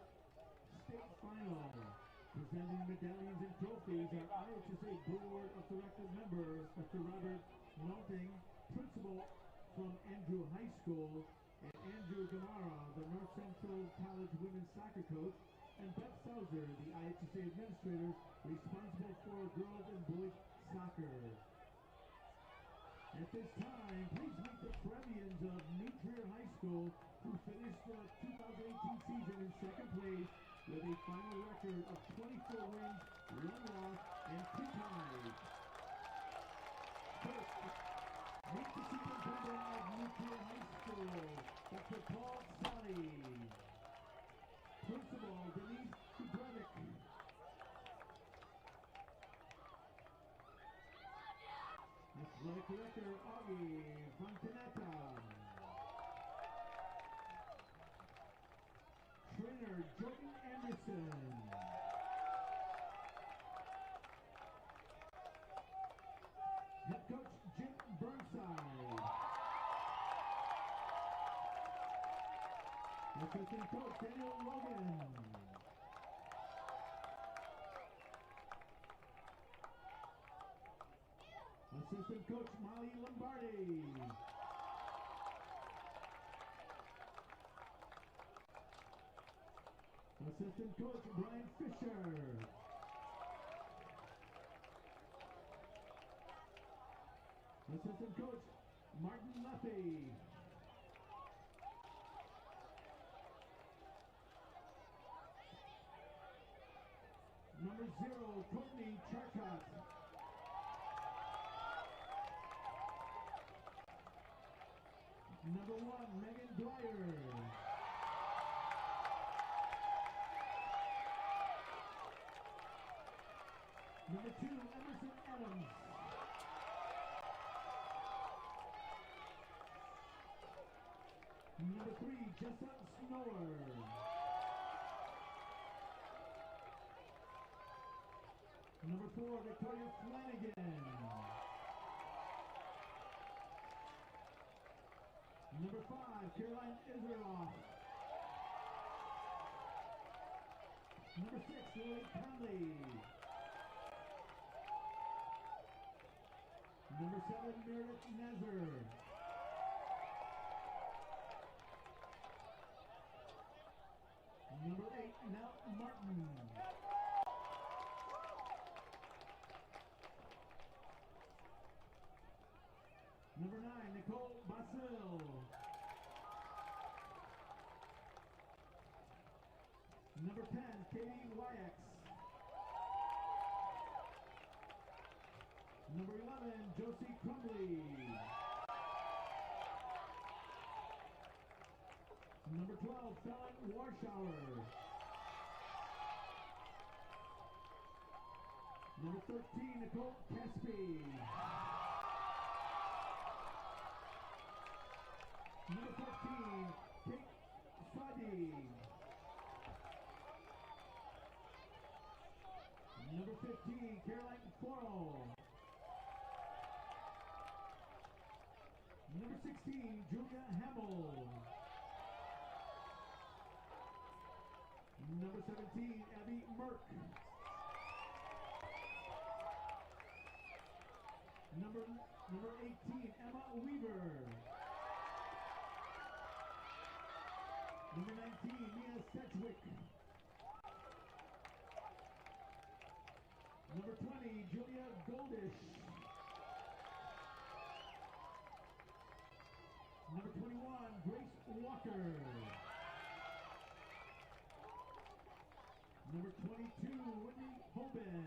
State Final. Presenting medallions and trophies are IHSA Board of Directors member Mr. Robert Melting, Principal from Andrew High School, and Andrew Gamara, the North Central College Women's Soccer Coach, and Beth Sauser, the IHSA Administrator responsible for girls and boys soccer. At this time, please meet the Premians of New Trier High School who finished the 2018 season in second place with a final record of 24 wins, 1 loss, and 2 ties. First, meet the superintendent of Newport High School, Dr. Paul Sally. Principal, Denise Kubrevik. Athletic Director, Augie Winnetka. Trainer, Jordan Anderson. Head coach, Jim Burnside. Assistant coach, Daniel Logan. Assistant coach, Molly Lombardi. Assistant coach, Brian Fisher. Assistant coach, Martin Luffy. Number 0, Courtney Charcot. Number 1, Megan Dwyer. Number 2, Emerson Adams. Number 3, Jessa Snower. Number 4, Victoria Flanagan. Number 5, Caroline Israeloff. Number 6, Lily Conley. Number 7, Meredith Nazar. Number 8, Nell Martin. Number 9, Nicole Basil. Number 10, Katie Wyax. Number 11, Josie Crumley. Number 12, Fallon Warshauer. Number 13, Nicole Caspi. Number 14, Kate Fuddy. Number 15, Caroline Forrell. Number 16, Julia Hamill. Number 17, Abby Merck. Number 18, Emma Weaver. Number 19, Mia Sedgwick. Number 20, Julia Goldish. Number 21, Grace Walker. Number 22, Whitney Hoban.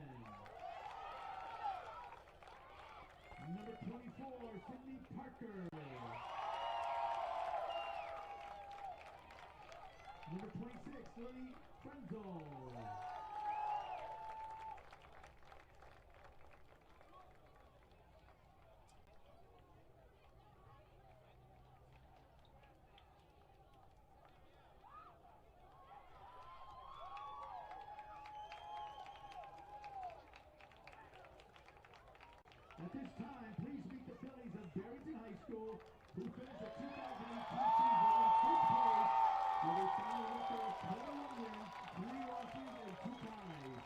Number 24, Sydney Parker. Number 26, Lily Frenzel. At this time, please meet the Phillies of Barrington High School, who finished the 2018 season in first place with a final record of 21 wins, 3 losses, and 2 ties.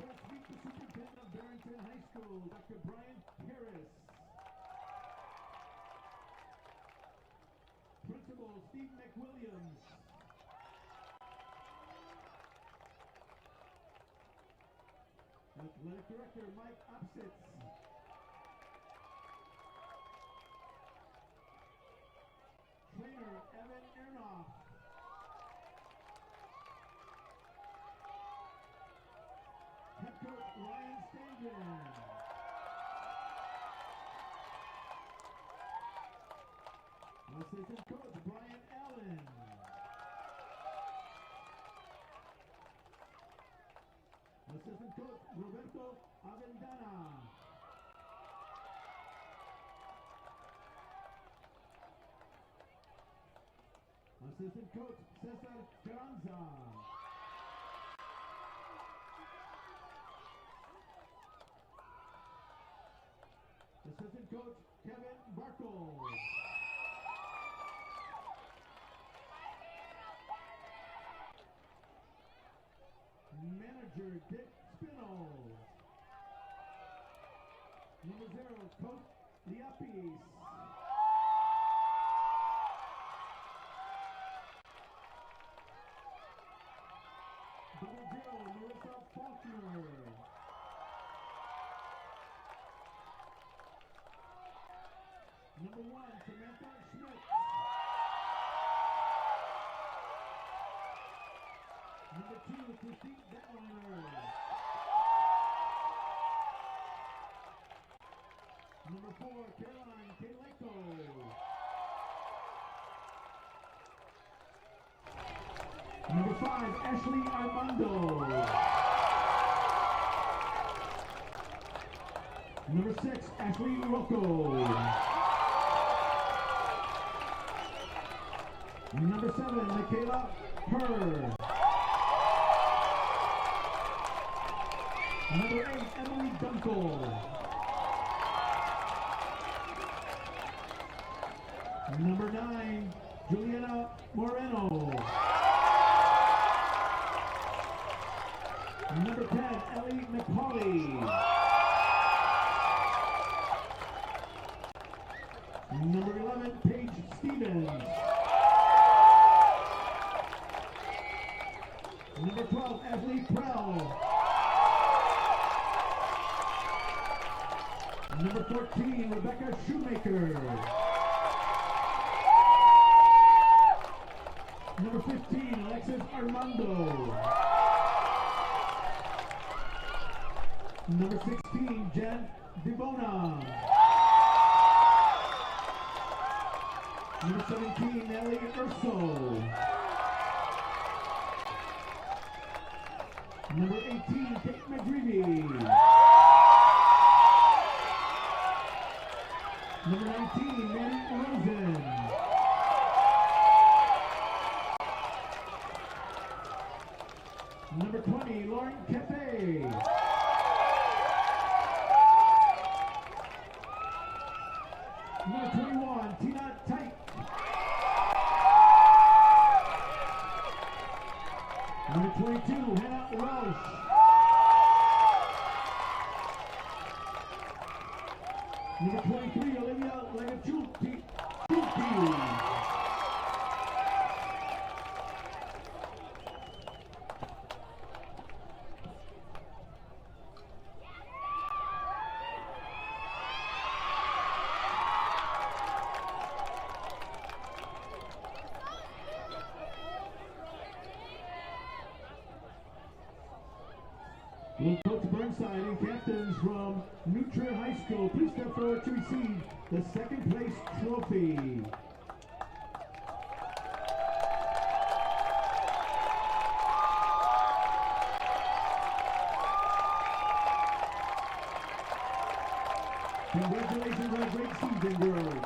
First, meet the superintendent of Barrington High School, Dr. Brian Harris. Principal, Steve McWilliams. Athletic Director, Mike Opsitz. Trainer, Evan Ernoff. Barrington. Assistant coach Brian Allen. Assistant coach Roberto Avendana. Assistant coach Cesar Carranza. Assistant coach Kevin Barkle. Manager Dick Spino. Number 0, Coach Liapis. Double 0, Marissa Faulkner. Number 1, Samantha Schmidt. Number 2, Christine Detliner. Number 4, Caroline Kaleko. Number 5, Ashley Armando. Number 6, Ashley Rocco. Number 7, Michaela Purr. Number 8, Emily Dunkel. Number 9, Juliana Moreno. Number 10, Ellie McCauley. Number 11, Paige Stevens. Number 12, Ashley Prell. Number 14, Rebecca Shoemaker. Number 15, Alexis Armando. Number 16, Jen Devona. Number 17, Nelly Urso. Number 18, Kate McGreevy. Number 19, Manny Rosen. Number 20, Lauren Cafe. Number 21, Tina Tyke. Number 22, Hannah Welsh. Number 23, Olivia Lagachulti. Will Coach Burnside and captains from New Trier High School please step forward to receive the second place trophy. Congratulations on a great season, girls.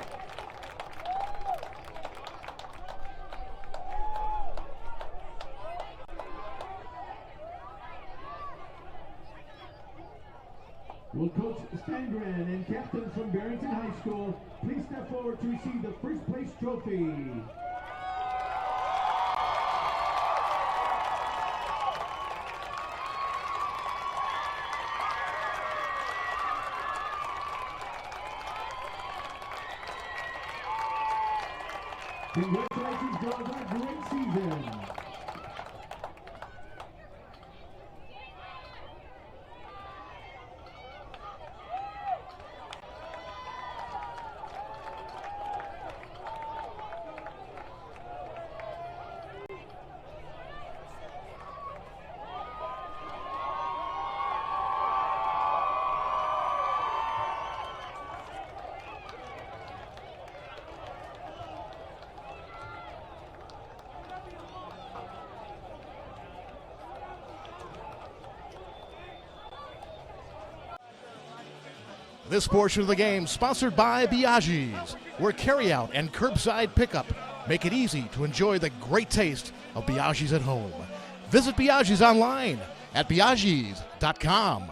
Will Coach Stangren and captains from Barrington High School please step forward to receive the first place trophy. Congratulations, girls, on a great season. This portion of the game sponsored by Biaggi's, where carryout and curbside pickup make it easy to enjoy the great taste of Biaggi's at home. Visit Biaggi's online at biaggis.com.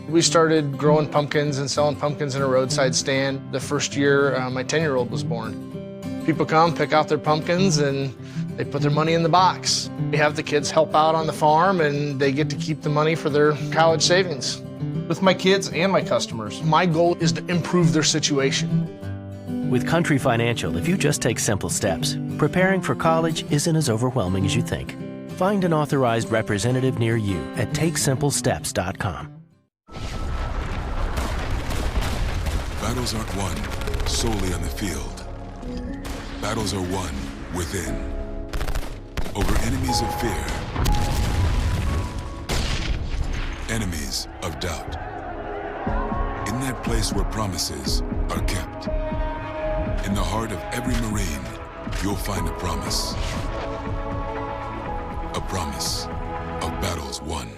We started growing pumpkins and selling pumpkins in a roadside stand the first year my 10-year-old was born. People come, pick out their pumpkins, and they put their money in the box. We have the kids help out on the farm, and they get to keep the money for their college savings. With my kids and my customers, my goal is to improve their situation. With Country Financial, if you just take simple steps, preparing for college isn't as overwhelming as you think. Find an authorized representative near you at takesimplesteps.com. Battles aren't won solely on the field. Battles are won within. Over enemies of fear. Enemies of doubt. In that place where promises are kept. In the heart of every Marine, you'll find a promise. A promise of battles won.